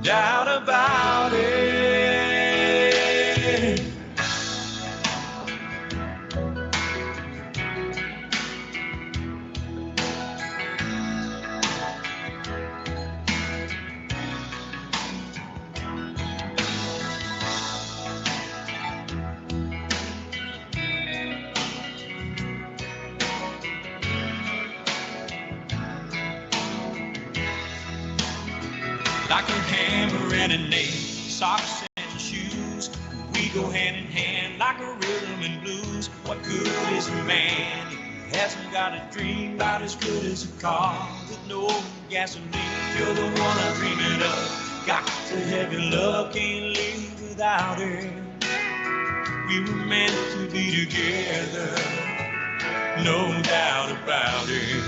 doubt about it. Like a hammer and a nail, socks and shoes, we go hand in hand like a rhythm and blues. What good is a man if he hasn't got a dream about as good as a car with no gasoline? You're the one I'm dreaming of, got to have your love, can't live without it. We were meant to be together, no doubt about it.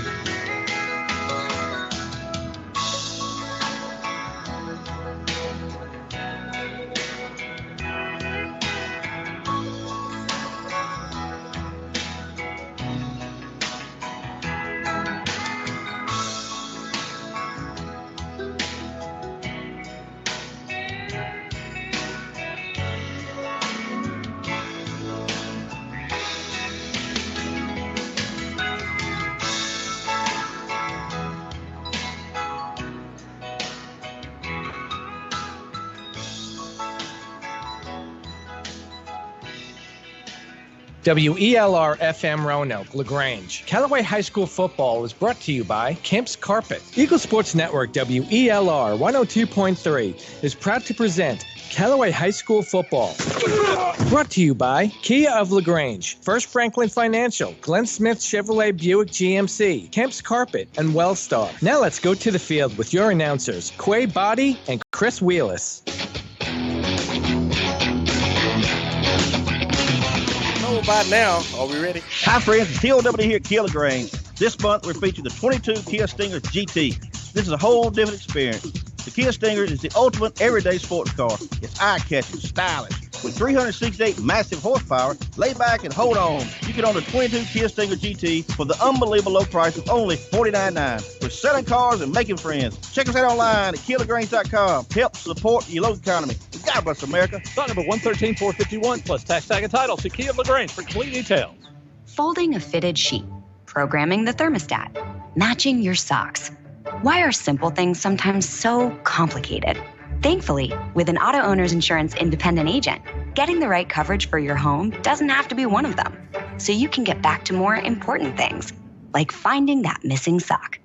WELR-FM Roanoke, LaGrange. Callaway High School football is brought to you by Kemp's Carpet. Eagle Sports Network WELR 102.3 is proud to present Callaway High School football. Brought to you by Kia of LaGrange, First Franklin Financial, Glenn Smith Chevrolet Buick GMC, Kemp's Carpet, and Wellstar. Now let's go to the field with your announcers, Quay Body and Chris Wheelis. By now, are we ready? Hi friends, it's TOW here at Kia LaGrange. This month we're featuring the 22 Kia Stinger GT. This is a whole different experience. The Kia Stinger is the ultimate everyday sports car. It's eye-catching, stylish. With 368 massive horsepower, lay back and hold on. You can own the 22 Kia Stinger GT for the unbelievable low price of only $49.9. We're selling cars and making friends. Check us out online at KiaLaGrange.com. Help support your local economy. God bless America. Stock number 113-451 plus tax tag and title. See Kia of LaGrange for complete details. Folding a fitted sheet, programming the thermostat, matching your socks. Why are simple things sometimes so complicated? Thankfully, with an auto owner's insurance independent agent, getting the right coverage for your home doesn't have to be one of them. So you can get back to more important things, like finding that missing sock.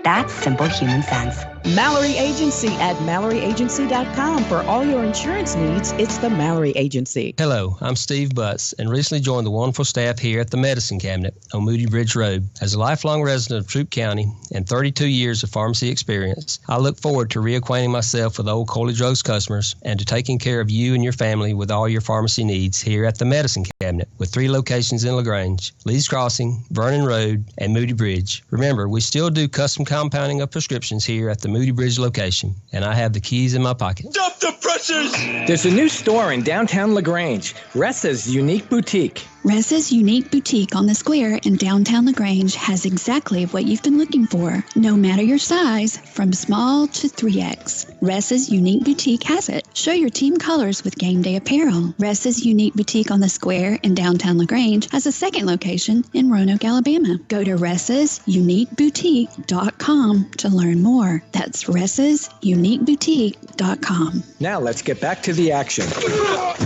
That's simple human sense. Mallory Agency at MalloryAgency.com. For all your insurance needs, it's the Mallory Agency. Hello, I'm Steve Butts and recently joined the wonderful staff here at the Medicine Cabinet on Moody Bridge Road. As a lifelong resident of Troup County and 32 years of pharmacy experience, I look forward to reacquainting myself with old Coley Drugs customers and to taking care of you and your family with all your pharmacy needs here at the Medicine Cabinet with 3 locations in LaGrange, Lee's Crossing, Vernon Road, and Moody Bridge. Remember, we still do custom compounding of prescriptions here at the Moody Bridge location, and I have the keys in my pocket. Stop the presses! There's a new store in downtown LaGrange, Ressa's Unique Boutique. Ressa's Unique Boutique on the Square in downtown LaGrange has exactly what you've been looking for, no matter your size, from small to 3X. Ressa's Unique Boutique has it. Show your team colors with game day apparel. Ressa's Unique Boutique on the Square in downtown LaGrange has a second location in Roanoke, Alabama. Go to ressasuniqueboutique.com to learn more. That's ressasuniqueboutique.com. Now let's get back to the action.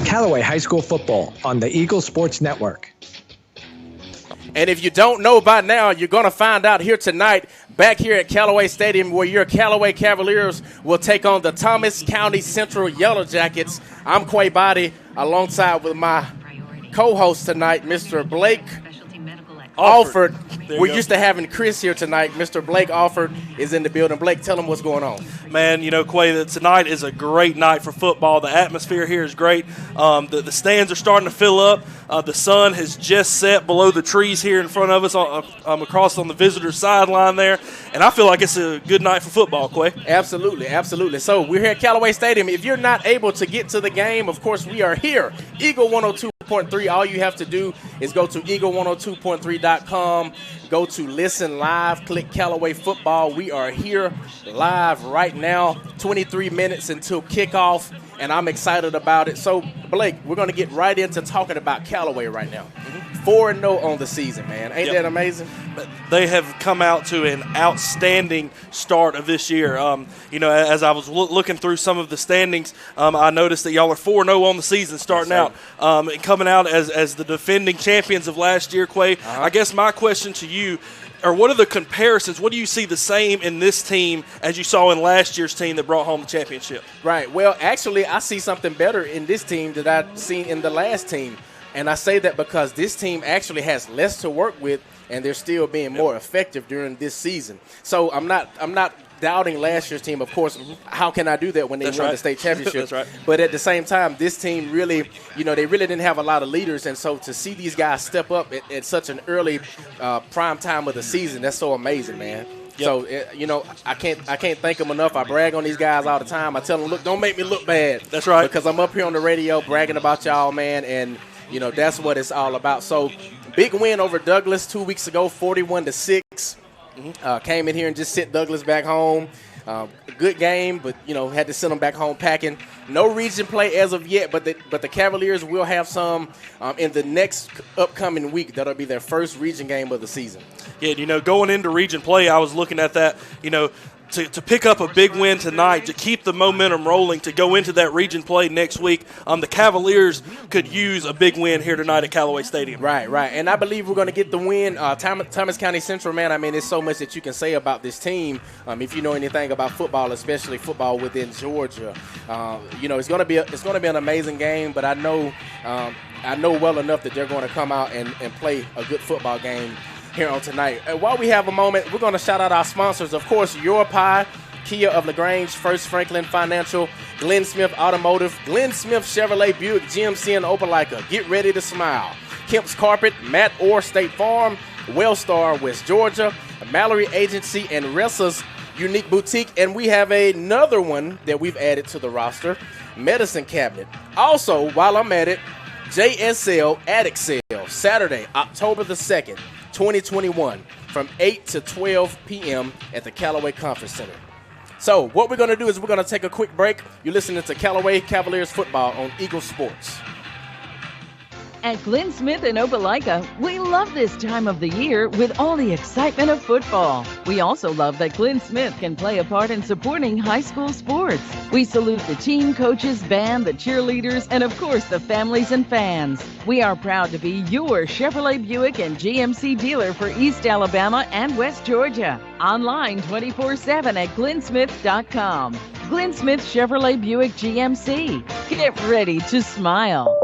Callaway High School football on the Eagle Sports Network. And if you don't know by now, you're going to find out here tonight, back here at Callaway Stadium, where your Callaway Cavaliers will take on the Thomas County Central Yellow Jackets. I'm Quay Body, alongside with my co-host tonight, Mr. Blake Alford. We're used to having Chris here tonight. Mr. Blake Alford is in the building. Blake, tell him what's going on. Man, you know, Quay, tonight is a great night for football. The atmosphere here is great. The stands are starting to fill up. The sun has just set below the trees here in front of us across on the visitor sideline there. And I feel like it's a good night for football, Quay. Absolutely, absolutely. So we're here at Callaway Stadium. If you're not able to get to the game, of course, we are here. Eagle 102.3 102.3. All you have to do is go to eagle102.3.com, go to listen live, click Callaway football. We are here live right now, 23 minutes until kickoff, and I'm excited about it. So, Blake, we're going to get right into talking about Callaway right now. 4-0 on the season, man. Ain't that amazing? They have come out to an outstanding start of this year. As I was looking through some of the standings, I noticed that y'all are 4-0 on the season starting out. And coming out as the defending champions of last year, Quay. I guess my question to you, or what are the comparisons? What do you see the same in this team as you saw in last year's team that brought home the championship? Right. Well, actually, I see something better in this team that I've seen in the last team. And I say that because this team actually has less to work with, and they're still being more effective during this season. So I'm not doubting last year's team. Of course, how can I do that when they won the state championship? That's right. But at the same time, this team really, they really didn't have a lot of leaders. And so to see these guys step up at such an early prime time of the season, that's so amazing, man. Yep. So, I can't thank them enough. I brag on these guys all the time. I tell them, look, don't make me look bad. That's right. Because I'm up here on the radio bragging about y'all, man, and that's what it's all about. So, big win over Douglas 2 weeks ago, 41-6. Came in here and just sent Douglas back home. Good game, but, had to send them back home packing. No region play as of yet, but the Cavaliers will have some in the next upcoming week. That'll be their first region game of the season. Yeah, going into region play, I was looking at that, to pick up a big win tonight, to keep the momentum rolling, to go into that region play next week. The Cavaliers could use a big win here tonight at Callaway Stadium. Right. And I believe we're going to get the win. Thomas County Central, man, I mean, there's so much that you can say about this team. If you know anything about football, especially football within Georgia, it's going to be an amazing game. But I know well enough that they're going to come out and play a good football game here on tonight. While we have a moment, we're going to shout out our sponsors. Of course, Your Pie, Kia of LaGrange, First Franklin Financial, Glenn Smith Automotive, Glenn Smith Chevrolet Buick GMC and Opelika. Get ready to smile. Kemp's Carpet, Matt Orr State Farm, Wellstar West Georgia, Mallory Agency, and Ressa's Unique Boutique. And we have another one that we've added to the roster, Medicine Cabinet. Also, while I'm at it, JSL Attic Sale, Saturday, October the 2nd. 2021 from 8 to 12 p.m. at the Callaway Conference Center. So what we're going to do is we're going to take a quick break. You're listening to Callaway Cavaliers football on Eagle Sports. At Glenn Smith in Opelika, we love this time of the year with all the excitement of football. We also love that Glenn Smith can play a part in supporting high school sports. We salute the team, coaches, band, the cheerleaders, and of course the families and fans. We are proud to be your Chevrolet Buick and GMC dealer for East Alabama and West Georgia. Online 24/7 at glennsmith.com. Glenn Smith Chevrolet Buick GMC. Get ready to smile.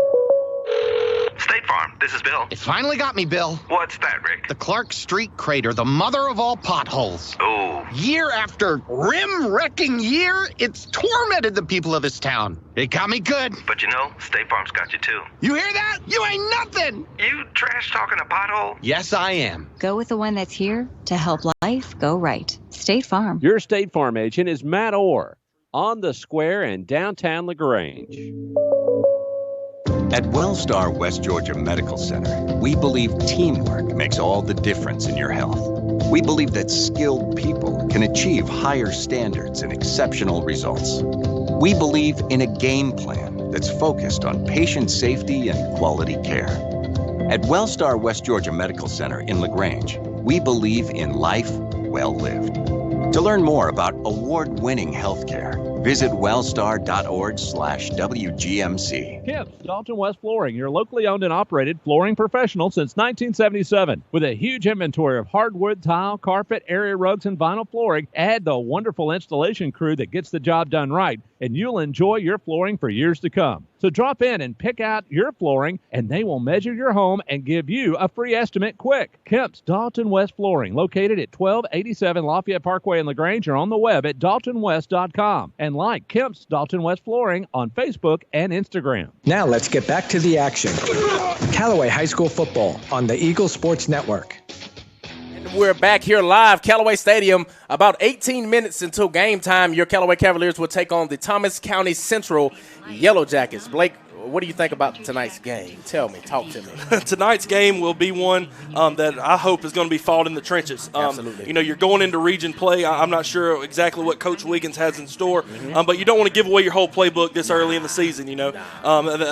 State Farm, this is Bill. It finally got me, Bill. What's that, Rick? The Clark Street crater, the mother of all potholes. Oh. Year after rim-wrecking year, it's tormented the people of this town. It got me good. But State Farm's got you too. You hear that? You ain't nothing! You trash talking a pothole? Yes, I am. Go with the one that's here to help life go right. State Farm. Your State Farm agent is Matt Orr on the square in downtown LaGrange. At Wellstar West Georgia Medical Center, we believe teamwork makes all the difference in your health. We believe that skilled people can achieve higher standards and exceptional results. We believe in a game plan that's focused on patient safety and quality care. At Wellstar West Georgia Medical Center in LaGrange, we believe in life well lived. To learn more about award-winning healthcare, visit wellstar.org/WGMC. Kemp's Dalton West Flooring, your locally owned and operated flooring professional since 1977. With a huge inventory of hardwood, tile, carpet, area rugs, and vinyl flooring, add the wonderful installation crew that gets the job done right, and you'll enjoy your flooring for years to come. So drop in and pick out your flooring, and they will measure your home and give you a free estimate quick. Kemp's Dalton West Flooring, located at 1287 Lafayette Parkway in LaGrange, or on the web at daltonwest.com. And like Kemp's Dalton West Flooring on Facebook and Instagram. Now let's get back to the action. Callaway High School football on the Eagle Sports Network. We're back here live, Callaway Stadium. About 18 minutes until game time, your Callaway Cavaliers will take on the Thomas County Central Yellow Jackets. Blake, what do you think about tonight's game? Tell me. Talk to me. Tonight's game will be one that I hope is going to be fought in the trenches. Absolutely. You know, you're going into region play. I'm not sure exactly what Coach Wiggins has in store, but you don't want to give away your whole playbook this early in the season, you know.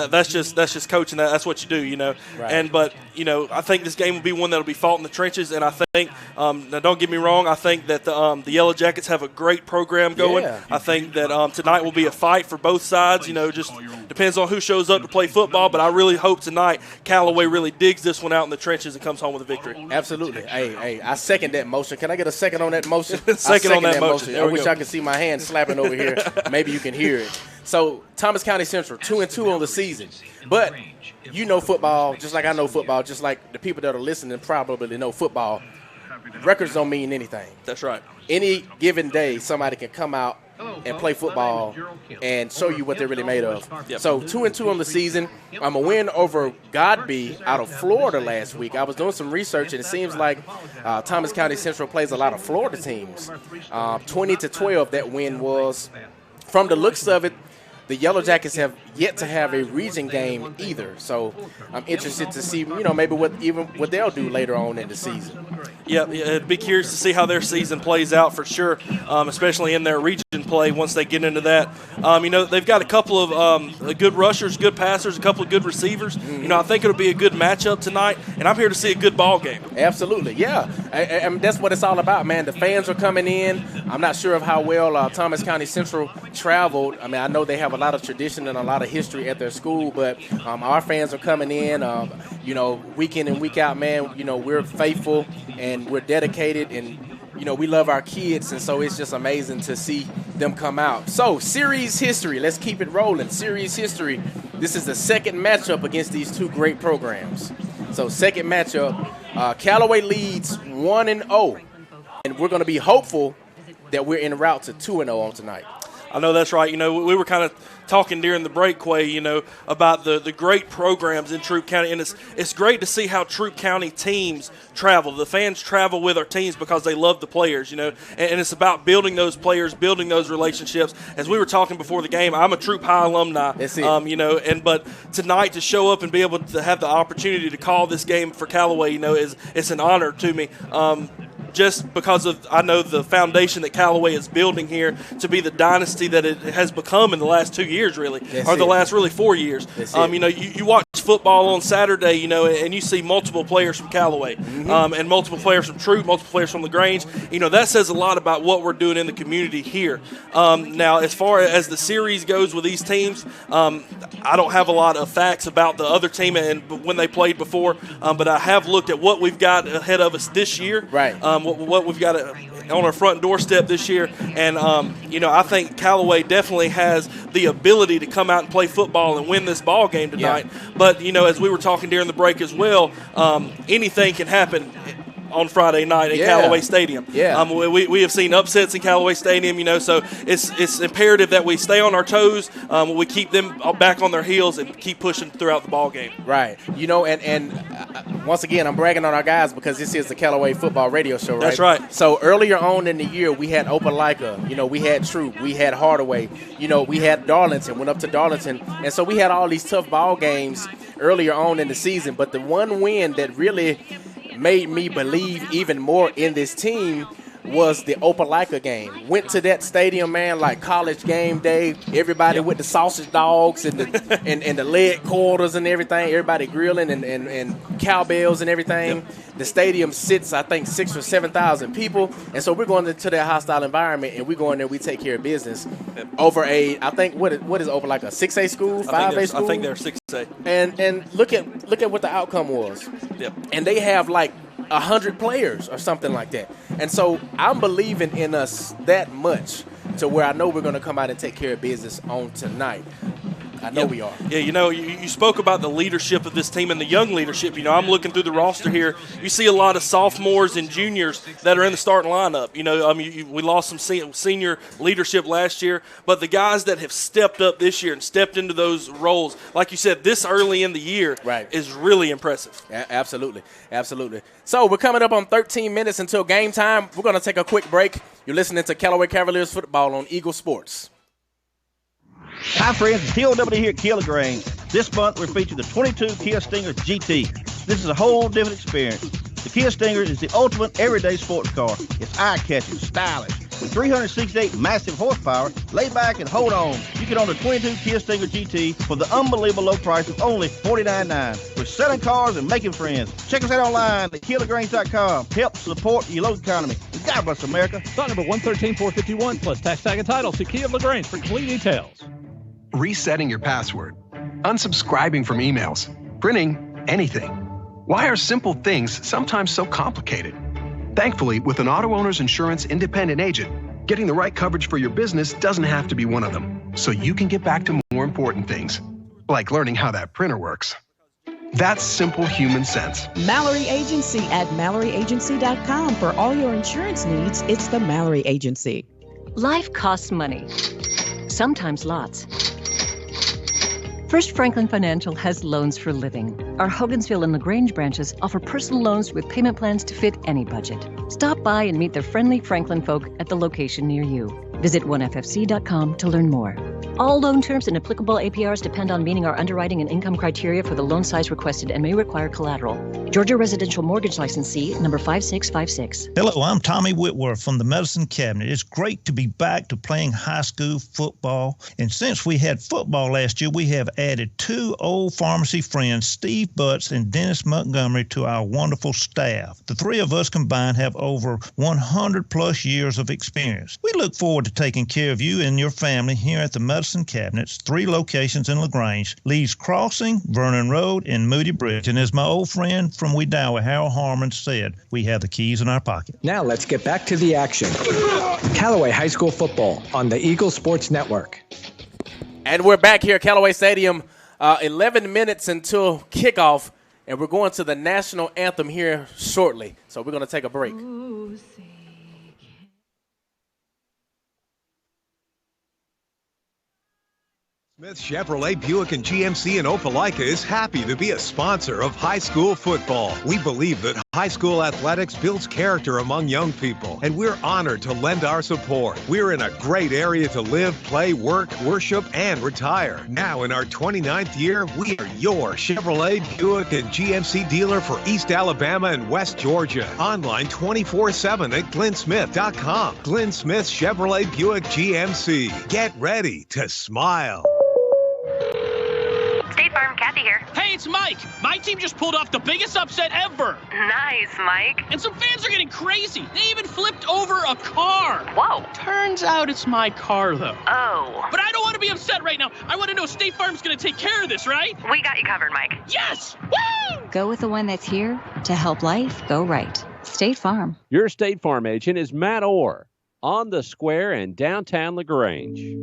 That's just coaching. That's what you do, you know. Right. But, you know, I think this game will be one that will be fought in the trenches, and I think, now don't get me wrong, I think that the Yellow Jackets have a great program going. Yeah. I think that tonight will be a fight for both sides. You know, just depends on who shows up to play football, but I really hope tonight Callaway really digs this one out in the trenches and comes home with a victory. Absolutely. Hey, I second that motion. Can I get a second on that motion? Second on that motion. I wish I could see my hand slapping over here. Maybe you can hear it. So, Thomas County Central, 2-2 on the season. But you know football, just like I know football, just like the people that are listening probably know football. Records don't mean anything. That's right. Any given day, somebody can come out and play football and show you what they're really made of. Yep. So 2-2 on the season. I'm a win over Godby out of Florida last week. I was doing some research, and it seems like Thomas County Central plays a lot of Florida teams. 20-12 that win was. From the looks of it, the Yellow Jackets have yet to have a region game either. So I'm interested to see, you know, maybe what they'll do later on in the season. Yeah, it'd be curious to see how their season plays out for sure, especially in their region play once they get into that. You know, they've got a couple of good rushers, good passers, a couple of good receivers. You know, I think it'll be a good matchup tonight, and I'm here to see a good ball game. Absolutely, yeah. And that's what it's all about, man. The fans are coming in. I'm not sure of how well Thomas County Central traveled. I mean, I know they have a lot of tradition and a lot of history at their school, but our fans are coming in, you know, week in and week out, man. You know, we're faithful and we're dedicated, and, you know, we love our kids, and so it's just amazing to see them come out. So, series history. Let's keep it rolling. Series history. This is the second matchup against these two great programs. So, second matchup, Callaway leads 1-0, and we're going to be hopeful that we're en route to 2-0 on tonight. I know that's right. You know, we were kind of talking during the break, Quay, you know, about the great programs in Troup County, and it's great to see how Troup County teams travel. The fans travel with our teams because they love the players, you know, and it's about building those players, building those relationships. As we were talking before the game, I'm a Troup High alumni, that's it. You know, but tonight to show up and be able to have the opportunity to call this game for Callaway, you know, it's an honor to me. Just because of, I know, the foundation that Callaway is building here to be the dynasty that it has become in the last 2 years, really, or the last really 4 years. You know, you watch football on Saturday, you know, and you see multiple players from Callaway, and multiple players from Troup, multiple players from LaGrange. You know, that says a lot about what we're doing in the community here. Now, as far as the series goes with these teams, I don't have a lot of facts about the other team and when they played before, but I have looked at what we've got ahead of us this year. Right. What we've got on our front doorstep this year. And, you know, I think Callaway definitely has the ability to come out and play football and win this ball game tonight. Yeah. But, you know, as we were talking during the break as well, anything can happen on Friday night at Callaway Stadium. Yeah. We have seen upsets in Callaway Stadium, you know, so it's imperative that we stay on our toes, we keep them back on their heels and keep pushing throughout the ball game. Right. You know, and once again, I'm bragging on our guys because this is the Callaway football radio show, right? That's right. So earlier on in the year, we had Opelika, you know, we had Troup, we had Hardaway, you know, we had Darlington, went up to Darlington, and so we had all these tough ball games earlier on in the season, but the one win that really made me believe even more in this team was the Opelika game. Went to that stadium, man, like college game day. Everybody with the sausage dogs and the and the leg quarters and everything. Everybody grilling and cowbells and everything. Yep. The stadium sits, I think, 6,000 or 7,000 people, and so we're going into that hostile environment, and we go in there, we take care of business over I think what is Opelika, a 6A school, 5A school? I think they're 6A. And look at what the outcome was. Yep. And they have like 100 players or something like that. And so I'm believing in us that much to where I know we're going to come out and take care of business on tonight. I know we are. Yeah, you know, you spoke about the leadership of this team and the young leadership. You know, I'm looking through the roster here. You see a lot of sophomores and juniors that are in the starting lineup. You know, we lost some senior leadership last year, but the guys that have stepped up this year and stepped into those roles, like you said, this early in the year is really impressive. Absolutely. Absolutely. So we're coming up on 13 minutes until game time. We're going to take a quick break. You're listening to Callaway Cavaliers football on Eagle Sports. Hi, friends. It's TOW here at Killagrange. This month, we're featuring the 22 Kia Stinger GT. This is a whole different experience. The Kia Stinger is the ultimate everyday sports car. It's eye-catching, stylish. With 368 massive horsepower, lay back and hold on. You can own the 22 Kia Stinger GT for the unbelievable low price of only $49.9. We're selling cars and making friends. Check us out online at KiaLaGrange.com. Help support your local economy. And God bless America. Stock number 113451 plus tax tag and title. See Kia of LaGrange for complete details. Resetting your password, unsubscribing from emails, printing anything. Why are simple things sometimes so complicated? Thankfully, with an auto owner's insurance independent agent, getting the right coverage for your business doesn't have to be one of them, so you can get back to more important things, like learning how that printer works. That's simple human sense. Mallory Agency at MalloryAgency.com. For all your insurance needs, it's the Mallory Agency. Life costs money, sometimes lots. First Franklin Financial has loans for living. Our Hogansville and LaGrange branches offer personal loans with payment plans to fit any budget. Stop by and meet the friendly Franklin folk at the location near you. Visit onefc.com to learn more. All loan terms and applicable APRs depend on meeting our underwriting and income criteria for the loan size requested and may require collateral. Georgia Residential Mortgage Licensee, number 5656. Hello, I'm Tommy Whitworth from the Medicine Cabinet. It's great to be back to playing high school football. And since we had football last year, we have added 2 old pharmacy friends, Steve Butts and Dennis Montgomery, to our wonderful staff. The 3 of us combined have over 100 plus years of experience. We look forward to taking care of you and your family here at the Medicine Cabinets, 3 locations in LaGrange, Lee's Crossing, Vernon Road, and Moody Bridge. And as my old friend from Wedowee, Harold Harmon, said, we have the keys in our pocket. Now let's get back to the action. Callaway High School football on the Eagle Sports Network. And we're back here at Callaway Stadium, 11 minutes until kickoff, and we're going to the national anthem here shortly. So we're going to take a break. Smith Chevrolet Buick and GMC in Opelika is happy to be a sponsor of high school football. We believe that high school athletics builds character among young people, and we're honored to lend our support. We're in a great area to live, play, work, worship, and retire. Now in our 29th year, we are your Chevrolet Buick and GMC dealer for East Alabama and West Georgia. Online 24/7 at glennsmith.com. Glenn Smith Chevrolet Buick GMC. Get ready to smile. State Farm, Kathy here. Hey, it's Mike. My team just pulled off the biggest upset ever. Nice, Mike. And some fans are getting crazy. They even flipped over a car. Whoa. Turns out it's my car, though. Oh. But I don't want to be upset right now. I want to know State Farm's going to take care of this, right? We got you covered, Mike. Yes! Woo! Go with the one that's here to help life go right. State Farm. Your State Farm agent is Matt Orr on the square in downtown LaGrange.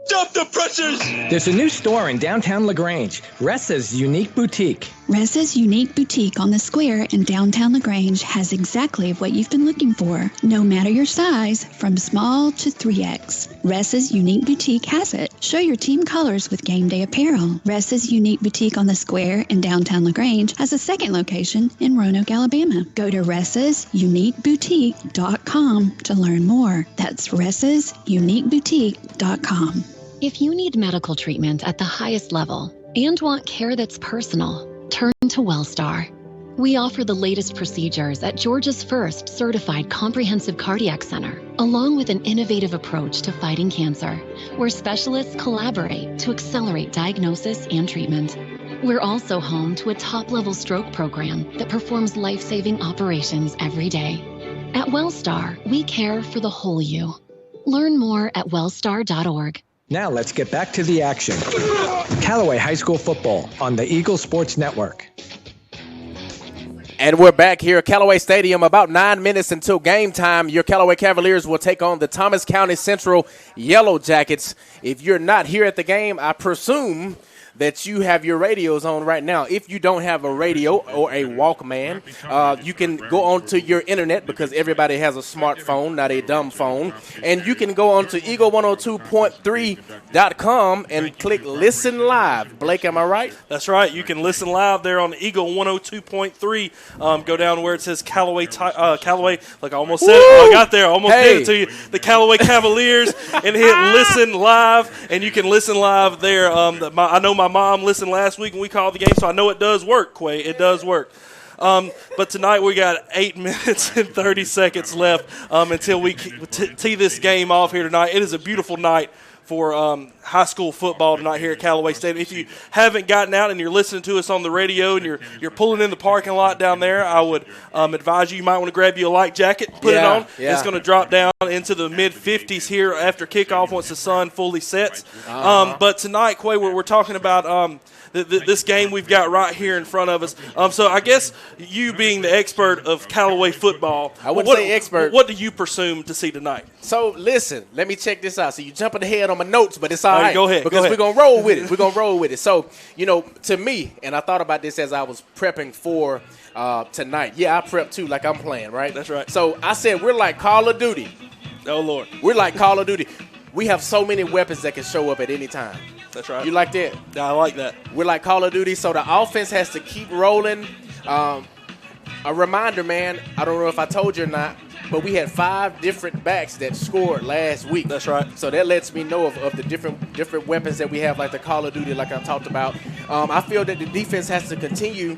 Stop the pressures! There's a new store in downtown LaGrange, Ressa's Unique Boutique. Ressa's Unique Boutique on the square in downtown LaGrange has exactly what you've been looking for, no matter your size, from small to 3X. Ressa's Unique Boutique has it. Show your team colors with game day apparel. Ressa's Unique Boutique on the square in downtown LaGrange has a second location in Roanoke, Alabama. Go to ressasuniqueboutique.com to learn more. That's ressasuniqueboutique.com. If you need medical treatment at the highest level and want care that's personal, turn to WellStar. We offer the latest procedures at Georgia's first certified comprehensive cardiac center, along with an innovative approach to fighting cancer, where specialists collaborate to accelerate diagnosis and treatment. We're also home to a top-level stroke program that performs life-saving operations every day. At WellStar, we care for the whole you. Learn more at wellstar.org. Now let's get back to the action. Callaway High School football on the Eagle Sports Network. And we're back here at Callaway Stadium, about 9 minutes until game time. Your Callaway Cavaliers will take on the Thomas County Central Yellow Jackets. If you're not here at the game, I presume that you have your radios on right now. If you don't have a radio or a Walkman, you can go onto your internet, because everybody has a smartphone, not a dumb phone. And you can go on to Eagle102.3.com and click Listen Live. Blake, am I right? That's right. You can listen live there on Eagle 102.3. Go down where it says Callaway. Like I almost said it. I got there. I almost did it to you. The Callaway Cavaliers, and hit Listen Live, and you can listen live there. I know my mom listened last week when we called the game, so I know it does work, Quay. It does work. But tonight we got 8 minutes and 30 seconds left until we tee this game off here tonight. It is a beautiful night for high school football tonight here at Callaway Stadium. If you haven't gotten out and you're listening to us on the radio and you're pulling in the parking lot down there, I would advise you might want to grab you a light jacket, put it on. Yeah. It's going to drop down into the mid-50s here after kickoff once the sun fully sets. But tonight, Quay, we're talking about this game we've got right here in front of us. So I guess you being the expert of Callaway football, I wouldn't say expert. What do you presume to see tonight? So listen, let me check this out. So you jumping ahead on my notes, but it's all right. Go ahead. Because we're going to roll with it. We're going to roll with it. So, to me, and I thought about this as I was prepping for tonight. Yeah, I prepped too like I'm playing, right? That's right. So I said we're like Call of Duty. Oh, Lord. We're like Call of Duty. We have so many weapons that can show up at any time. That's right. You like that? I like that. We're like Call of Duty, so the offense has to keep rolling. A reminder, man, I don't know if I told you or not, but we had 5 different backs that scored last week. That's right. So that lets me know of the different weapons that we have, like the Call of Duty, like I talked about. I feel that the defense has to continue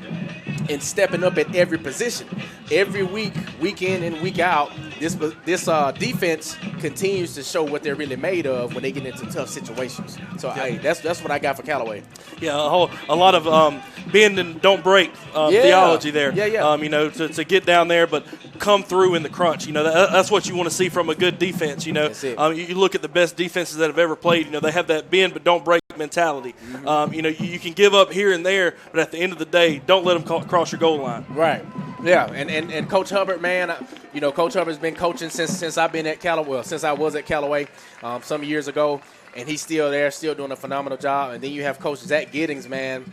in stepping up at every position. Every week, week in and week out, this defense continues to show what they're really made of when they get into tough situations. So, hey, that's what I got for Callaway. Yeah, a lot of bend and don't break theology there. Yeah. To get down there, but come through in the crunch. That's what you want to see from a good defense. That's it. You look at the best defenses that have ever played. They have that bend but don't break mentality. Mm-hmm. You can give up here and there, but at the end of the day, don't let them cross your goal line. Right. Yeah, and Coach Hubbard, man, Coach Hubbard's been coaching since I've been at Callaway. Well, since I was at Callaway some years ago, and he's still there, still doing a phenomenal job. And then you have Coach Zach Giddings, man.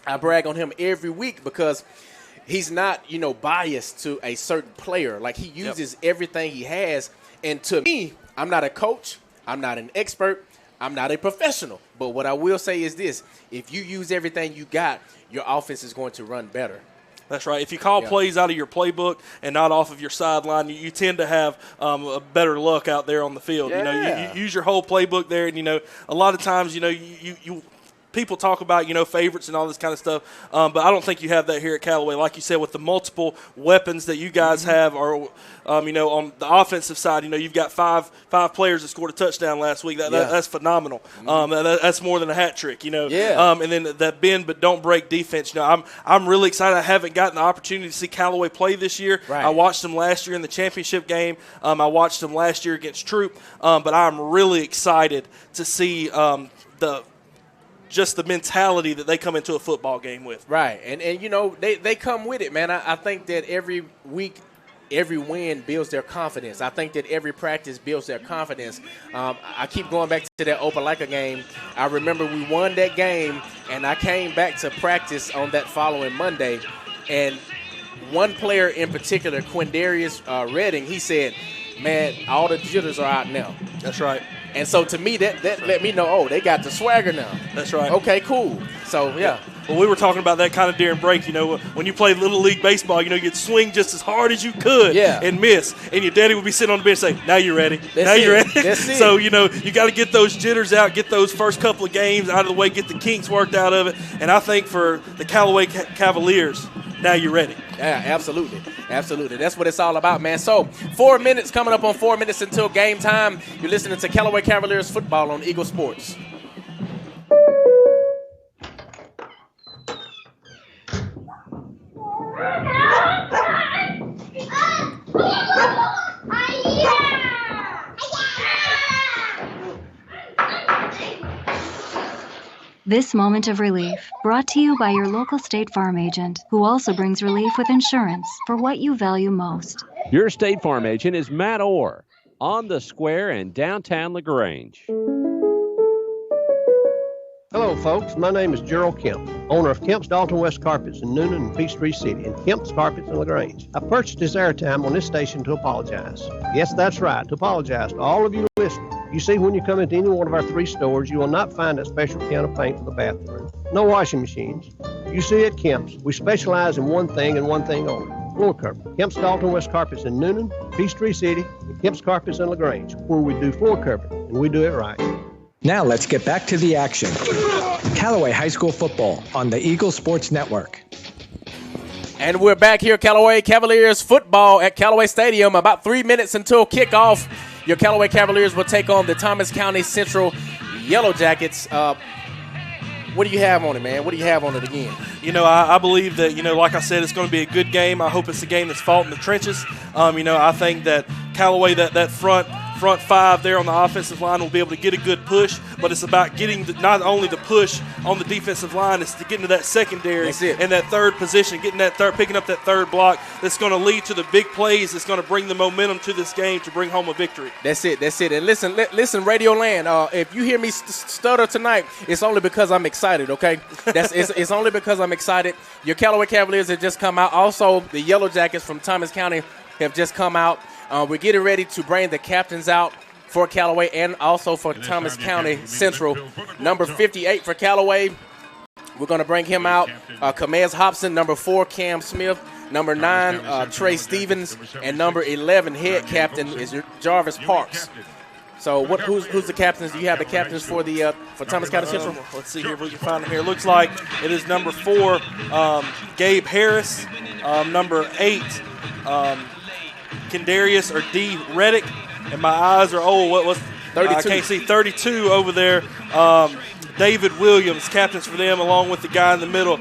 I brag on him every week because he's not, biased to a certain player. Like, he uses everything he has. And to me, I'm not a coach. I'm not an expert. I'm not a professional. But what I will say is this. If you use everything you got, your offense is going to run better. That's right. If you call plays out of your playbook and not off of your sideline, you tend to have a better luck out there on the field. Yeah. You use your whole playbook there, and a lot of times, you people talk about, favorites and all this kind of stuff, but I don't think you have that here at Callaway. Like you said, with the multiple weapons that you guys have, or on the offensive side, you've got five players that scored a touchdown last week. That's phenomenal. That's more than a hat trick, And then that bend but don't break defense. I'm really excited. I haven't gotten the opportunity to see Callaway play this year. Right. I watched them last year in the championship game. I watched them last year against Troop, but I'm really excited to see just the mentality that they come into a football game with. Right. And they come with it, man. I think that every week, every win builds their confidence. I think that every practice builds their confidence. I keep going back to that Opelika game. I remember we won that game, and I came back to practice on that following Monday, and one player in particular, Quindarius Redding, he said, man, all the jitters are out now. That's right. And so to me, that let me know, they got the swagger now. That's right. Okay, cool. So, yeah. Well, we were talking about that kind of during break. When you play Little League Baseball, you'd swing just as hard as you could and miss. And your daddy would be sitting on the bench saying, now you're ready. You're ready. That's it. So, you got to get those jitters out, get those first couple of games out of the way, get the kinks worked out of it. And I think for the Callaway Cavaliers, now you're ready. Yeah, absolutely. Absolutely. That's what it's all about, man. So, 4 minutes, coming up on 4 minutes until game time. You're listening to Callaway Cavaliers football on Eagle Sports. This moment of relief brought to you by your local State Farm agent, who also brings relief with insurance for what you value most. Your State Farm agent is Matt Orr on the square in downtown LaGrange. Hello, folks. My name is Gerald Kemp, owner of Kemp's Dalton West Carpets in Noonan and Peachtree City and Kemp's Carpets in LaGrange. I purchased this airtime on this station to apologize. Yes, that's right, to apologize to all of you listening. You see, when you come into any one of our 3 stores, you will not find that special can of paint for the bathroom. No washing machines. You see, at Kemp's, we specialize in one thing and one thing only, floor covering. Kemp's Dalton West Carpets in Noonan, Peachtree City, and Kemp's Carpets in LaGrange, where we do floor covering, and we do it right. Now let's get back to the action. Callaway High School Football on the Eagle Sports Network. And we're back here, Callaway Cavaliers football at Callaway Stadium. About 3 minutes until kickoff. Your Callaway Cavaliers will take on the Thomas County Central Yellow Jackets. What do you have on it, man? What do you have on it again? I believe that, like I said, it's going to be a good game. I hope it's a game that's fought in the trenches. I think that Callaway, that front five there on the offensive line will be able to get a good push, but it's about getting not only the push on the defensive line, it's to get into that secondary and that third position, picking up that third block that's going to lead to the big plays that's going to bring the momentum to this game to bring home a victory. That's it. And listen, Radio Land, if you hear me stutter tonight, it's only because I'm excited, okay? It's only because I'm excited. Your Callaway Cavaliers have just come out. Also, the Yellow Jackets from Thomas County have just come out. We're getting ready to bring the captains out for Callaway and also for Thomas County Central. Number 58 for Callaway, we're going to bring him out. Kamez Hobson, number 4, Cam Smith. Number 9, Trey Stevens. And number 11, head captain, is Jarvis Parks. So who's the captains? Do you have the captains for Thomas County Central? Let's see here if we can find them here. Looks like it is number 4, Gabe Harris. Number 8, Kendarius or D. Reddick, and my eyes are old. What was 32? I can't see 32 over there. David Williams, captains for them, along with the guy in the middle,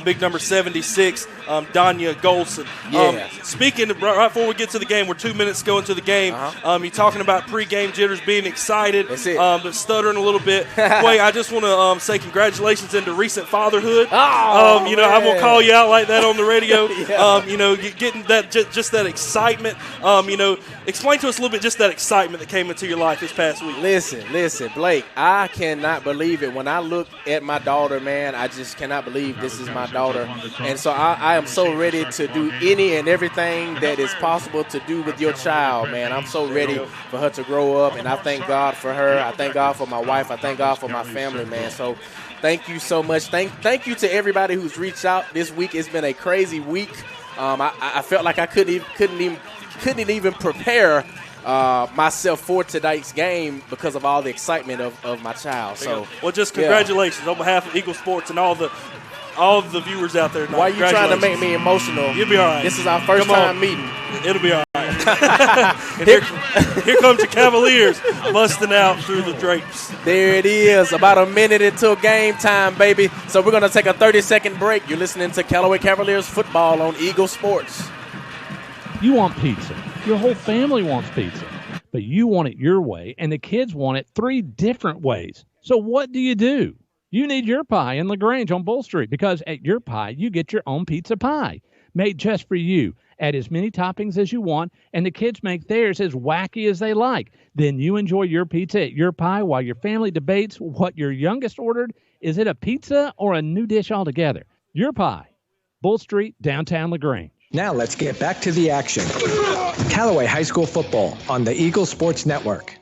big number 76, Danya Golson. Yeah. Speaking right before we get to the game, we're 2 minutes going to the game. You're talking about pregame jitters, being excited, but stuttering a little bit. Quay, I just want to say congratulations into recent fatherhood. I won't call you out like that on the radio. Getting that just that excitement. Explain to us a little bit just that excitement that came into your life this past week. Listen, Blake, I cannot believe it. When I look at my daughter, man, I just cannot believe this is my daughter. And so I am so ready to do any and everything that is possible to do with your child, man. I'm so ready for her to grow up, and I thank God for her. I thank God for my wife. I thank God for my family, man. So thank you so much. Thank you to everybody who's reached out this week. It's been a crazy week. I felt like I couldn't even prepare myself for tonight's game because of all the excitement of my child. So, well, just congratulations on behalf of Eagle Sports and all the viewers out there. Why are you trying to make me emotional? You'll be all right. This is our first time meeting. It'll be all right. here comes the Cavaliers busting out through the drapes. There it is. About a minute until game time, baby. So we're going to take a 30-second break. You're listening to Callaway Cavaliers football on Eagle Sports. You want pizza. Your whole family wants pizza. But you want it your way, and the kids want it 3 different ways. So what do? You need Your Pie in LaGrange on Bull Street, because at Your Pie, you get your own pizza pie, made just for you. Add as many toppings as you want, and the kids make theirs as wacky as they like. Then you enjoy your pizza at Your Pie while your family debates what your youngest ordered. Is it a pizza or a new dish altogether? Your Pie, Bull Street, downtown LaGrange. Now let's get back to the action. Callaway High School football on the Eagle Sports Network.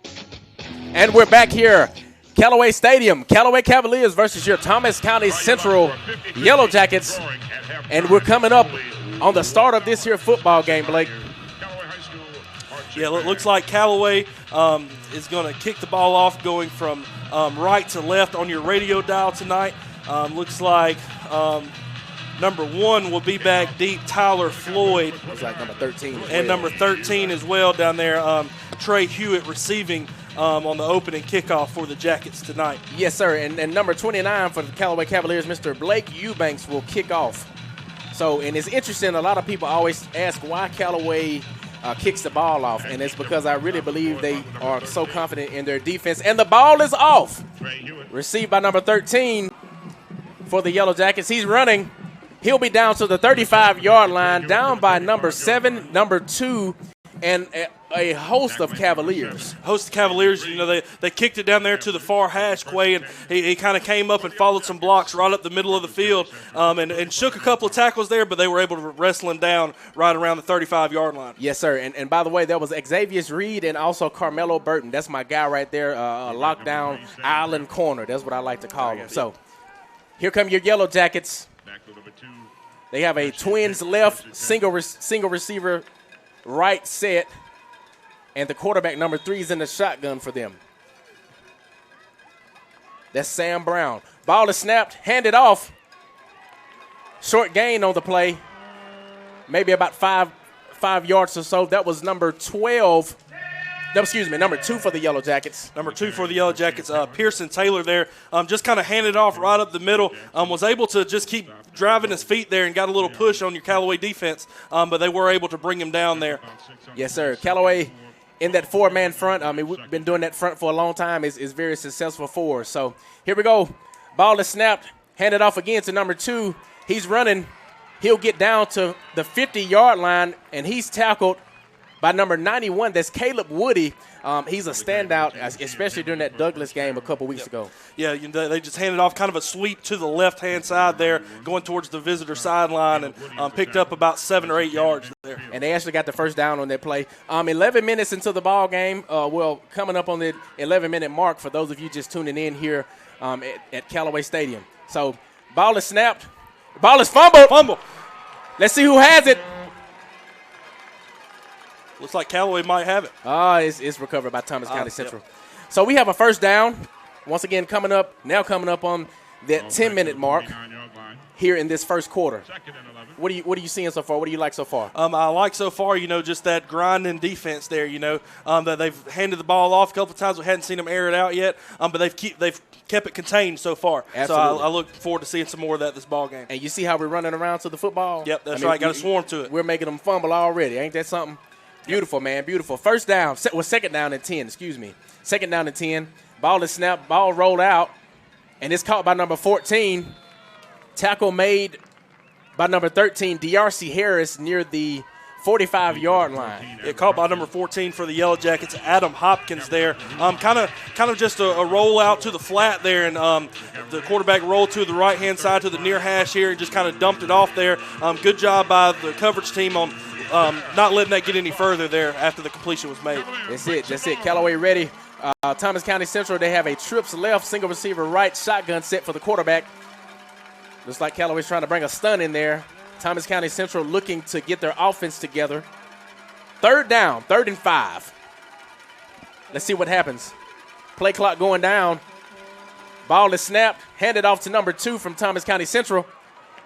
And we're back here. Callaway Stadium, Callaway Cavaliers versus your Thomas County Central Yellow Jackets. And we're coming up on the start of this here football game, Blake. Yeah, it looks like Callaway is going to kick the ball off going from right to left on your radio dial tonight. Looks like number 1 will be back deep, Tyler Floyd. Looks like number 13. And number 13 as well down there, Trey Hewitt receiving on the opening kickoff for the Jackets tonight. Yes, sir. And number 29 for the Callaway Cavaliers, Mr. Blake Eubanks, will kick off. So, and it's interesting, a lot of people always ask why Callaway kicks the ball off, and it's because I really believe they are so confident in their defense. And the ball is off. Received by number 13 for the Yellow Jackets. He's running. He'll be down to the 35-yard line, down by number 7, number 2, and a host of Cavaliers. They kicked it down there to the far hash, Quay, and he kind of came up and followed some blocks right up the middle of the field and shook a couple of tackles there, but they were able to wrestle him down right around the 35-yard line. Yes, sir. And by the way, there was Xavier Reed and also Carmelo Burton. That's my guy right there, lockdown island corner. That's what I like to call him. So here come your Yellow Jackets. They have a twins left, single receiver right set, and the quarterback number 3 is in the shotgun for them. That's Sam Brown. Ball is snapped, handed off. Short gain on the play. Maybe about five yards or so. That was number 12. No, excuse me, number 2 for the Yellow Jackets. Number 2 for the Yellow Jackets, Pearson Taylor there, just kind of handed off right up the middle, was able to just keep driving his feet there and got a little push on your Callaway defense, but they were able to bring him down there. Yes, sir. Callaway in that 4-man front, we've been doing that front for a long time, is very successful for us. So here we go. Ball is snapped, handed off again to number 2. He's running. He'll get down to the 50-yard line, and he's tackled by number 91. That's Caleb Woody. He's a standout, especially during that Douglas game a couple weeks ago. Yeah, they just handed off kind of a sweep to the left-hand side there, going towards the visitor sideline, and picked up about 7 or 8 yards there. And they actually got the first down on that play. 11 minutes into the ball game. Coming up on the 11-minute mark for those of you just tuning in here at Callaway Stadium. So ball is snapped. Ball is fumbled. Let's see who has it. Looks like Callaway might have it. It's recovered by Thomas County Central. Yep. So we have a first down. Once again, coming up on that 10-minute mark here in this first quarter. What are you seeing so far? What do you like so far? I like so far, just that grinding defense there, that they've handed the ball off a couple of times. We hadn't seen them air it out yet, but they've kept it contained so far. Absolutely. So I look forward to seeing some more of that this ball game. And you see how we're running around to the football? Yep, that's right. Got to swarm to it. We're making them fumble already. Ain't that something? Beautiful, man, beautiful. First down, second down and 10, excuse me. Second down and 10. Ball is snapped, ball rolled out, and it's caught by number 14. Tackle made by number 13, DRC Harris, near the 45-yard line. It caught by number 14 for the Yellow Jackets, Adam Hopkins there. Kind of just a roll out to the flat there, and the quarterback rolled to the right-hand side to the near hash here and just kind of dumped it off there. Good job by the coverage team on not letting that get any further there after the completion was made. That's it. Callaway ready. Thomas County Central, they have a trips left, single receiver right, shotgun set for the quarterback. Looks like Callaway's trying to bring a stun in there. Thomas County Central looking to get their offense together. Third down, 3rd and 5. Let's see what happens. Play clock going down. Ball is snapped, handed off to number 2 from Thomas County Central,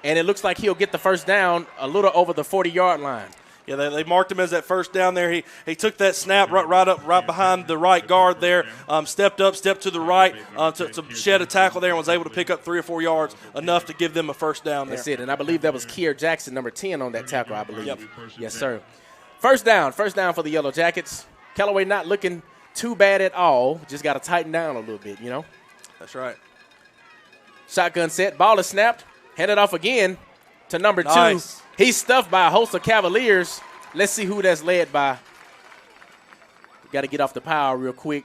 and it looks like he'll get the first down a little over the 40-yard line. Yeah, they marked him as that first down there. He took that snap right behind the right guard there, stepped to the right to shed a tackle there and was able to pick up 3 or 4 yards, enough to give them a first down there. That's it, and I believe that was Kier Jackson, number 10 on that tackle, I believe. Yep. Yes, sir. First down for the Yellow Jackets. Callaway not looking too bad at all, just got to tighten down a little bit, That's right. Shotgun set, ball is snapped, handed off again to number 2. Nice. He's stuffed by a host of Cavaliers. Let's see who that's led by. Got to get off the pile real quick.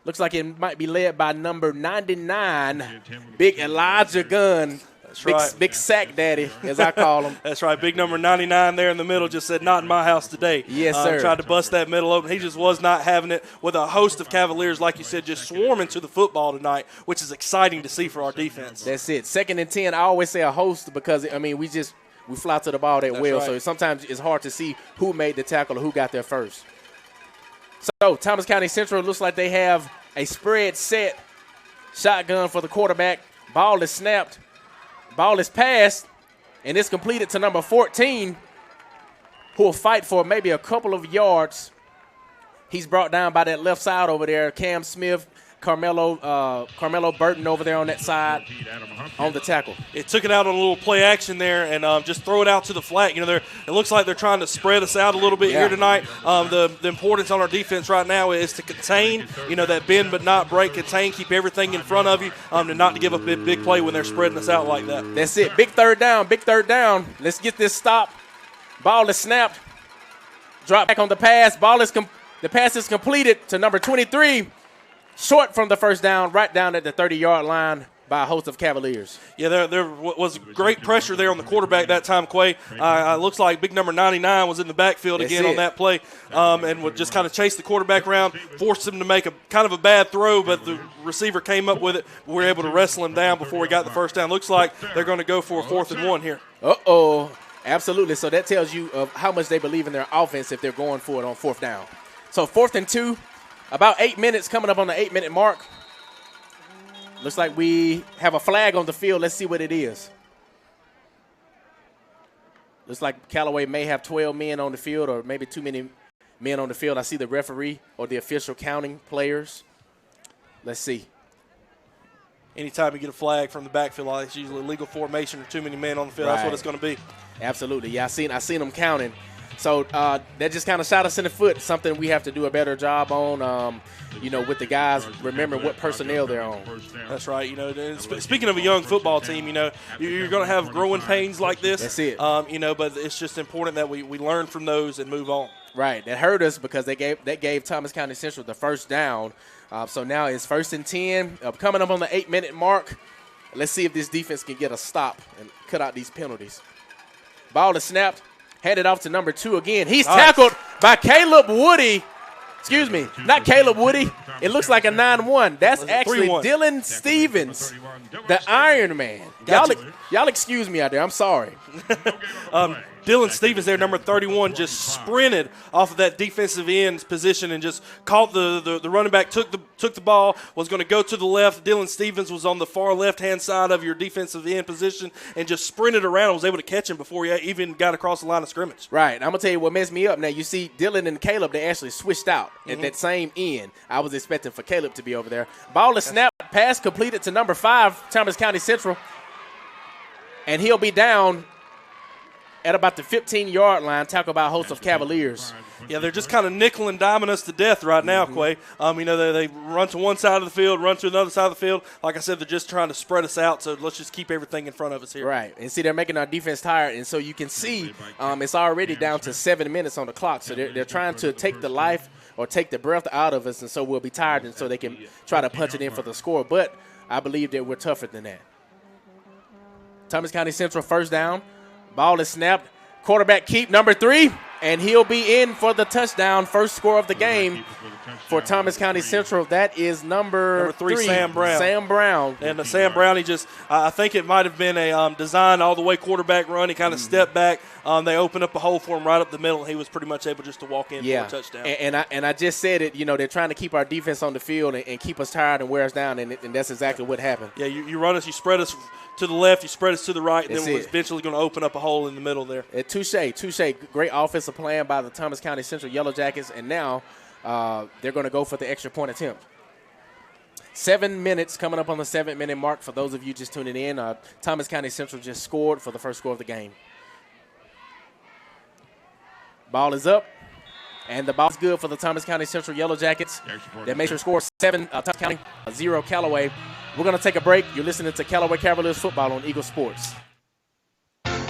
Looks like it might be led by number 99, Big Elijah Gunn. That's right. Big sack daddy, as I call him. That's right. Big number 99 there in the middle just said, not in my house today. Yes, sir. Tried to bust that middle open. He just was not having it, with a host of Cavaliers, like you said, just swarming to the football tonight, which is exciting to see for our defense. That's it. 2nd and 10, I always say a host because, we fly to the ball that well. Right. So sometimes it's hard to see who made the tackle or who got there first. So Thomas County Central looks like they have a spread set. Shotgun for the quarterback. Ball is snapped. Ball is passed. And it's completed to number 14, who will fight for maybe a couple of yards. He's brought down by that left side over there. Cam Smith, Carmelo Burton over there on that side on the tackle. It took it out on a little play action there and just throw it out to the flat. It looks like they're trying to spread us out a little bit here tonight. The importance on our defense right now is to contain, that bend but not break, contain, keep everything in front of you, and not to give up a big play when they're spreading us out like that. That's it. Big third down. Let's get this stop. Ball is snapped. Drop back on the pass. The pass is completed to number 23. Short from the first down, right down at the 30-yard line by a host of Cavaliers. Yeah, there was great pressure there on the quarterback that time, Quay. Looks like big number 99 was in the backfield again on that play and would just kind of chase the quarterback around, forced him to make a kind of a bad throw, but the receiver came up with it. We were able to wrestle him down before he got the first down. Looks like they're going to go for a 4th and 1 here. Uh-oh. Absolutely. So that tells you of how much they believe in their offense if they're going for it on 4th down. So 4th and 2. About 8 minutes coming up on the 8-minute mark. Looks like we have a flag on the field. Let's see what it is. Looks like Callaway may have 12 men on the field or maybe too many men on the field. I see the referee or the official counting players. Let's see. Anytime you get a flag from the backfield, it's usually legal formation or too many men on the field. Right. That's what it's going to be. Absolutely. Yeah, I seen them counting. So that just kind of shot us in the foot, something we have to do a better job on, with the guys, remember what personnel they're on. That's right. Speaking of a young football team, you're going to have growing pains like this. That's it. But it's just important that we learn from those and move on. Right. That hurt us because they gave Thomas County Central the first down. So now it's 1st and 10, coming up on the 8-minute mark. Let's see if this defense can get a stop and cut out these penalties. Ball is snapped, handed off to number 2 again. He's tackled by Caleb Woody. Excuse me, not Caleb Woody. It looks like a 9-1. That's actually 3-1. Dylan Stevens, the Iron Man. Y'all excuse me out there. I'm sorry. Dylan Stevens there, number 31, just sprinted off of that defensive end's position and just caught the running back, took the ball, was going to go to the left. Dylan Stevens was on the far left-hand side of your defensive end position and just sprinted around and was able to catch him before he even got across the line of scrimmage. Right. I'm going to tell you what messed me up. Now, you see Dylan and Caleb, they actually switched out at that same end. I was expecting for Caleb to be over there. Ball is snapped, pass completed to number 5, Thomas County Central. And he'll be down at about the 15-yard line. Talk about a host of Cavaliers. Yeah, they're just kind of nickel and diming us to death right now, Quay. They run to one side of the field, run to another side of the field. Like I said, they're just trying to spread us out, so let's just keep everything in front of us here. Right. And see, they're making our defense tired, and so you can see it's already down to 7 minutes on the clock. So they're trying to take the life or take the breath out of us, and so we'll be tired, and so they can try to punch it in for the score. But I believe that we're tougher than that. Thomas County Central first down. Ball is snapped. Quarterback keep, number 3, and he'll be in for the touchdown. First score of the game for Thomas County Central. That is number 3, Sam Brown. Sam Brown. And Sam Brown, he just, I think it might have been a design all the way quarterback run. He kind of stepped back. They opened up a hole for him right up the middle. He was pretty much able just to walk in for a touchdown. And I just said it, they're trying to keep our defense on the field and keep us tired and wear us down, and that's exactly what happened. Yeah, you run us, you spread us to the left, you spread us to the right, and then we're eventually going to open up a hole in the middle there. Touche. Great offensive plan by the Thomas County Central Yellow Jackets, and now they're going to go for the extra point attempt. 7 minutes coming up on the 7-minute mark. For those of you just tuning in, Thomas County Central just scored for the first score of the game. Ball is up, and the ball's good for the Thomas County Central Yellow Jackets. That makes your score 7, Thomas County, 0, Callaway. We're going to take a break. You're listening to Callaway Cavaliers football on Eagle Sports.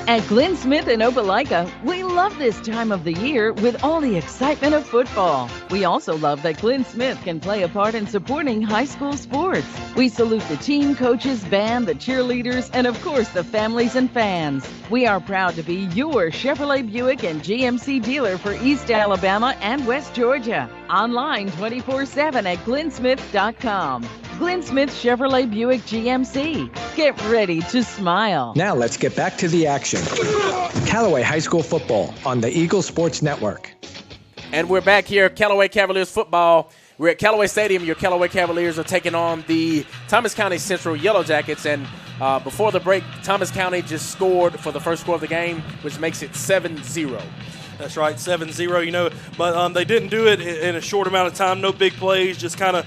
At Glenn Smith in Opelika, we love this time of the year with all the excitement of football. We also love that Glenn Smith can play a part in supporting high school sports. We salute the team, coaches, band, the cheerleaders, and of course the families and fans. We are proud to be your Chevrolet Buick and GMC dealer for East Alabama and West Georgia. Online 24/7 at glennsmith.com. Glenn Smith Chevrolet Buick GMC. Get ready to smile. Now let's get back to the action. Callaway High School football on the Eagle Sports Network. And we're back here, Callaway Cavaliers football. We're at Callaway Stadium. Your Callaway Cavaliers are taking on the Thomas County Central Yellow Jackets. And before the break, Thomas County just scored for the first score of the game, which makes it 7-0. That's right, 7-0, but they didn't do it in a short amount of time. No big plays, just kind of,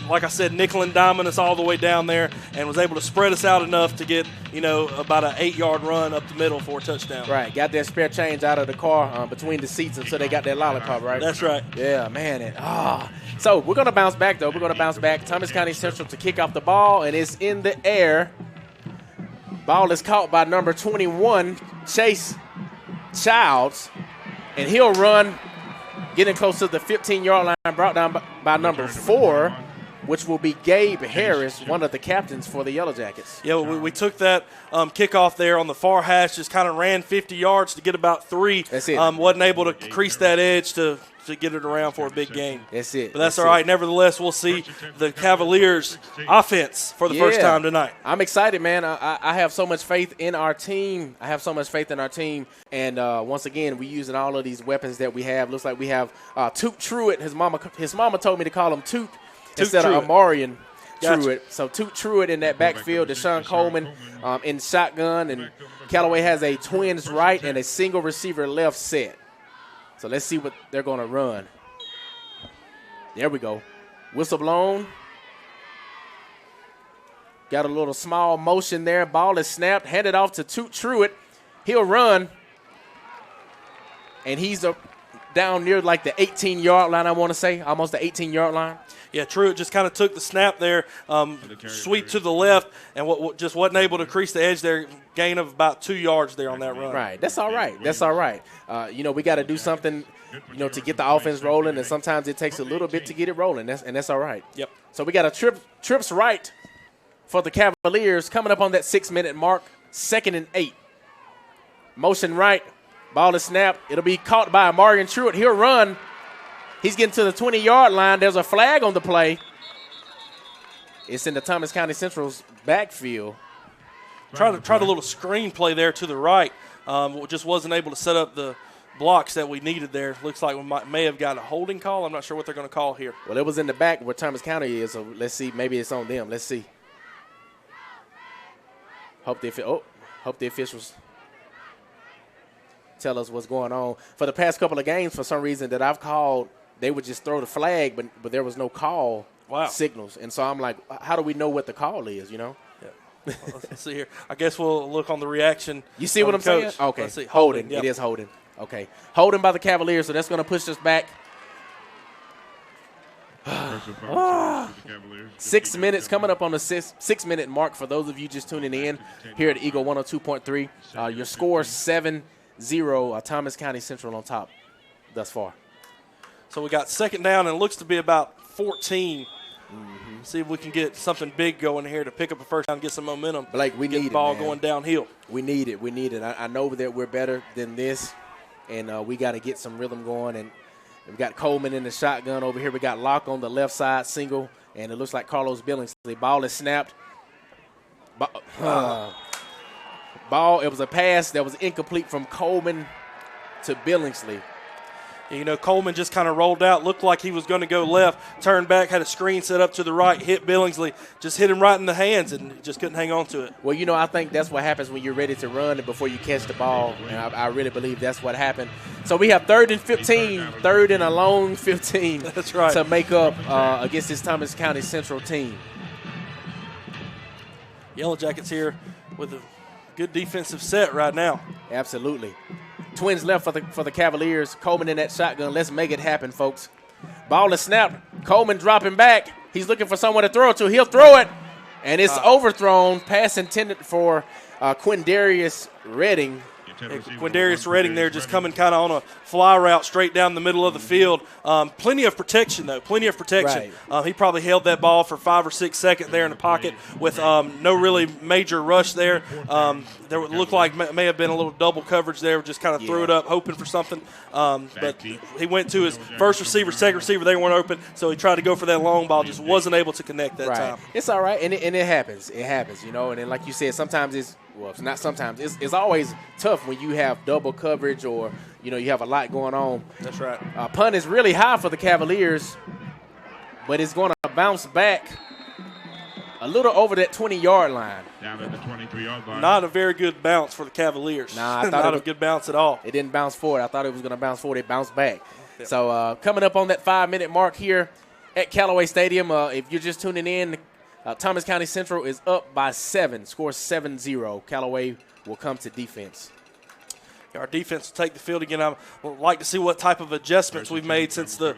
like I said, nickel and diming us all the way down there and was able to spread us out enough to get, about an 8-yard run up the middle for a touchdown. Right, got their spare change out of the car between the seats until they got that lollipop, right? That's right. Yeah, man. So we're going to bounce back, though. We're going to bounce back. Thomas County Central to kick off the ball, and it's in the air. Ball is caught by number 21, Chase Childs, and he'll run, getting close to the 15-yard line, brought down by number 4, which will be Gabe Harris, one of the captains for the Yellow Jackets. Yeah, we took that kickoff there on the far hash, just kind of ran 50 yards to get about 3. That's it. Wasn't able to crease that edge to get it around for a big game. That's it. But that's all right. Nevertheless, we'll see the Cavaliers' offense for the first time tonight. I'm excited, man. I have so much faith in our team. And once again, we're using all of these weapons that we have. Looks like we have Toot Truitt. His mama told me to call him Toot instead of Amarian. Gotcha. Truitt. So Truitt in that backfield, Deshaun Coleman in shotgun, and Callaway has a twins right and a single receiver left set. So let's see what they're going to run. There we go. Whistle blown. Got a little small motion there. Ball is snapped, handed off to Truitt. He'll run. And he's down near like the 18-yard line, I want to say, almost the 18-yard line. Yeah, Truitt just kind of took the snap there, sweep to the left, and just wasn't able to crease the edge there. Gain of about 2 yards there on that run. Right. That's all right. That's all right. We got to do something, to get the offense rolling, and sometimes it takes a little bit to get it rolling, and that's all right. Yep. So we got a trips right for the Cavaliers coming up on that 6-minute mark, 2nd and 8. Motion right. Ball is snapped. It'll be caught by Marion Truitt. He'll run. He's getting to the 20-yard line. There's a flag on the play. It's in the Thomas County Central's backfield. Tried a little screen play there to the right. Just wasn't able to set up the blocks that we needed there. Looks like we may have got a holding call. I'm not sure what they're going to call here. Well, it was in the back where Thomas County is, so let's see. Maybe it's on them. Let's see. Hope the officials tell us what's going on. For the past couple of games, for some reason that I've called, they would just throw the flag, but there was no call signals. And so I'm like, how do we know what the call is, Yeah. Well, let's see here. I guess we'll look on the reaction. You see what I'm saying? Okay. Let's see. Holding. Yep. It is holding. Okay. Holding by the Cavaliers, so that's going to push us back. 6 minutes coming up on the 6-minute mark for those of you just tuning in here at Eagle 102.3. Your score 7-0, Thomas County Central on top thus far. So we got 2nd down, and it looks to be about 14. See if we can get something big going here to pick up a first down, get some momentum. Blake, we need the ball it, man. going downhill. We need it. I know that we're better than this, and we got to get some rhythm going. And we got Coleman in the shotgun over here. We got Locke on the left side, single, and it looks like Carlos Billings. The ball is snapped. Ball. It was a pass that was incomplete from Coleman to Billingsley. Coleman just kind of rolled out, looked like he was going to go left, turned back, had a screen set up to the right, hit Billingsley, just hit him right in the hands and just couldn't hang on to it. Well, I think that's what happens when you're ready to run and before you catch the ball, and I really believe that's what happened. So we have 3rd and 15, 3rd and a long 15 that's right. to make up against this Thomas County Central team. Yellow Jackets here with a good defensive set right now. Absolutely. Twins left for the Cavaliers. Coleman in that shotgun. Let's make it happen, folks. Ball is snapped. Coleman dropping back. He's looking for someone to throw it to. He'll throw it, and it's overthrown. Pass intended for Quindarius Redding. Quindarius Redding there just coming kind of on a fly route straight down the middle of the field. Plenty of protection, though. Plenty of protection. Right. He probably held that ball for 5 or 6 seconds there in the pocket with no really major rush there. There looked like may have been a little double coverage there. Just kind of threw it up, hoping for something. But he went to his first receiver, second receiver. They weren't open, so he tried to go for that long ball. Just wasn't able to connect that time. It's all right, and it happens. It happens, And then, like you said, sometimes it's not sometimes. It's always tough when you have double coverage or, you have a lot going on. That's right. Punt is really high for the Cavaliers, but it's going to bounce back a little over that 20-yard line. Down at the 23-yard line. Not a very good bounce for the Cavaliers. Nah, I thought not a good bounce at all. It didn't bounce forward. I thought it was going to bounce forward. It bounced back. Yep. So coming up on that 5-minute mark here at Callaway Stadium, if you're just tuning in, Thomas County Central is up by 7, score 7-0. Callaway will come to defense. Our defense will take the field again. I would like to see what type of adjustments we've made since the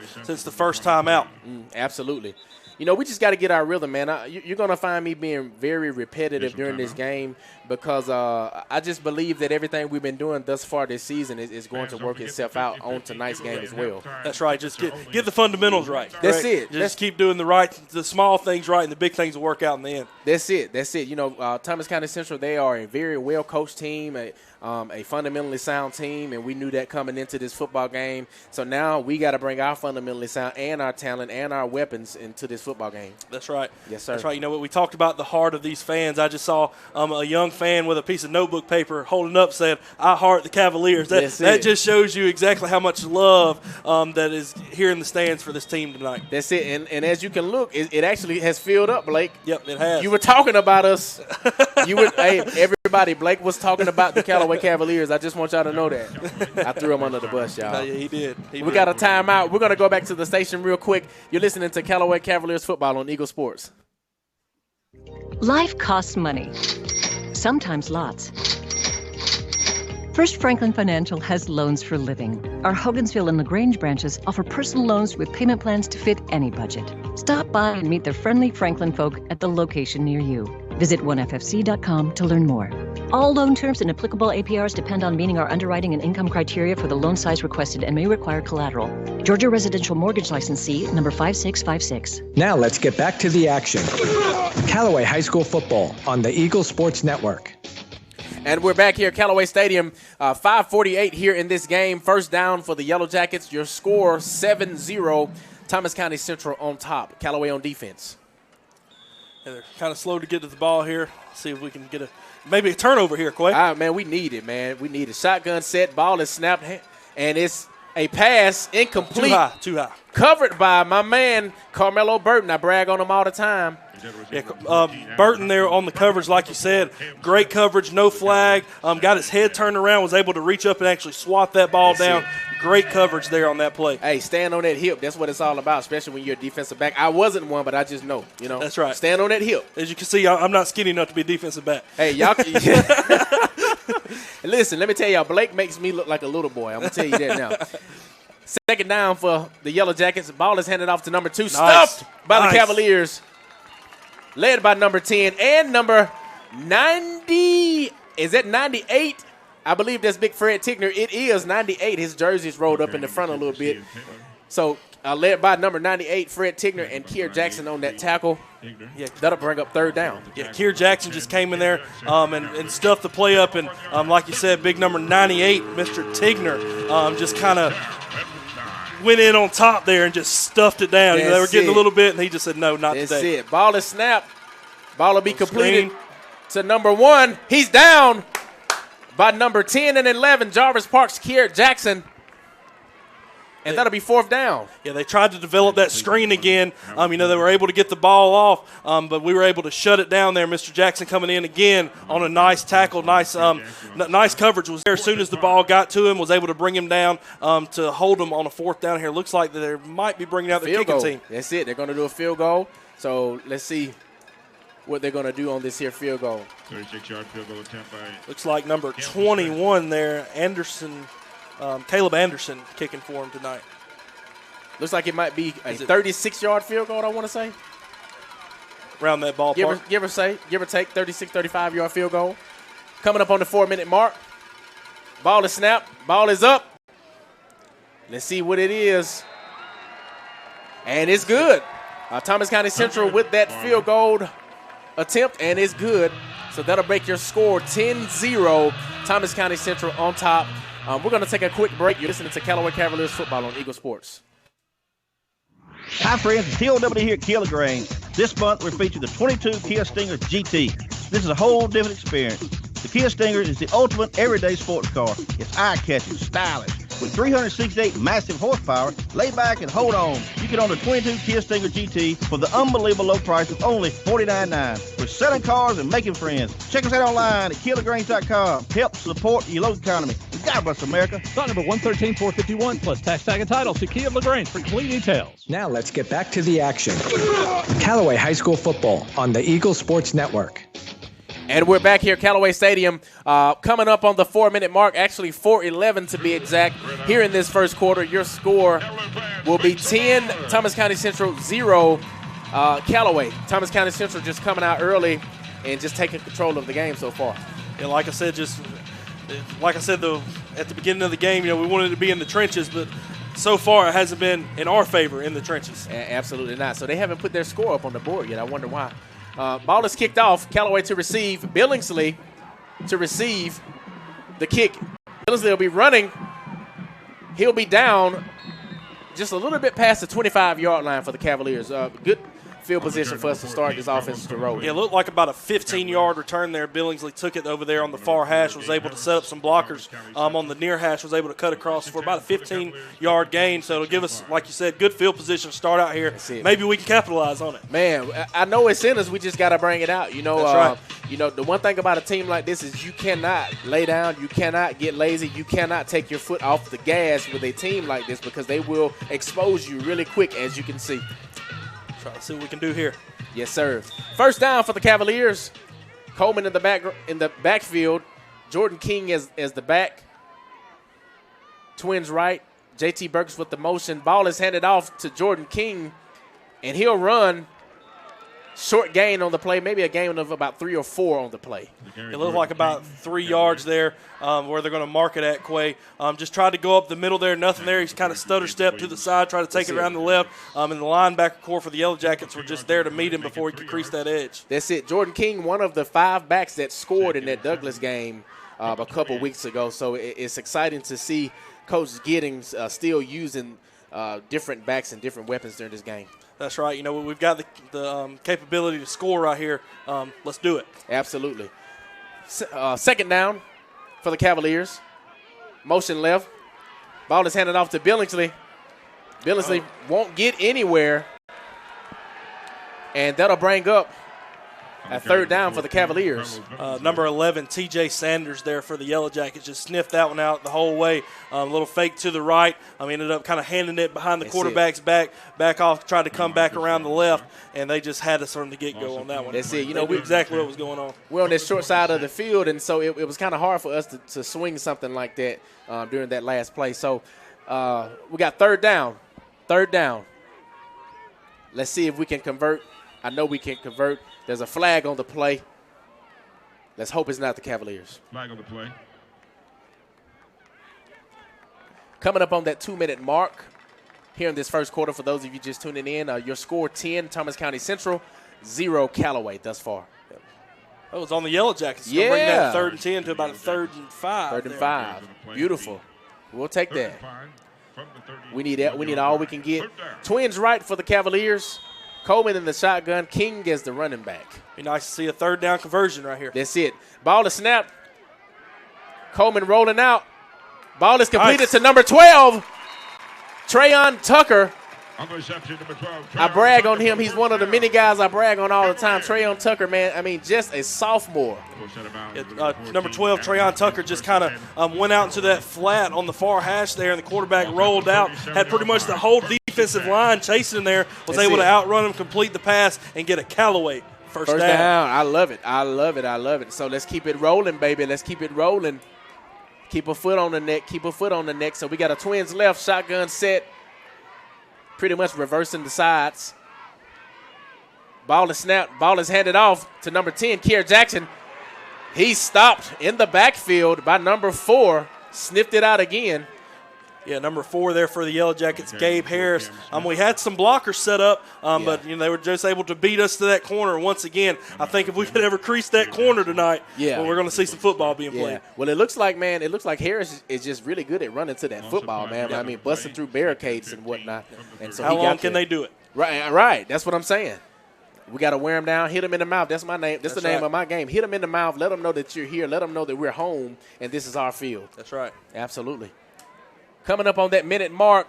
first time out. Absolutely. We just got to get our rhythm, man. You're going to find me being very repetitive during this game because I just believe that everything we've been doing thus far this season is going to work itself out on tonight's game as well. That's right. Just get the fundamentals right. That's it. Just keep doing the small things right, and the big things will work out in the end. That's it. Thomas County Central, they are a very well-coached team, a fundamentally sound team, and we knew that coming into this football game. So now we got to bring our fundamentally sound and our talent and our weapons into this football game. That's right. Yes, sir. That's right. You know what? We talked about the heart of these fans. I just saw a young fan with a piece of notebook paper holding up said, "I heart the Cavaliers." That just shows you exactly how much love that is here in the stands for this team tonight. That's it. And as you can look, it actually has filled up, Blake. Yep, it has. You were talking about us. Hey, everybody, Blake was talking about the Callaway Cavaliers. I just want y'all to know that. I threw him under the bus, y'all. Yeah, he did. We got a timeout. We're going to go back to the station real quick. You're listening to Callaway Cavaliers football on Eagle Sports. Life costs money, sometimes lots. First Franklin Financial has loans for living. Our Hogansville and LaGrange branches offer personal loans with payment plans to fit any budget. Stop by and meet the friendly Franklin folk at the location near you. Visit onefc.com to learn more. All loan terms and applicable APRs depend on meeting our underwriting and income criteria for the loan size requested and may require collateral. Georgia Residential Mortgage Licensee number 5656. Now let's get back to the action. Callaway High School football on the Eagle Sports Network. And we're back here at Callaway Stadium, 5:48 here in this game. First down for the Yellow Jackets. Your score 7-0. Thomas County Central on top. Callaway on defense. Yeah, they're kind of slow to get to the ball here. See if we can get maybe a turnover here, Quay. Man, we need it, man. We need it. Shotgun set, ball is snapped, and it's a pass incomplete. Too high. Covered by my man, Carmelo Burton. I brag on him all the time. Yeah, Burton there on the coverage, like you said. Great coverage, no flag. Got his head turned around, was able to reach up and actually swat that ball down. Great coverage there on that play. Hey, stand on that hip. That's what it's all about, especially when you're a defensive back. I wasn't one, but I just know, That's right. Stand on that hip. As you can see, I'm not skinny enough to be a defensive back. Hey, y'all. Listen, let me tell y'all, Blake makes me look like a little boy. I'm going to tell you that now. Second down for the Yellow Jackets. The ball is handed off to number 2. Nice. Stuffed by the Cavaliers. Led by number 10 and number 90. Is that 98? I believe that's Big Fred Tigner. It is 98. His jersey's rolled up in the front a little bit. So led by number 98, Fred Tigner, and Kier Jackson on that tackle. Yeah, that'll bring up third down. Yeah, Kier Jackson just came in there and stuffed the play up. And like you said, big number 98, Mr. Tigner, just kind of went in on top there and just stuffed it down. They were getting a little bit, and he just said, no, not today. That's it. Ball is snapped. Ball will be completed to number 1. He's down by number 10 and 11, Jarvis Parks, Kier Jackson. And that'll be fourth down. Yeah, they tried to develop that screen again. They were able to get the ball off, but we were able to shut it down there. Mr. Jackson coming in again on a nice tackle. Nice coverage was there as soon as the ball got to him, was able to bring him down to hold him on a fourth down here. Looks like they might be bringing out the kicking team. That's it. They're going to do a field goal. So let's see what they're going to do on this here field goal. 36-yard field goal attempt by. Looks like number 21 there, Anderson. Caleb Anderson kicking for him tonight. Looks like it might be a 36-yard field goal, I want to say. Around that ballpark. Give or take, 36, 35-yard field goal. Coming up on the 4-minute mark. Ball is snapped. Ball is up. Let's see what it is. And it's good. Thomas County Central with that field goal attempt, and it's good. So that'll break your score 10-0. Thomas County Central on top. We're going to take a quick break. You're listening to Callaway Cavaliers football on Eagle Sports. Hi, friends. It's TOW here at Kia LaGrange. This month, we're featuring the 22 Kia Stinger GT. This is a whole different experience. The Kia Stinger is the ultimate everyday sports car. It's eye-catching, stylish. With 368 massive horsepower, lay back and hold on. You can own the 22 Kia Stinger GT for the unbelievable low price of only $49.9. We're selling cars and making friends. Check us out online at KiaLaGrange.com. Help support your local economy. And God bless America. Lot number 113-451 plus tax tag and title to Kia LaGrange for complete details. Now let's get back to the action. Callaway High School football on the Eagle Sports Network. And we're back here at Callaway Stadium, coming up on the 4-minute mark, actually 4:11 to be exact. Here in this first quarter, your score will be 10, Thomas County Central 0, Callaway. Thomas County Central just coming out early and just taking control of the game so far. And like I said, at the beginning of the game, we wanted to be in the trenches, but so far it hasn't been in our favor in the trenches. Absolutely not. So they haven't put their score up on the board yet. I wonder why. Ball is kicked off. Callaway to receive. Billingsley to receive the kick. Billingsley will be running. He'll be down just a little bit past the 25-yard line for the Cavaliers. Good field position for us to start this offense to roll. Yeah, it looked like about a 15-yard return there. Billingsley took it over there on the far hash, was able to set up some blockers on the near hash, was able to cut across for about a 15-yard gain. So it'll give us, like you said, good field position to start out here. Maybe we can capitalize on it. Man, I know it's in us. We just got to bring it out. You know, That's right. You know, the one thing about a team like this is you cannot lay down. You cannot get lazy. You cannot take your foot off the gas with a team like this because they will expose you really quick, as you can see. Try to see what we can do here. Yes, sir. First down for the Cavaliers. Coleman in the backfield. Jordan King as the back. Twins right. JT Burks with the motion. Ball is handed off to Jordan King, and he'll run. Short gain on the play, maybe a gain of about 3 or 4 on the play. It looked like about 3 yards there where they're going to mark it at, Quay. Just tried to go up the middle there, nothing there. He's kind of stutter step to the side, tried to take it around the left. And the linebacker core for the Yellow Jackets were just there to meet him before he could crease that edge. That's it. Jordan King, one of the 5 backs that scored in that Douglas game a couple weeks ago. So it's exciting to see Coach Giddings still using different backs and different weapons during this game. That's right. You know, we've got the capability to score right here. Let's do it. Absolutely. Second down for the Cavaliers. Motion left. Ball is handed off to Billingsley. Billingsley won't get anywhere. And that'll bring up a third down for the Cavaliers. Number 11, T.J. Sanders there for the Yellow Jackets. Just sniffed that one out the whole way. A little fake to the right. Ended up kind of handing it behind the quarterback's back off, tried to come back around the left, and they just had us from the get-go on that one. That's it. You know, know, we knew exactly what was going on. We're on this short side of the field, and so it was kind of hard for us to swing something like that during that last play. So we got third down. Third down. Let's see if we can convert. I know we can convert. There's a flag on the play. Let's hope it's not the Cavaliers. Flag on the play. Coming up on that 2-minute mark here in this first quarter, for those of you just tuning in, your score 10, Thomas County Central, 0, Callaway thus far. That was on the Yellow Jackets. Yeah. Bring that 3rd and 10 to about a 3rd and 5. 3rd and 5. Beautiful. We'll take that. We need that. We need all we can get. Twins right for the Cavaliers. Coleman in the shotgun. King as the running back. Be nice to see a 3rd down conversion right here. That's it. Ball is snapped. Coleman rolling out. Ball is completed to number 12, Trayon Tucker. I brag on him. He's one of the many guys I brag on all the time. Trayon Tucker, man, just a sophomore. Number 12, Trayon Tucker, just kind of went out into that flat on the far hash there, and the quarterback rolled out, had pretty much the whole defensive line chasing there, was able to outrun him, complete the pass, and get a Callaway first down. I love it. I love it. I love it. So let's keep it rolling, baby. Let's keep it rolling. Keep a foot on the neck. Keep a foot on the neck. So we got a Twins left, shotgun set. Pretty much reversing the sides. Ball is snapped. Ball is handed off to number 10, Kier Jackson. He's stopped in the backfield by number 4. Sniffed it out again. Yeah, number 4 there for the Yellow Jackets, Gabe Harris. We had some blockers set up, but they were just able to beat us to that corner once again. I think if we could ever crease that corner tonight, we're going to see some football being played. Well, it looks like Harris is just really good at running to that football, man. Busting through barricades and whatnot. And so how long can they do it? Right. That's what I'm saying. We got to wear him down, hit him in the mouth. That's my name. That's the name of my game. Hit him in the mouth. Let them know that you're here. Let them know that we're home and this is our field. That's right. Absolutely. Coming up on that minute mark,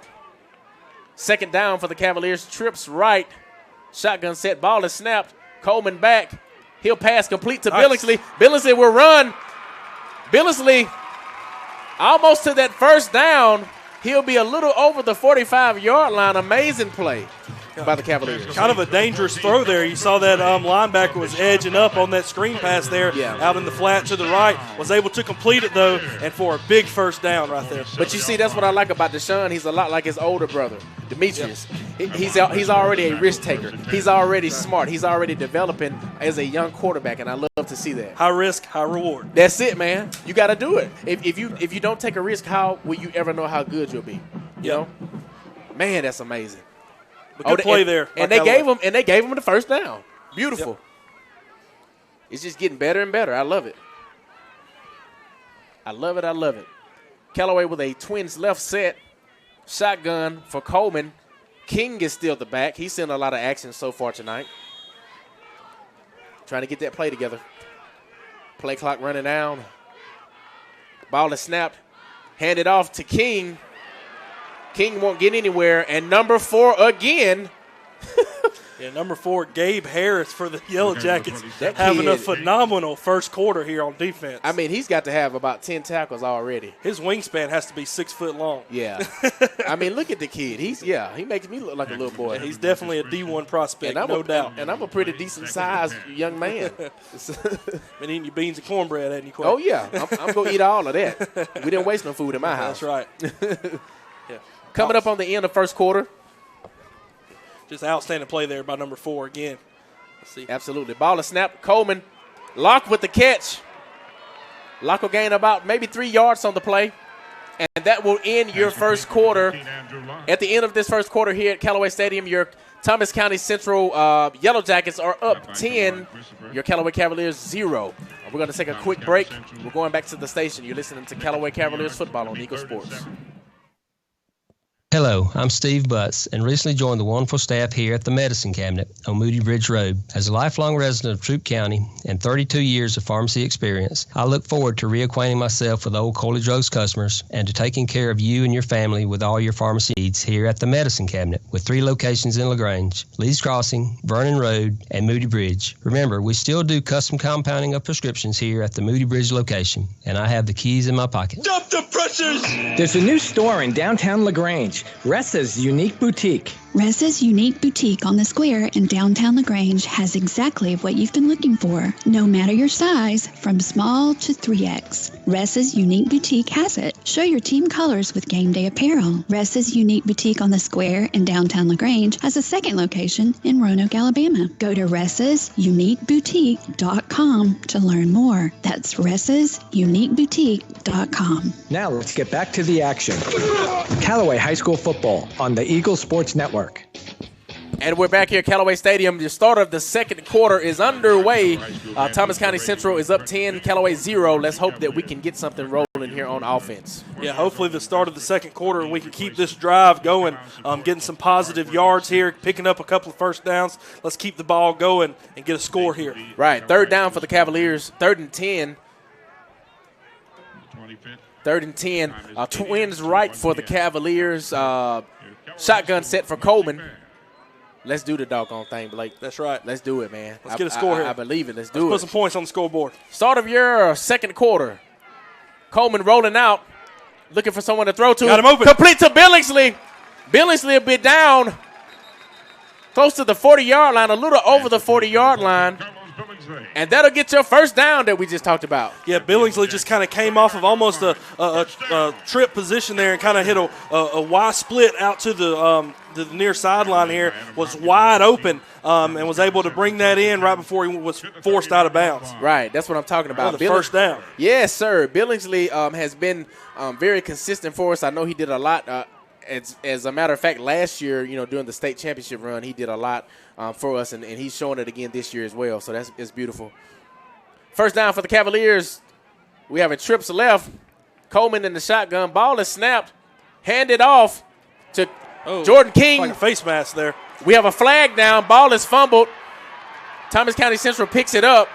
2nd down for the Cavaliers. Trips right. Shotgun set. Ball is snapped. Coleman back. He'll pass complete to Billingsley. Billingsley will run. Billingsley almost to that first down. He'll be a little over the 45-yard line. Amazing play by the Cavaliers. Kind of a dangerous throw there. You saw that linebacker was edging up on that screen pass there out in the flat to the right. Was able to complete it, though, and for a big first down right there. But you see, that's what I like about Deshaun. He's a lot like his older brother, Demetrius. He's already a risk taker. He's already smart. He's already developing as a young quarterback, and I love to see that. High risk, high reward. That's it, man. You got to do it. If you don't take a risk, how will you ever know how good you'll be? You know? Man, that's amazing. Good play there. And they gave him the first down. Beautiful. Yep. It's just getting better and better. I love it. I love it. Callaway with a Twins left set. Shotgun for Coleman. King is still the back. He's seen a lot of action so far tonight. Trying to get that play together. Play clock running down. Ball is snapped. Handed off to King. King won't get anywhere. And number 4 again. Yeah, number 4, Gabe Harris for the Yellow Jackets, having a phenomenal first quarter here on defense. I mean, he's got to have about 10 tackles already. His wingspan has to be 6 foot long. Yeah. I mean, look at the kid. He makes me look like a little boy. Yeah, he's definitely a D1 prospect, no doubt. And I'm a pretty decent-sized young man. Been eating your beans and cornbread, hadn't you, Quay? Oh, yeah. I'm going to eat all of that. We didn't waste no food in my house. That's right. Yeah. Coming up on the end of first quarter. Just outstanding play there by number 4 again. Let's see. Absolutely. Ball is snapped. Coleman, Locke with the catch. Locke will gain about maybe 3 yards on the play. And that will end your first quarter. At the end of this first quarter here at Callaway Stadium, your Thomas County Central Yellow Jackets are up 10. Your Callaway Cavaliers 0. We're going to take a quick break. We're going back to the station. You're listening to Callaway Cavaliers football on Eagle Sports. Hello, I'm Steve Butts and recently joined the wonderful staff here at the Medicine Cabinet on Moody Bridge Road. As a lifelong resident of Troup County and 32 years of pharmacy experience, I look forward to reacquainting myself with old Coley Drugs customers and to taking care of you and your family with all your pharmacy needs here at the Medicine Cabinet with 3 locations in LaGrange, Lee's Crossing, Vernon Road, and Moody Bridge. Remember, we still do custom compounding of prescriptions here at the Moody Bridge location, and I have the keys in my pocket. Dump the pressures! There's a new store in downtown LaGrange, Ressa's Unique Boutique. Ressa's Unique Boutique on the Square in downtown LaGrange has exactly what you've been looking for, no matter your size, from small to 3X. Ressa's Unique Boutique has it. Show your team colors with game day apparel. Ressa's Unique Boutique on the Square in downtown LaGrange has a second location in Roanoke, Alabama. Go to ressasuniqueboutique.com to learn more. That's ressasuniqueboutique.com. Now let's get back to the action. Callaway High School football on the Eagle Sports Network. And we're back here at Callaway Stadium. The start of the second quarter is underway. Thomas County Central is up 10, Callaway 0. Let's hope that we can get something rolling here on offense. Yeah, hopefully the start of the second quarter and we can keep this drive going, getting some positive yards here, picking up a couple of first downs. Let's keep the ball going and get a score here. Right, third down for the Cavaliers, 3rd and 10. 3rd and 10. Twins right for the Cavaliers. Shotgun set for Coleman. Let's do the doggone thing, Blake. That's right. Let's do it, man. Let's get a score here. I believe it. Let's do it. Let's put some points on the scoreboard. Start of your second quarter. Coleman rolling out, looking for someone to throw to. Got him open. Complete to Billingsley. Billingsley a bit down, close to the 40-yard line, a little over the 40-yard line. And that'll get your first down that we just talked about. Yeah, Billingsley just kind of came off of almost a trip position there and kind of hit a Y split out to the near sideline here, was wide open and was able to bring that in right before he was forced out of bounds. Right, that's what I'm talking about. First down. Yes, sir. Billingsley has been very consistent for us. I know he did a lot. As a matter of fact, last year, during the state championship run, he did a lot for us, and he's showing it again this year as well. So it's beautiful. First down for the Cavaliers. We have a trips left. Coleman in the shotgun. Ball is snapped. Handed off to Jordan King. Like a face mask there. We have a flag down. Ball is fumbled. Thomas County Central picks it up.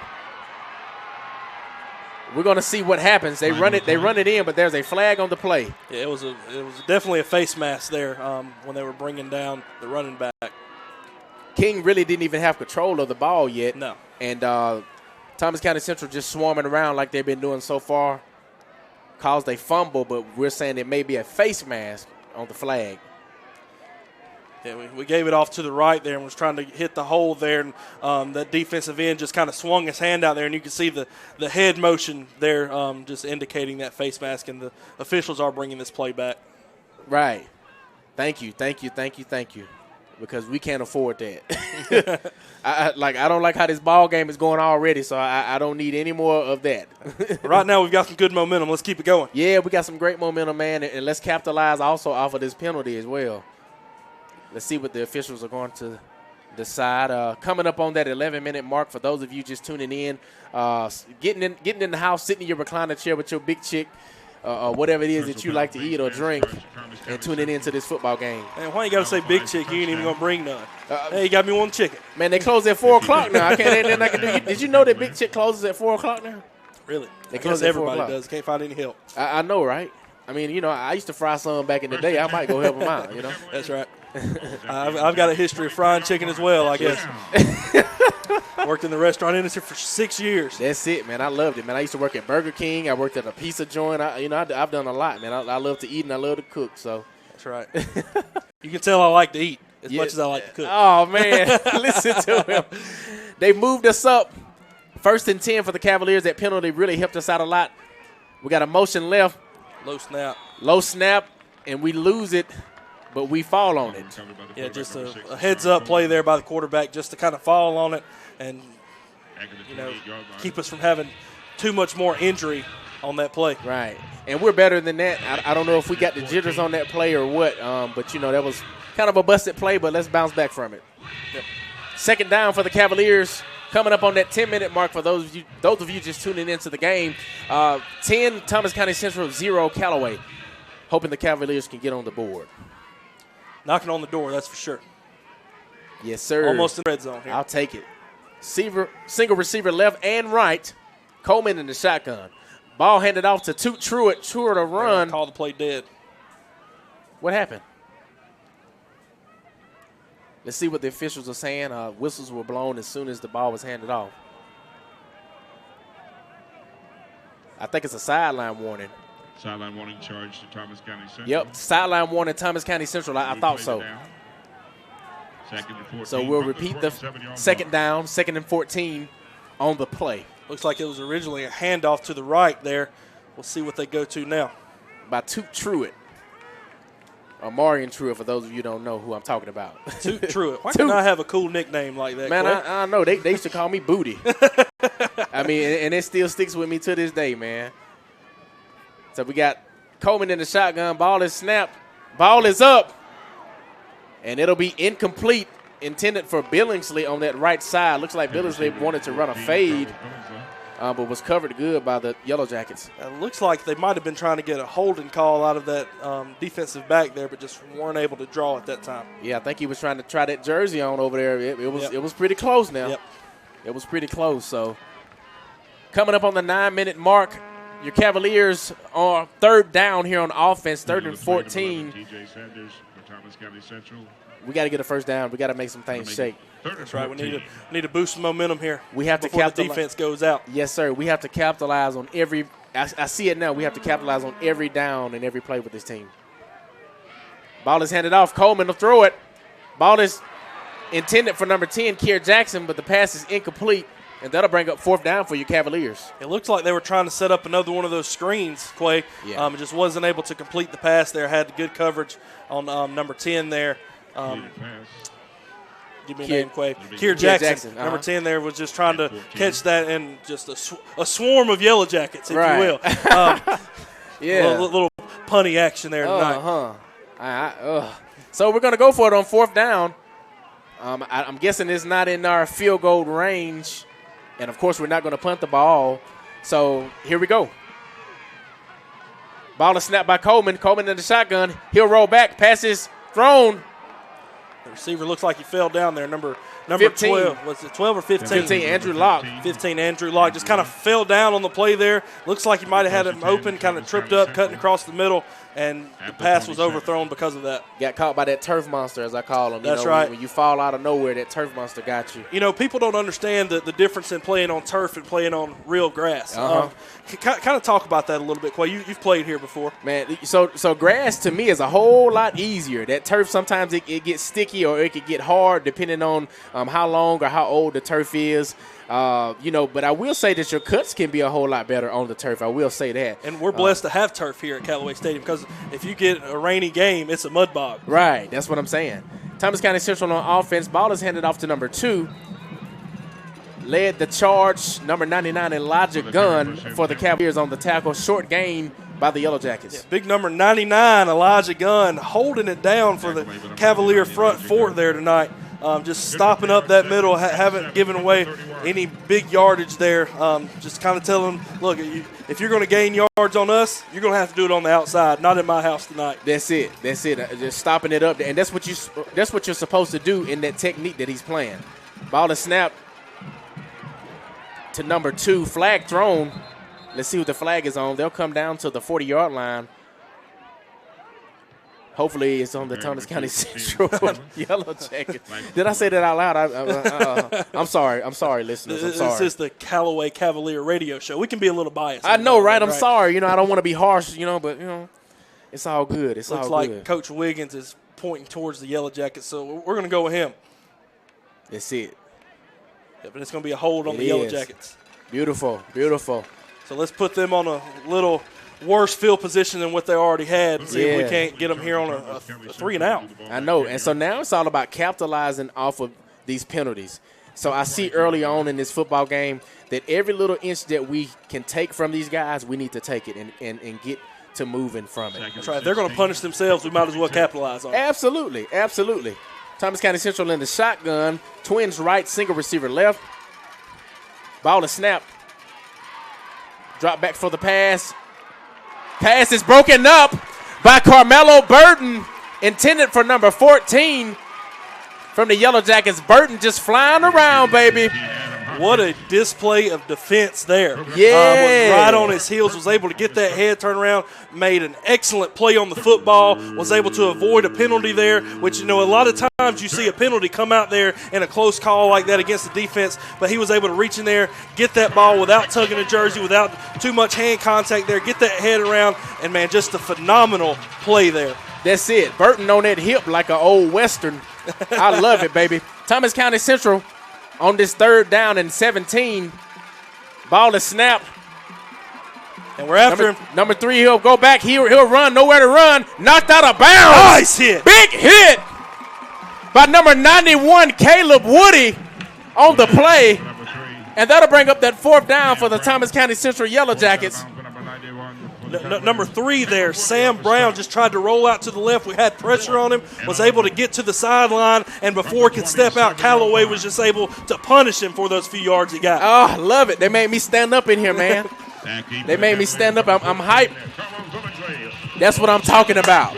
We're going to see what happens. They run it in, but there's a flag on the play. Yeah, it was definitely a face mask there when they were bringing down the running back. King really didn't even have control of the ball yet. No. And Thomas County Central just swarming around like they've been doing so far. Caused a fumble, but we're saying it may be a face mask on the flag. Yeah, we gave it off to the right there and was trying to hit the hole there. And that defensive end just kind of swung his hand out there, and you can see the head motion there just indicating that face mask, and the officials are bringing this play back. Right. Thank you. Because we can't afford that. I don't like how this ball game is going already, so I don't need any more of that. Right now we've got some good momentum. Let's keep it going. Yeah, we got some great momentum, man, and let's capitalize also off of this penalty as well. Let's see what the officials are going to decide. Coming up on that 11-minute mark, for those of you just tuning in, getting in the house, sitting in your recliner chair with your big chick, whatever it is that you like to eat or drink, and tuning into this football game. Man, why you got to say big chick? You ain't even going to bring none. Hey, you got me one chicken. Man, they close at 4 o'clock now. I can't. Nothing I can do. Did you know that Big Chick closes at 4 o'clock now? Really? They I close guess at 4 everybody o'clock. does. Can't find any help. I know, right? I mean, you know, I used to fry some back in the day. I might go help them out, you know? That's right. I've got a history of frying chicken as well, I guess. Worked in the restaurant industry for 6 years. That's it, man. I loved it, man. I used to work at Burger King. I worked at a pizza joint. I've done a lot, man. I love to eat and I love to cook, so. That's right. You can tell I like to eat as much as I like to cook. Oh, man. Listen to him. They moved us up. 1st and 10 for the Cavaliers. That penalty really helped us out a lot. We got a motion left. Low snap, and we lose it, but we fall on it. Yeah, just a heads-up play there by the quarterback just to kind of fall on it and, keep us from having too much more injury on that play. Right. And we're better than that. I don't know if we got the jitters on that play or what, but, that was kind of a busted play, but let's bounce back from it. Yep. 2nd down for the Cavaliers. Coming up on that 10-minute mark for those of you just tuning into the game. 10, Thomas County Central, 0, Callaway. Hoping the Cavaliers can get on the board. Knocking on the door, that's for sure. Yes, sir. Almost in the red zone here. I'll take it. Single receiver left and right. Coleman in the shotgun. Ball handed off to Truitt. Truitt a run. Call the play dead. What happened? Let's see what the officials are saying. Whistles were blown as soon as the ball was handed off. I think it's a sideline warning. Sideline warning charge to Thomas County Central. Yep, sideline warning Thomas County Central. I thought so. So we'll repeat the 2nd down, 2nd and 14 on the play. Looks like it was originally a handoff to the right there. We'll see what they go to now. By Truitt. Marion Truitt, for those of you who don't know who I'm talking about. Truitt. Why can't I have a cool nickname like that? Man, I know. They used to call me Booty. I mean, and it still sticks with me to this day, man. So we got Coleman in the shotgun. Ball is snapped. Ball is up. And it'll be incomplete, intended for Billingsley on that right side. Looks like Billingsley wanted to run a fade, but was covered good by the Yellow Jackets. It looks like they might have been trying to get a holding call out of that defensive back there, but just weren't able to draw at that time. Yeah, I think he was trying to try that jersey on over there. It was pretty close now. Yep. It was pretty close. So coming up on the 9-minute mark, your Cavaliers are 3rd down here on offense, 3rd and 14. TJ Sanders for Thomas County Central. We got to get a 1st down. We got to make some things shake. That's right. We need to boost some momentum here. We have to before capitalize. The defense goes out. Yes, sir. We have to capitalize on every. I see it now. We have to capitalize on every down and every play with this team. Ball is handed off. Coleman will throw it. Ball is intended for number 10, Kier Jackson, but the pass is incomplete, and that'll bring up 4th down for your Cavaliers. It looks like they were trying to set up another one of those screens, Quay. Yeah. It just wasn't able to complete the pass there. Had good coverage on number 10 there. Give me a name, Quay. Kier Jackson. Number 10 there was just trying to catch that in just a swarm of Yellow Jackets, if you will. Yeah. Little punny action there tonight. So we're going to go for it on 4th down. I'm guessing it's not in our field goal range. And, of course, we're not going to punt the ball. So here we go. Ball is snapped by Coleman. Coleman in the shotgun. He'll roll back. Passes thrown. The receiver looks like he fell down there. Number 15. 12. Was it 12 or 15? 15, Andrew Locke. 15, Andrew Locke. Just kind of fell down on the play there. Looks like he might have had him open, kind of tripped up, cutting across the middle, and the pass was overthrown because of that. Got caught by that turf monster, as I call him. That's right. When you fall out of nowhere, that turf monster got you. You know, people don't understand the difference in playing on turf and playing on real grass. Kind of talk about that a little bit, Quay. You've played here before. Man, so grass to me is a whole lot easier. That turf, sometimes it gets sticky or it could get hard depending on how long or how old the turf is. But I will say that your cuts can be a whole lot better on the turf. I will say that. And we're blessed to have turf here at Callaway Stadium because if you get a rainy game, it's a mud bog. Right. That's what I'm saying. Thomas County Central on offense. Ball is handed off to number 2. Led the charge, number 99, Elijah Gunn for the Cavaliers on the tackle. Short gain by the Yellow Jackets. Yeah, big number 99, Elijah Gunn, holding it down for the Cavalier front 4 there tonight. just stopping up that middle, haven't given away any big yardage there. Just kind of telling them, look, if you're going to gain yards on us, you're going to have to do it on the outside, not in my house tonight. That's it. Just stopping it up, and that's what you're supposed to do in that technique that he's playing. Ball is snapped to number 2, flag thrown. Let's see what the flag is on. They'll come down to the 40-yard line. Hopefully it's on the Thomas County Central Yellow Jackets. Did I say that out loud? I'm sorry. I'm sorry, listeners. I'm sorry. This is the Callaway Cavalier radio show. We can be a little biased. I know, right? I'm sorry. I don't want to be harsh, but, it's all good. It's Looks all like good. Coach Wiggins is pointing towards the Yellow Jackets, so we're going to go with him. That's it. Yeah, but it's going to be a hold on the Yellow Jackets. Beautiful. So let's put them on a little worse field position than what they already had and see if we can't get them here on a 3 and out. I know. And so now it's all about capitalizing off of these penalties. So I see early on in this football game that every little inch that we can take from these guys, we need to take it and get to moving from it. That's right. If they're going to punish themselves, we might as well capitalize on it. Absolutely. Thomas County Central in the shotgun. Twins right, single receiver left. Ball is snapped. Drop back for the pass. Pass is broken up by Carmelo Burton, intended for number 14 from the Yellow Jackets. Burton just flying around, baby. What a display of defense there. Yeah. Was right on his heels, was able to get that head turn around, made an excellent play on the football, was able to avoid a penalty there, which, a lot of times you see a penalty come out there in a close call like that against the defense, but he was able to reach in there, get that ball without tugging a jersey, without too much hand contact there, get that head around, and, man, just a phenomenal play there. That's it. Burton on that hip like an old Western. I love it, baby. Thomas County Central on this 3rd down and 17. Ball is snapped. And we're after him. Number 3, he'll go back. He'll run. Nowhere to run. Knocked out of bounds. Nice hit. Big hit by number 91, Caleb Woody, on the play. And that'll bring up that 4th down for the Thomas County Central Yellow Jackets. Number 3 there, Sam Brown just tried to roll out to the left. We had pressure on him, was able to get to the sideline, and before he could step out, Callaway was just able to punish him for those few yards he got. Oh, I love it. They made me stand up in here, man. They made me stand up. I'm hyped. That's what I'm talking about.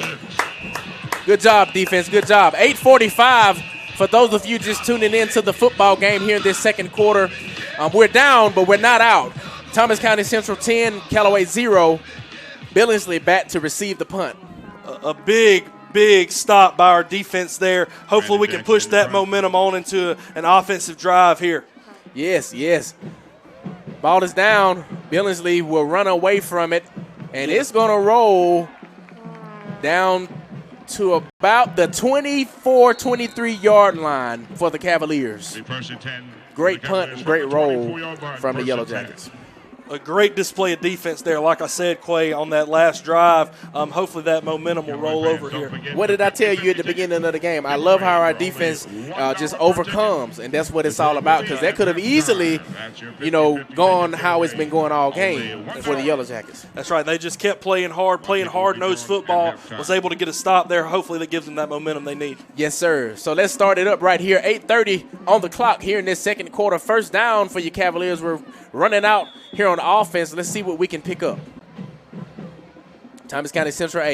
Good job, defense. Good job. 8:45 for those of you just tuning in to the football game here in this second quarter. We're down, but we're not out. Thomas County Central 10, Callaway 0. Billingsley back to receive the punt. A big stop by our defense there. Hopefully we can push that momentum on into an offensive drive here. Yes. Ball is down. Billingsley will run away from it, and it's going to roll down to about the 24-23-yard line for the Cavaliers. Great punt and great roll from the Yellow Jackets. A great display of defense there. Like I said, Quay, on that last drive, hopefully that momentum will roll over here. What did I tell you at the beginning of the game? I love how our defense just overcomes, and that's what it's all about, because that could have easily, gone how it's been going all game for the Yellow Jackets. That's right. They just kept playing hard-nosed football, was able to get a stop there. Hopefully that gives them that momentum they need. Yes, sir. So let's start it up right here. 8:30 on the clock here in this second quarter. 1st down for you Cavaliers. We're running out here on offense. Let's see what we can pick up. Thomas County Central,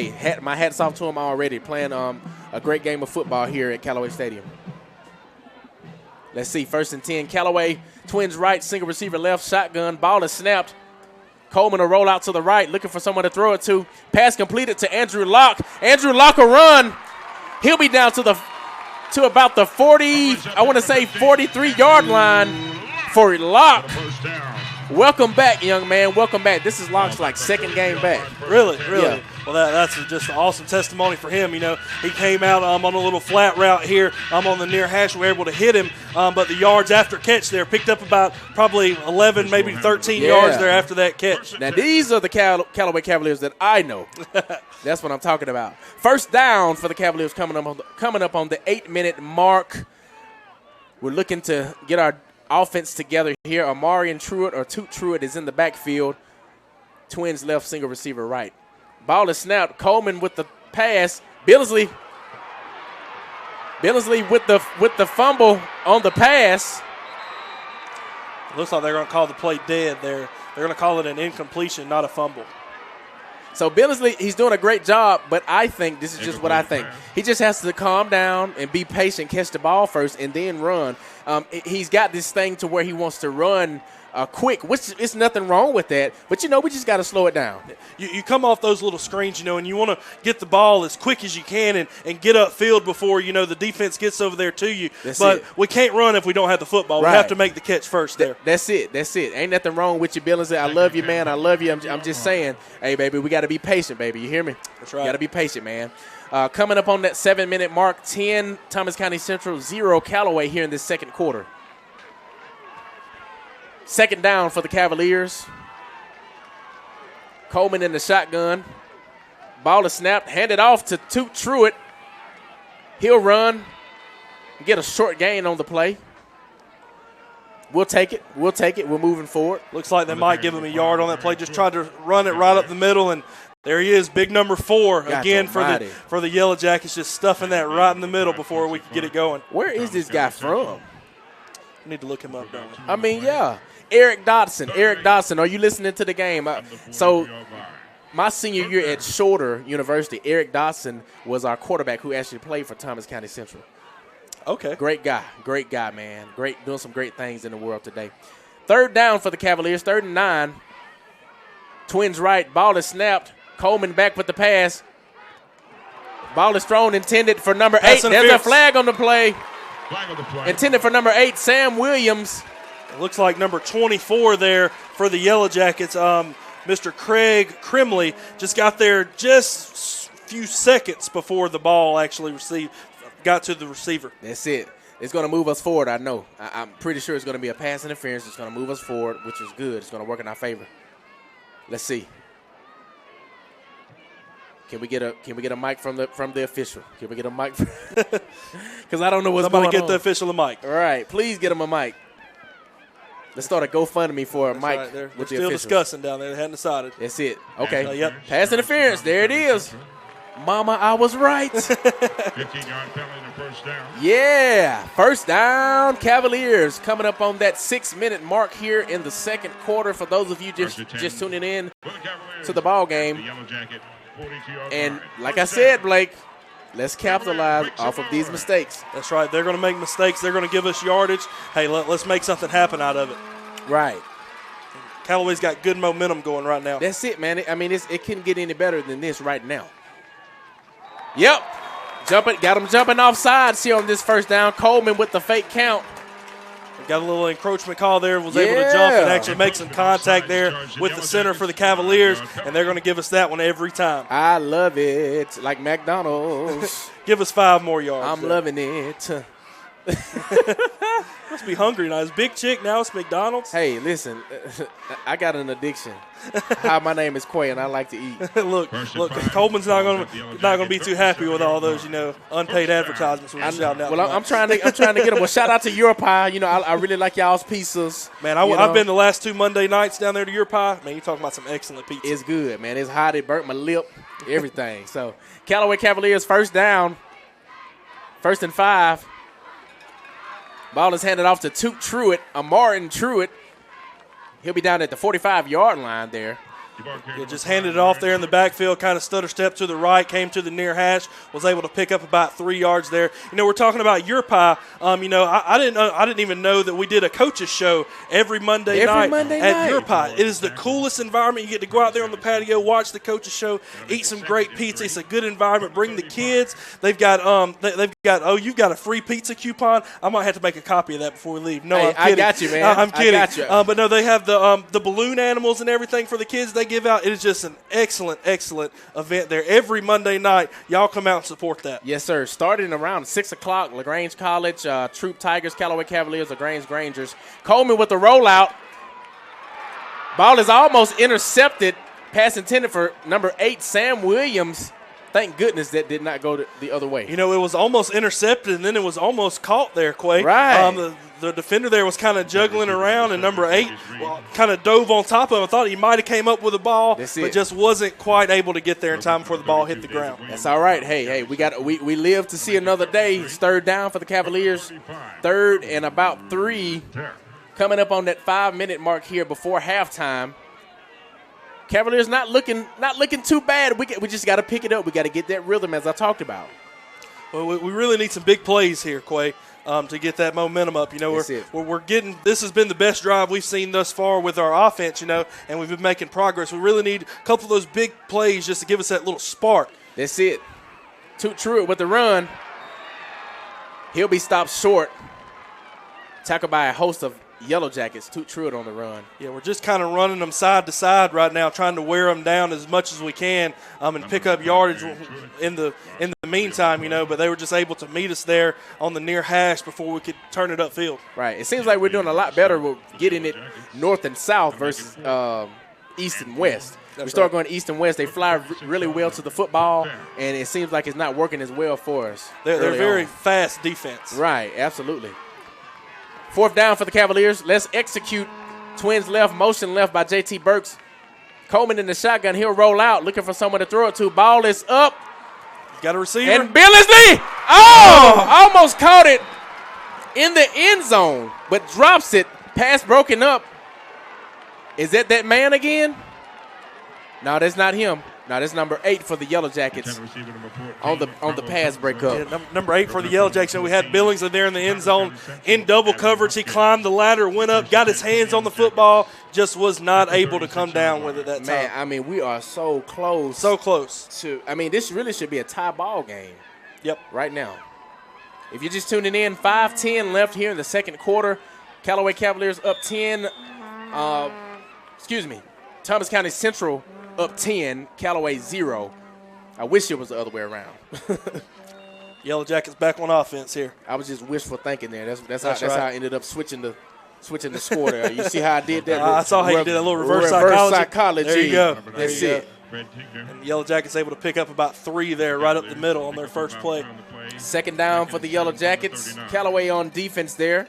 my hat's off to them already, playing a great game of football here at Callaway Stadium. Let's see, 1st and 10. Callaway, Twins right, single receiver left, shotgun. Ball is snapped. Coleman will roll out to the right, looking for someone to throw it to. Pass completed to Andrew Locke. Andrew Locke will run. He'll be down to about the 43-yard line for Locke. Welcome back, young man. Welcome back. This is Locke's 2nd game back. Really? Yeah. Well, that's just an awesome testimony for him. He came out on a little flat route here. On the near hash. We were able to hit him, but the yards after catch there picked up about probably 11, maybe 13 yards there after that catch. Now, these are the Callaway Cavaliers that I know. That's what I'm talking about. 1st down for the Cavaliers coming up on the 8-minute mark. We're looking to get our offense together here. Amarian Truitt or Toot Truitt is in the backfield. Twins left, single receiver right. Ball is snapped. Coleman with the pass. Billingsley Billingsley with the fumble on the pass. Looks like they're going to call the play dead there. They're going to call it an incompletion, not a fumble. So Billingsley, he's doing a great job, but I think this is just what I think. He just has to calm down and be patient, catch the ball first, and then run. He's got this thing to where he wants to run quick, which is nothing wrong with that. But, we just got to slow it down. You come off those little screens, and you want to get the ball as quick as you can and get upfield before, the defense gets over there to you. But we can't run if we don't have the football. Right. We have to make the catch first there. That's it. Ain't nothing wrong with you, Billingsley. I love you, man. I love you. I'm just saying, hey, baby, we got to be patient, baby. You hear me? That's right. Got to be patient, man. Coming up on that 7-minute mark, 10 Thomas County Central, 0 Callaway here in this second quarter. Second down for the Cavaliers. Coleman in the shotgun. Ball is snapped, handed off to Toot Truitt. He'll run and get a short gain on the play. We'll take it. We're moving forward. Looks like they might give him a yard on that play. Just tried to run it right up the middle, and there he is, big number 4 again for the Yellow Jackets, just stuffing that right in the middle before we can get it going. Where is this guy from? We need to look him up, don't we? I mean, yeah. Eric Dodson. Eric Dodson, are you listening to the game? So my senior year at Shorter University, Eric Dodson was our quarterback who actually played for Thomas County Central. Okay. Great guy, man. Great, doing some great things in the world today. Third down for the Cavaliers, 3rd and 9. Twins right, ball is snapped. Coleman back with the pass. Ball is thrown, intended for number 8. There's a flag on the play. Intended for number 8, Sam Williams. It looks like number 24 there for the Yellow Jackets. Mr. Craig Crimley just got there just a few seconds before the ball actually got to the receiver. That's it. It's going to move us forward, I know. I'm pretty sure it's going to be a pass interference. It's going to move us forward, which is good. It's going to work in our favor. Let's see. Can we get a mic from the official? Can we get a mic? Because I don't know what's going on. Somebody get the official a mic. All right, please get him a mic. Let's start a GoFundMe for a mic right, they're with the still officials. Discussing down there. They hadn't decided. That's it. Okay. Yep. Pass interference. There it is. Mama, I was right. 15-yard penalty and a first down. Yeah. First down, Cavaliers coming up on that 6-minute mark here in the second quarter. For those of you just tuning in to the ball game. And like I said, Blake, let's capitalize off of these mistakes. That's right. They're going to make mistakes. They're going to give us yardage. Hey, let's make something happen out of it. Right. Callaway's got good momentum going right now. That's it, man. I mean, it couldn't get any better than this right now. Yep. Got him jumping off sides here on this first down. Coleman with the fake count. Got a little encroachment call there, was able to jump and actually make some contact there with the center for the Cavaliers, and they're going to give us that one every time. I love it, like McDonald's. Give us 5 more yards. I'm loving it. Must be hungry now. It's Big Chick, now it's McDonald's. Hey, listen, I got an addiction. Hi, my name is Quay, and I like to eat. look, Coleman's not going to be too happy with all those, unpaid advertisements we're shouting out. Well, I'm trying to get them. Well, shout out to Your Pie. I really like y'all's pizzas. Man, I've been the last 2 Monday nights down there to Your Pie. Man, you're talking about some excellent pizza. It's good, man. It's hot. It burnt my lip. Everything. So, Callaway Cavaliers first down. 1st and 5. Ball is handed off to Toot Truitt, Martin Truitt. He'll be down at the 45-yard line there. Yeah, just handed it off there in the backfield, kind of stutter step to the right, came to the near hash, was able to pick up about 3 yards there. We're talking about Your Pie. I didn't even know that we did a coaches show every Monday night at Your Pie. It is the coolest environment. You get to go out there on the patio, watch the coaches show, eat some great pizza. It's a good environment. Bring the kids. They've got you've got a free pizza coupon. I might have to make a copy of that before we leave. No, hey, I'm kidding. I got you, man. I'm kidding. I got you. But no, they have the balloon animals and everything for the kids they give out. It is just an excellent event there. Every Monday night, y'all come out and support that. Yes, sir. Starting around 6 o'clock, LaGrange College, Troop Tigers, Callaway Cavaliers, LaGrange Grangers. Coleman with the rollout. Ball is almost intercepted. Pass intended for number 8, Sam Williams. Thank goodness that did not go the other way. It was almost intercepted, and then it was almost caught there, Quay. Right. the defender there was kind of juggling around, and number 8 kind of dove on top of him. I thought he might have came up with a ball, but just wasn't quite able to get there in time before the ball hit the ground. That's all right. Hey, we live to see another day. It's third down for the Cavaliers. Third and about 3, coming up on that 5-minute mark here before halftime. Cavaliers not looking too bad. We just got to pick it up. We got to get that rhythm, as I talked about. Well, we really need some big plays here, Quay, to get that momentum up. We're getting – this has been the best drive we've seen thus far with our offense, and we've been making progress. We really need a couple of those big plays just to give us that little spark. That's it. Toot Truitt with the run. He'll be stopped short. Tackled by a host of Yellow Jackets. Toot Truitt on the run. Yeah, we're just kind of running them side to side right now, trying to wear them down as much as we can and pick up yardage in the meantime, but they were just able to meet us there on the near hash before we could turn it upfield. Right. It seems like we're doing a lot better with getting it north and south versus east and west. We start going east and west, they fly really well to the football, and it seems like it's not working as well for us. They're very fast defense. Right, absolutely. Fourth down for the Cavaliers. Let's execute. Twins left, motion left by J.T. Burks. Coleman in the shotgun. He'll roll out, looking for someone to throw it to. Ball is up. Got a receiver. And Billingsley, almost caught it in the end zone, but drops it. Pass broken up. Is that man again? No, that's not him. No, that's number 8 for the Yellow Jackets on the pass breakup. Yeah, number 8 for the Yellow Jackets. We had Billingsley there in the end zone in double coverage. He climbed the ladder, went up, got his hands on the football, just was not able to come down with it that time. Man, I mean, we are so close. So close. This really should be a tie ball game. Yep. Right now. If you're just tuning in, 5:10 left here in the second quarter. Callaway Cavaliers up 10. Thomas County Central up 10, Callaway 0. I wish it was the other way around. Yellow Jackets back on offense here. I was just wishful thinking there. That's right. how I ended up switching the score there. You see how I did that? I saw how you did a little reverse psychology. There you go. That's it. And the Yellow Jackets able to pick up about 3 there right up the middle on their first play. Second down for the Yellow Jackets. Callaway on defense there.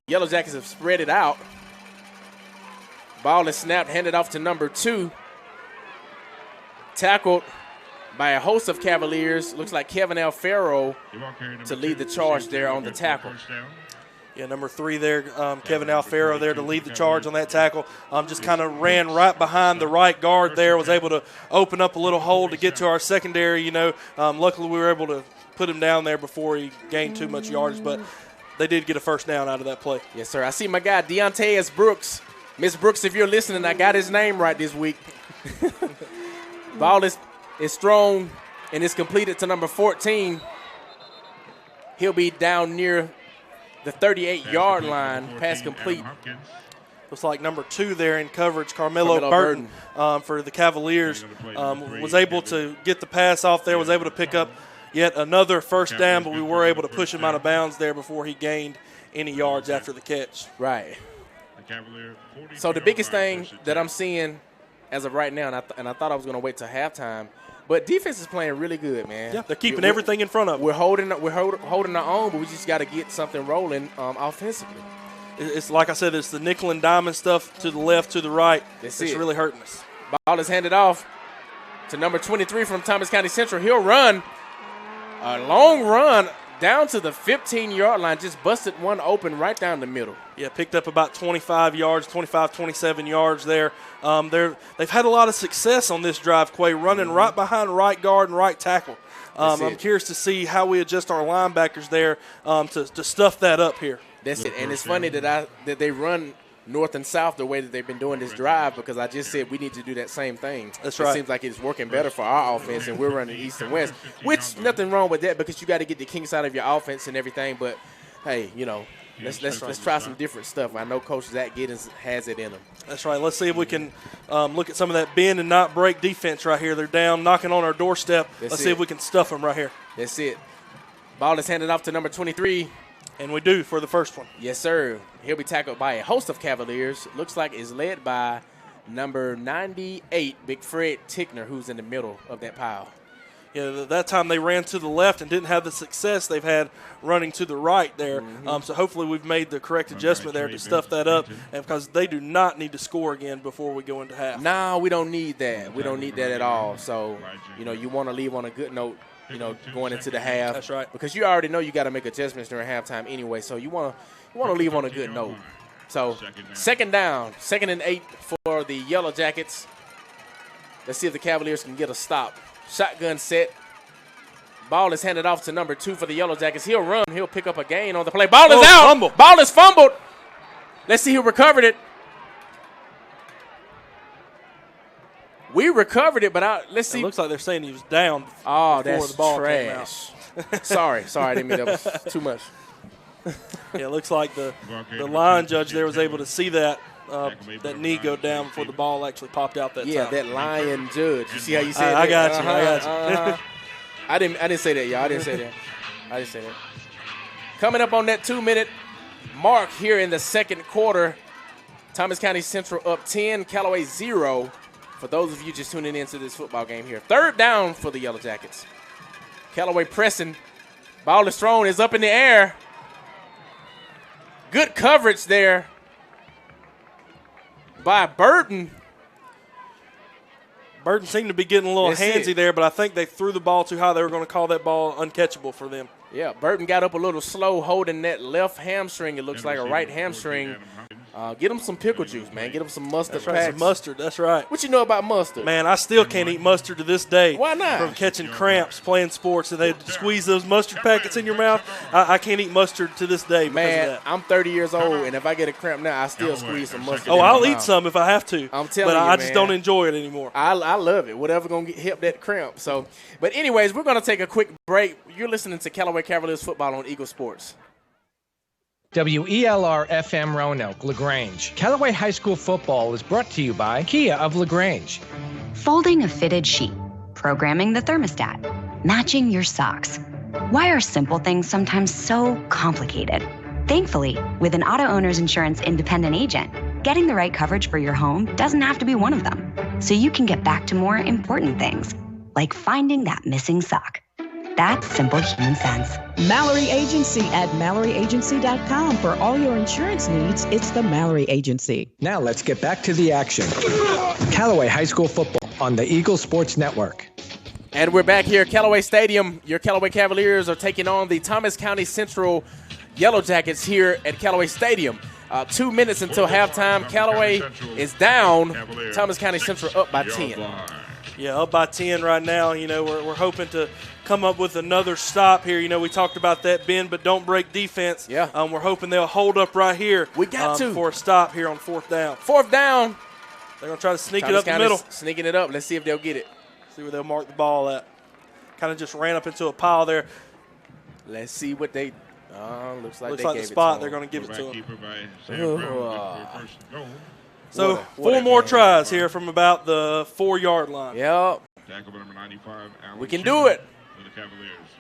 Yellow Jackets have spread it out. Ball is snapped, handed off to number 2. Tackled by a host of Cavaliers. Looks like Kevin Alfaro to lead the charge there on the tackle. Yeah, number 3 there, Kevin Alfaro there to lead the charge on that tackle. Just kind of ran right behind the right guard there, was able to open up a little hole to get to our secondary. Luckily we were able to put him down there before he gained too much yardage, but they did get a first down out of that play. Yes, sir. I see my guy, Deontay S. Brooks. Miss Brooks, if you're listening, I got his name right this week. Ball is thrown and is completed to number 14. He'll be down near the 38-yard line. Pass complete. Looks like number 2 there in coverage, Carmelo Burton for the Cavaliers, was able to get the pass off there, was able to pick up yet another first down, but we were able to push him out of bounds there before he gained any yards after the catch. Right. So the biggest thing that I'm seeing as of right now, and I thought I was going to wait till halftime, but defense is playing really good, man. Yeah, they're keeping everything in front of them. We're holding our own, but we just got to get something rolling offensively. It's like I said, it's the nickel and diamond stuff to the left, to the right. It's really hurting us. Ball is handed off to number 23 from Thomas County Central. He'll run a long run down to the 15-yard line, just busted one open right down the middle. Yeah, picked up about 25 yards, 25, 27 yards there. They've had a lot of success on this drive, Quay, running right behind right guard and right tackle. I'm curious to see how we adjust our linebackers there to stuff that up here. That's it, and it's funny that they run north and south the way that they've been doing this drive, because I just said we need to do that same thing. That's right. It seems like it's working better for our offense, and we're running east and west, which nothing wrong with that, because you got to get the king side of your offense and everything. But hey, let's try some different stuff. I know Coach Zach Giddens has it in him. That's right. Let's see if we can look at some of that bend and not break defense right here. They're down, knocking on our doorstep. Let's see if we can stuff them right here. That's it. Ball is handed off to number 23. And we do for the first one. Yes, sir. He'll be tackled by a host of Cavaliers. Looks like it's led by number 98, Big Fred Tickner, who's in the middle of that pile. that time they ran to the left and didn't have the success they've had running to the right there. So hopefully we've made the correct adjustment there to stuff that up, and because they do not need to score again before we go into half. No, we don't need that. We don't need that at all. So, you want to leave on a good note, going into the half. That's right. Because you already know you got to make adjustments during halftime anyway. So you want to leave on a good note. So second down, 2nd and 8 for the Yellow Jackets. Let's see if the Cavaliers can get a stop. Shotgun set. Ball is handed off to number 2 for the Yellow Jackets. He'll run. He'll pick up a gain on the play. Ball is out. Fumble. Ball is fumbled. Let's see who recovered it. We recovered it, but let's see. It looks like they're saying he was down before that's the ball trash. Came out. Sorry, I didn't mean that was too much. It looks like the line judge there was able to see that knee go down before the ball actually popped out that time. Yeah, that lion judge. You see how you said that? I got you. I didn't say that, y'all. I didn't say that. Coming up on that 2-minute mark here in the second quarter, Thomas County Central up 10, Callaway 0. For those of you just tuning into this football game here. 3rd down for the Yellow Jackets. Callaway pressing. Ball is thrown, is up in the air. Good coverage there by Burton. Burton seemed to be getting a little handsy there, but I think they threw the ball too high. They were going to call that ball uncatchable for them. Yeah, Burton got up a little slow holding that left hamstring. It looks like a right hamstring. Get him some pickle juice, man. Get him some mustard packs. Some mustard, that's right. What you know about mustard? Man, I still can't eat mustard to this day. Why not? From catching cramps playing sports and they squeeze those mustard packets in your mouth. I can't eat mustard to this day because of that. I'm 30 years old, and if I get a cramp now, I still squeeze some mustard. Oh, I'll eat some if I have to. I'm telling you, but I just don't enjoy it anymore. I love it. Whatever going to help that cramp. So, but anyways, we're going to take a quick break. You're listening to Callaway Cavaliers football on Eagle Sports. WELR FM Roanoke, LaGrange. Callaway High School football is brought to you by Kia of LaGrange. Folding a fitted sheet, programming the thermostat, matching your socks. Why are simple things sometimes so complicated? Thankfully, with an auto owner's insurance independent agent, getting the right coverage for your home doesn't have to be one of them. So you can get back to more important things, like finding that missing sock. That's simple human sense. Mallory Agency at MalloryAgency.com. For all your insurance needs, it's the Mallory Agency. Now let's get back to the action. Callaway High School football on the Eagle Sports Network. And we're back here at Callaway Stadium. Your Callaway Cavaliers are taking on the Thomas County Central Yellow Jackets here at Callaway Stadium. 2 minutes until halftime. Callaway is down. Thomas County Central up by 10. Yeah, up by 10 right now. We're hoping to come up with another stop here. We talked about that bend but don't break defense. Yeah. We're hoping they'll hold up right here. We got to. For a stop here on 4th down. 4th down. They're going to try to sneak it up the middle. Sneaking it up. Let's see if they'll get it. See where they'll mark the ball at. Kind of just ran up into a pile there. Let's see what they looks like the spot they're going to give it to them. So 4 more tries here from about the 4-yard line. Yep. We can do it.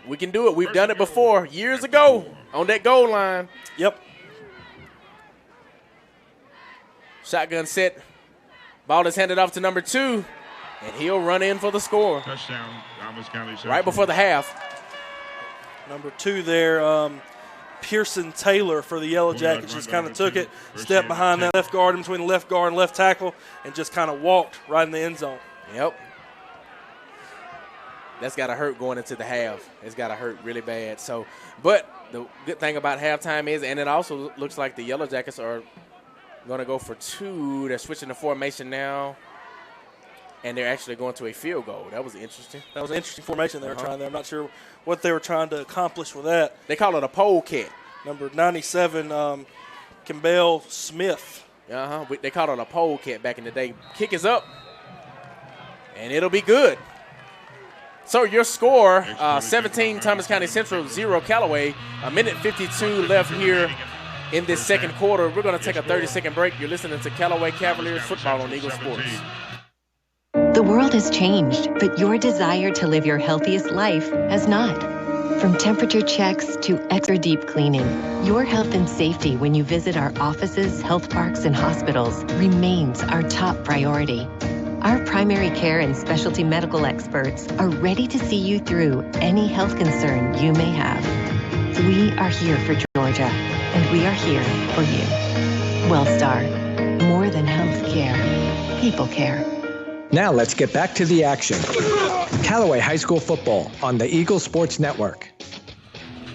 We can do it. We've done it before years ago on that goal line. Yep. Shotgun set. Ball is handed off to number 2, and he'll run in for the score. Touchdown, Thomas County Central. Right before the half. Number 2 there, Pearson Taylor for the Yellow Jackets just kind of took it, stepped behind that left guard in between the left guard and left tackle, and just kind of walked right in the end zone. Yep. That's got to hurt going into the half. It's got to hurt really bad. So, but the good thing about halftime is, and it also looks like the Yellow Jackets are going to go for 2. They're switching the formation now, and they're actually going to a field goal. That was interesting. That was an interesting formation they were trying there. I'm not sure what they were trying to accomplish with that. They call it a pole kick. Number 97, Campbell Smith. They called it a pole kick back in the day. Kick is up, and it'll be good. So your score, 17 Thomas County Central, 0 Callaway. 1:52 left here in this second quarter. We're going to take a 30-second break. You're listening to Callaway Cavaliers football on Eagle Sports. The world has changed, but your desire to live your healthiest life has not. From temperature checks to extra deep cleaning, your health and safety when you visit our offices, health parks, and hospitals remains our top priority. Our primary care and specialty medical experts are ready to see you through any health concern you may have. We are here for Georgia, and we are here for you. WellStar, more than health care, people care. Now let's get back to the action. Callaway High School football on the Eagle Sports Network.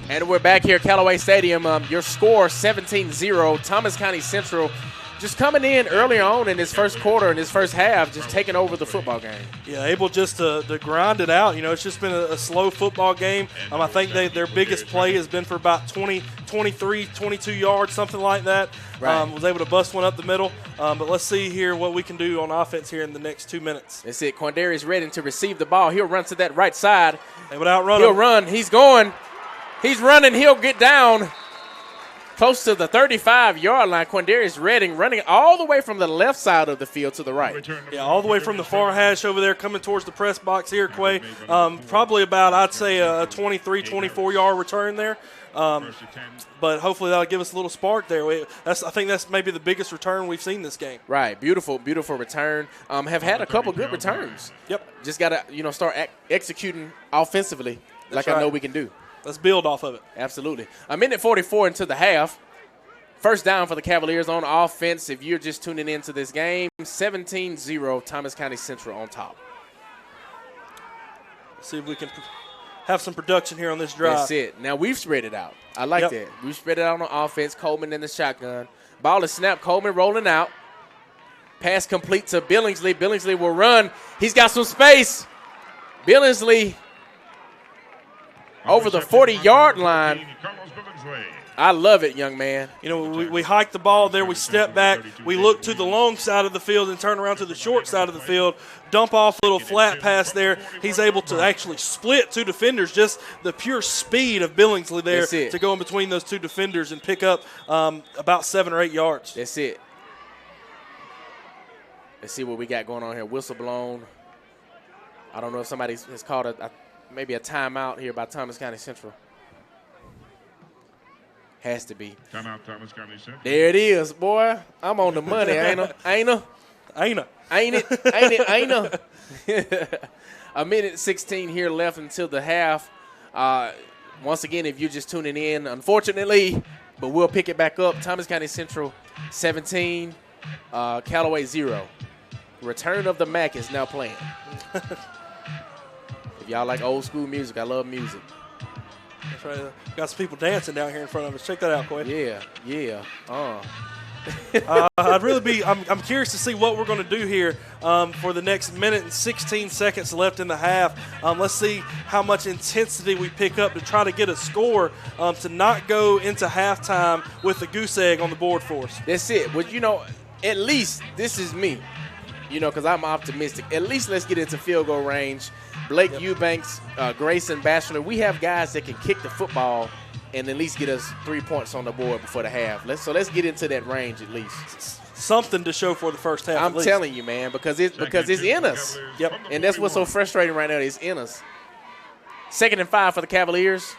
And we're back here at Callaway Stadium. Your score, 17-0. Thomas County Central just coming in early on in his first quarter, in his first half, just taking over the football game. Yeah, able just to grind it out. You know, it's just been a slow football game. I think their biggest play has been for about 20, 23, 22 yards, something like that. Right. Was able to bust one up the middle. But let's see here what we can do on offense here in the next 2 minutes. That's it. Quandarius Redding to receive the ball. He'll run to that right side. Able to outrun He'll him. run. He's going. He's running. He'll get down close to the 35-yard line. Quandarius Redding running all the way from the left side of the field to the right. Yeah, all the way from the far hash over there coming towards the press box here, Quay. Probably about, I'd say, a 23, 24-yard return there. But hopefully that'll give us a little spark there. I think that's maybe the biggest return we've seen this game. Right, beautiful, beautiful return. Have had a couple good returns. Yep. Just got to start executing offensively like I know we can do. Let's build off of it. Absolutely. A minute 44 into the half. First down for the Cavaliers on offense. If you're just tuning into this game, 17-0, Thomas County Central on top. Let's see if we can have some production here on this drive. That's it. Now we've spread it out. I like that. We've spread it out on offense. Coleman in the shotgun. Ball is snapped. Coleman rolling out. Pass complete to Billingsley. Billingsley will run. He's got some space. Billingsley over the 40-yard line. I love it, young man. You know, we hike the ball there. We step back. We look to the long side of the field and turn around to the short side of the field. Dump off a little flat pass there. He's able to actually split two defenders. Just the pure speed of Billingsley there to go in between those two defenders and pick up about 7 or 8 yards. That's it. Let's see what we got going on here. Whistle blown. I don't know if somebody has called maybe a timeout here by Thomas County Central. Has to be. Timeout, Thomas County Central. There it is, boy. I'm on the money, ain't it? A minute 16 here left until the half. Once again, if you're just tuning in, unfortunately, but we'll pick it back up. Thomas County Central 17, Callaway 0. Return of the Mac is now playing. If y'all like old school music, I love music. That's right. Got some people dancing down here in front of us. Check that out, Quay. Yeah. I'm curious to see what we're going to do here for the next minute and 16 seconds left in the half. Let's see how much intensity we pick up to try to get a score to not go into halftime with the goose egg on the board for us. That's it. Well, at least this is me, because I'm optimistic. At least let's get into field goal range. Blake Eubanks, Grayson Bachelor, we have guys that can kick the football and at least get us 3 points on the board before the half. Let's get into that range at least. Something to show for the first half. I'm telling you, man, because it's in us. Yep. And that's what's so frustrating right now. It's in us. 2nd and 5 for the Cavaliers.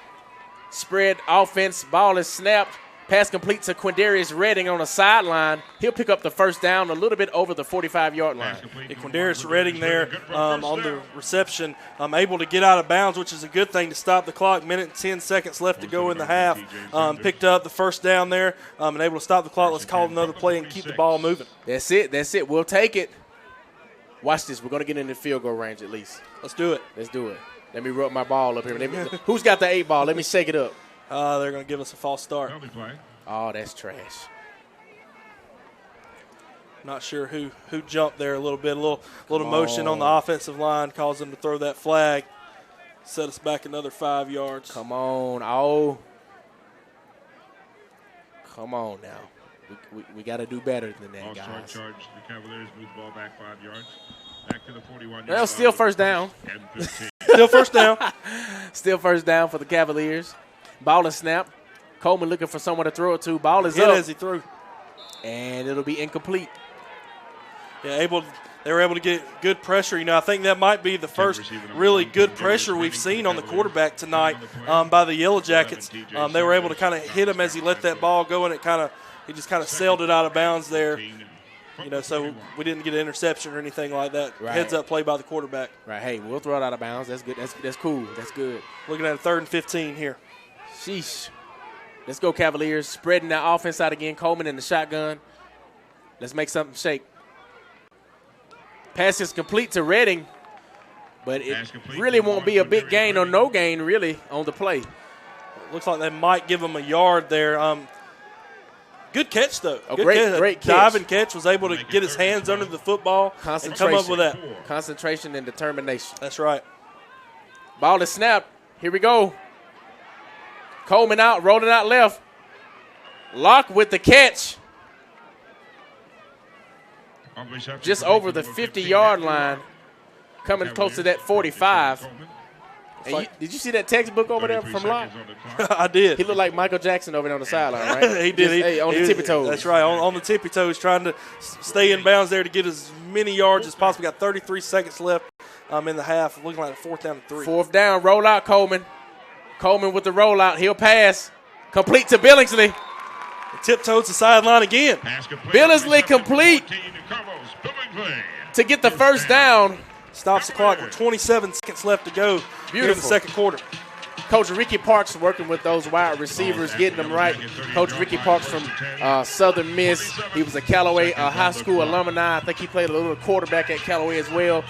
Spread offense. Ball is snapped. Pass complete to Quindarius Redding on the sideline. He'll pick up the first down a little bit over the 45-yard line. Quindarius Redding there on the reception, able to get out of bounds, which is a good thing to stop the clock. Minute and 10 seconds left to go in the half. Picked up the first down there and able to stop the clock. Let's call another play and keep the ball moving. That's it. We'll take it. Watch this. We're going to get in the field goal range at least. Let's do it. Let me rub my ball up here. Who's got the 8 ball? Let me shake it up. They're going to give us a false start. Oh, that's trash. Not sure who jumped there a little bit. A little motion on the offensive line caused them to throw that flag. Set us back another 5 yards. Come on. Oh. Come on now. We got to do better than that, guys. Charge. The Cavaliers move the ball back 5 yards. Back to the 41. Well, still first down. Still first down. Still first down for the Cavaliers. Ball is snapped. Coleman looking for someone to throw it to. Ball is up. up. As he threw. And it'll be incomplete. Yeah, they were able to get good pressure. I think that might be the first really good pressure we've seen on the quarterback tonight by the Yellow Jackets. They were able to kind of hit him as he let that ball go, and he just kind of sailed it out of bounds there. So we didn't get an interception or anything like that. Right. Heads up play by the quarterback. Right. Hey, we'll throw it out of bounds. That's good. That's cool. That's good. Looking at a 3rd and 15 here. Sheesh. Let's go, Cavaliers. Spreading that offense out again. Coleman in the shotgun. Let's make something shake. Pass is complete to Redding, but it really won't be a big gain or no gain, really, on the play. Looks like they might give him a yard there. Good catch, though. Good great catch. Diving catch, was able to get his hands under the football and come up with that. Concentration and determination. That's right. Ball is snapped. Here we go. Coleman out, rolling out left. Locke with the catch. Just over the 50-yard line. Coming close to that 45. And did you see that textbook over there from Locke? I did. He looked like Michael Jackson over there on the sideline, right? He did. On the tippy toes. That's right, on the tippy toes, trying to stay in bounds there to get as many yards as possible. Got 33 seconds left in the half. Looking like a 4th down and 3. 4th down, roll out Coleman. Coleman with the rollout. He'll pass. Complete to Billingsley. Tiptoes the sideline again. Billingsley complete to get the 1st down. Stops the clock with 27 seconds left to go here in the 2nd quarter. Coach Ricky Parks working with those wide receivers, getting them right. Coach Ricky Parks from Southern Miss. He was a Callaway high school alumni. I think he played a little quarterback at Callaway as well.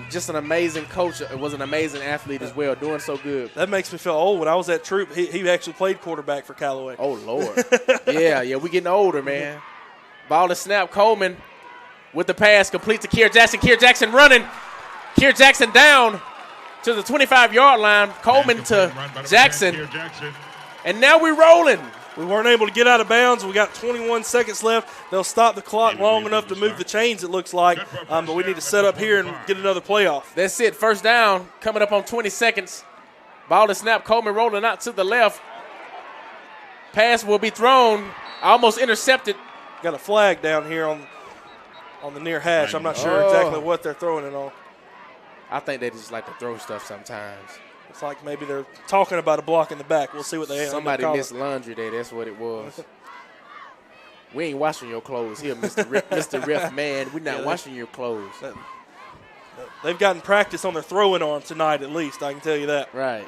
Just an amazing coach. Was an amazing athlete as well, doing so good. That makes me feel old. When I was at Troop, he actually played quarterback for Callaway. Oh, Lord. yeah, we getting older, man. Ball to snap. Coleman with the pass, complete to Kier Jackson. Kier Jackson running. Kier Jackson down to the 25-yard line. Coleman to Jackson. And now we're rolling. We weren't able to get out of bounds. We got 21 seconds left. They'll stop the clock long enough to move the chains, it looks like. But we need to set up here and get another play off. That's it. 1st down coming up on 20 seconds. Ball to snap. Coleman rolling out to the left. Pass will be thrown. Almost intercepted. Got a flag down here on the near hash. I'm not sure exactly what they're throwing it on. I think they just like to throw stuff sometimes. It's like maybe they're talking about a block in the back. We'll see what they Somebody missed laundry day. That's what it was. We ain't washing your clothes here, Mr. Ref man. We're not washing your clothes. They've gotten practice on their throwing arm tonight at least, I can tell you that. Right.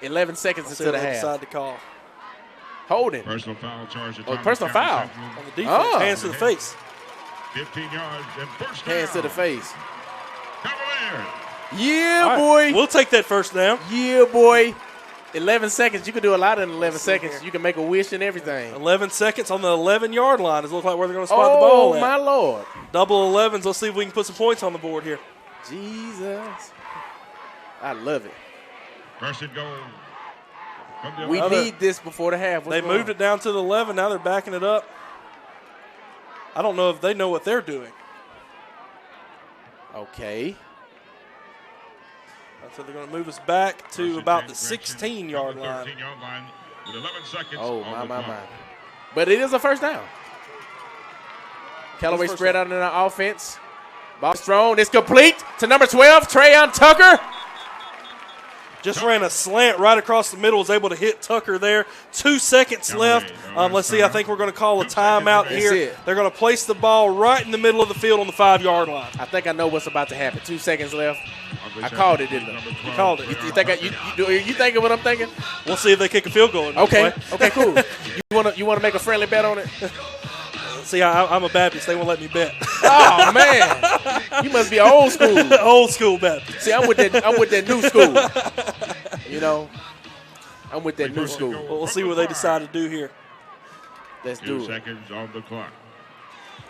11 seconds into the half. Decide to call. Holding. Personal foul charge. Personal foul. On the defense. Hands to the face. 15 yards and 1st down. Hands to the face. Cavaliers. Yeah, right, boy. We'll take that 1st down. Yeah, boy. 11 seconds. You can do a lot in 11 seconds. You can make a wish and everything. 11 seconds on the 11-yard line. Does it look like where they're going to spot the ball at? Oh, my Lord. Double 11s. Let's see if we can put some points on the board here. Jesus. I love it. 1st and goal. We need this before the half. They moved it down to the 11. Now they're backing it up. I don't know if they know what they're doing. Okay. So they're going to move us back to about the 16-yard line. With 11 seconds. Oh, my. But it is a 1st down. Callaway spread out in the offense. Ball's thrown. It's complete to number 12, Trayon Tucker. Just ran a slant right across the middle, was able to hit Tucker there. 2 seconds left. Let's see, I think we're going to call a timeout here. They're going to place the ball right in the middle of the field on the 5-yard line. I think I know what's about to happen. 2 seconds left. I called it, didn't I? You called it. You thinking what I'm thinking? We'll see if they kick a field goal. Okay, cool. You want to make a friendly bet on it? See, I'm a Baptist. They won't let me bet. Oh, man. You must be old school. Old school Baptist. See, I'm with that new school. I'm with that new school. Well, we'll see what they decide to do here. Let's do it. 2 seconds on the clock.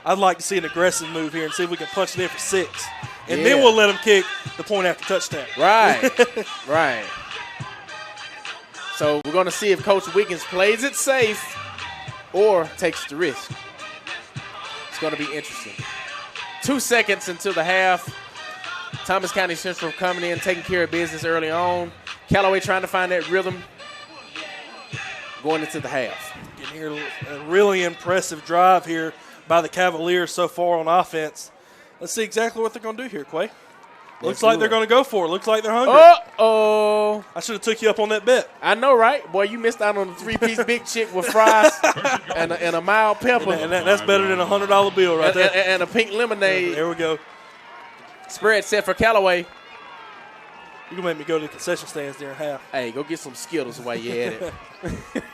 I'd like to see an aggressive move here and see if we can punch it in for 6. And then we'll let them kick the point after touchdown. Right. Right. So we're going to see if Coach Wiggins plays it safe or takes the risk. It's going to be interesting. 2 seconds until the half. Thomas County Central coming in, taking care of business early on. Callaway trying to find that rhythm going into the half. Getting here, a really impressive drive here by the Cavaliers so far on offense. Let's see exactly what they're going to do here, Quay. Looks like they're going to go for it. Looks like they're hungry. Uh-oh. I should have took you up on that bet. I know, right? Boy, you missed out on the 3-piece big chick with fries and a mild pepper. And that's better than a $100 bill right there. And a pink lemonade. There we go. Spread set for Callaway. You're going to make me go to the concession stands during half. Hey, go get some Skittles while you're at it.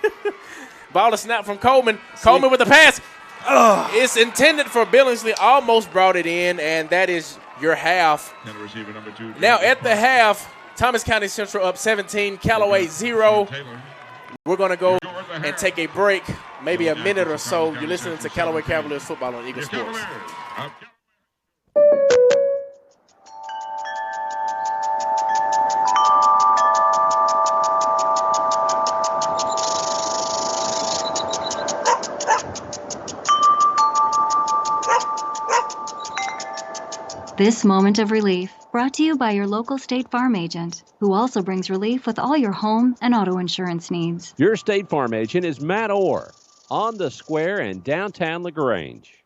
Ball to snap from Coleman. Coleman with the pass. It's intended for Billingsley. Almost brought it in, and that is your half. And receiver number 2. Now at the half, Thomas County Central up 17, Callaway 0. We're going to go and take a break, maybe a minute or so. You're listening to Callaway Cavaliers football on Eagle Sports. This moment of relief brought to you by your local State Farm agent, who also brings relief with all your home and auto insurance needs. Your State Farm agent is Matt Orr on the square in downtown LaGrange.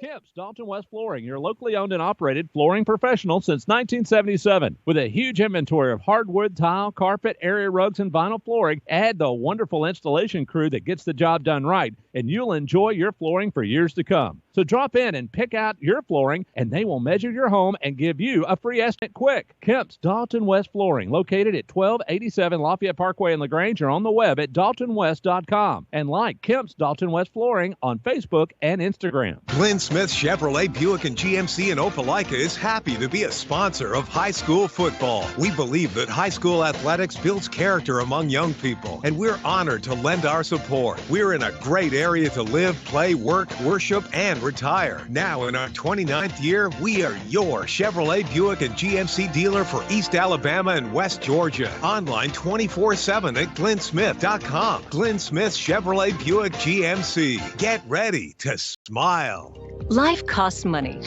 Kemp's Dalton West Flooring, your locally owned and operated flooring professional since 1977. With a huge inventory of hardwood, tile, carpet, area rugs, and vinyl flooring, add the wonderful installation crew that gets the job done right, and you'll enjoy your flooring for years to come. So drop in and pick out your flooring, and they will measure your home and give you a free estimate quick. Kemp's Dalton West Flooring, located at 1287 Lafayette Parkway in LaGrange, or on the web at daltonwest.com. And like Kemp's Dalton West Flooring on Facebook and Instagram. Glenn Smith Chevrolet Buick and GMC in Opelika is happy to be a sponsor of high school football. We believe that high school athletics builds character among young people, and we're honored to lend our support. We're in a great area to live, play, work, worship, and retire. Now in our 29th year, we are your Chevrolet Buick and GMC dealer for East Alabama and West Georgia. Online 24/7 at glennsmith.com. Glenn Smith Chevrolet Buick GMC. Get ready to smile. Life costs money,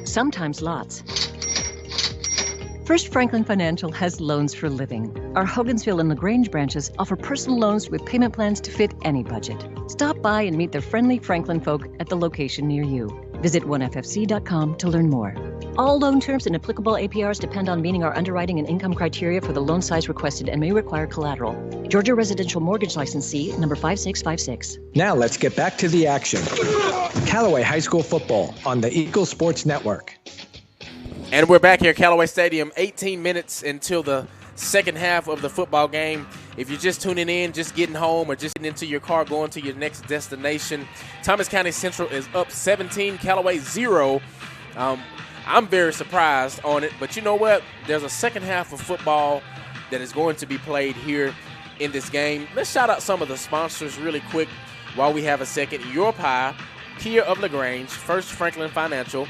sometimes lots. First Franklin Financial has loans for living. Our Hogansville and LaGrange branches offer personal loans with payment plans to fit any budget. Stop by and meet the friendly Franklin folk at the location near you. Visit oneffc.com to learn more. All loan terms and applicable APRs depend on meeting our underwriting and income criteria for the loan size requested and may require collateral. Georgia Residential Mortgage Licensee number 5656. Now let's get back to the action. Callaway High School football on the Eagle Sports Network. And we're back here at Callaway Stadium, 18 minutes until the second half of the football game. If you're just tuning in, just getting home, or just getting into your car going to your next destination, Thomas County Central is up 17, Callaway 0. I'm very surprised on it, but you know what? There's a second half of football that is going to be played here in this game. Let's shout out some of the sponsors really quick while we have a second. Your Pie, Kia of LaGrange, First Franklin Financial,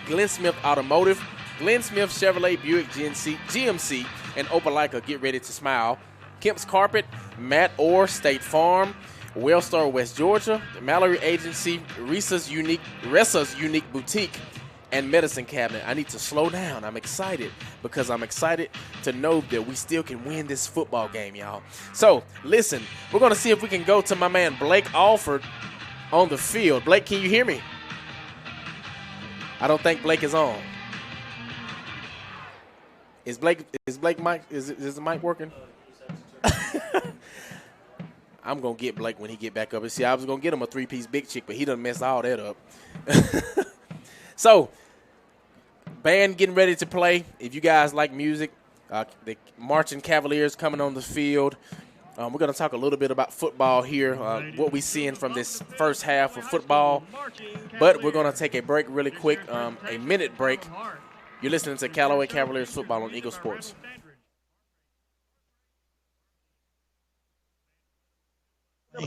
Glenn Smith Automotive, Glenn Smith Chevrolet Buick GMC, and Opelika. Get ready to smile. Kemp's Carpet, Matt Orr State Farm, Wellstar West Georgia, Mallory Agency, Resa's Unique Boutique, and Medicine Cabinet. I need to slow down. I'm excited because I'm excited to know that we still can win this football game, y'all. So, listen, we're going to see if we can go to my man Blake Alford on the field. Blake, can you hear me? I don't think Blake is on. Is Blake mic? Is the mic working? I'm going to get Blake when he get back up. And see, I was going to get him a 3-piece big chick, but he done messed all that up. So, band getting ready to play. If you guys like music, the Marching Cavaliers coming on the field. We're going to talk a little bit about football here, what we're seeing from this first half of football. But we're going to take a break really quick, a minute break. You're listening to Callaway Cavaliers football on Eagle Sports.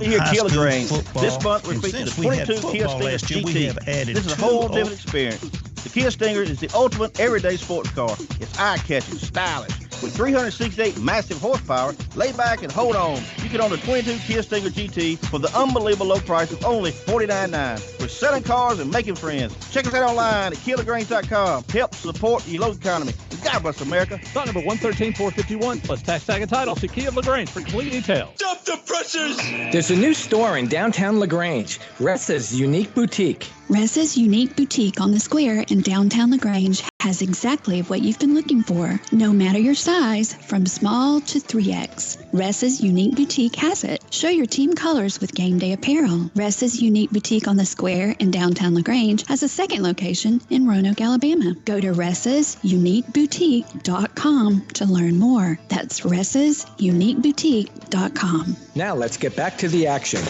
Here, kilograms. This month we're featuring the 22 Kia Stinger GT. This is a whole different experience. The Kia Stinger is the ultimate everyday sports car. It's eye-catching, stylish. With 368 massive horsepower, lay back and hold on. You can own the 22 Kia Stinger GT for the unbelievable low price of only $49.9. We're selling cars and making friends. Check us out online at KiaLaGrange.com. Help support the local economy. And God bless America. Stock number 113451 plus tax tag and title. See Kia of LaGrange for complete details. Stop the pressures! There's a new store in downtown LaGrange, Ressa's Unique Boutique. Ressa's unique boutique on the square in downtown LaGrange has exactly what you've been looking for, no matter your size, from small to 3X. Ressa's unique boutique has it. Show your team colors with game day apparel. Ressa's unique boutique on the square in downtown LaGrange has a second location in Roanoke, Alabama. Go to ressasuniqueboutique.com to learn more. That's ressasuniqueboutique.com. Now let's get back to the action.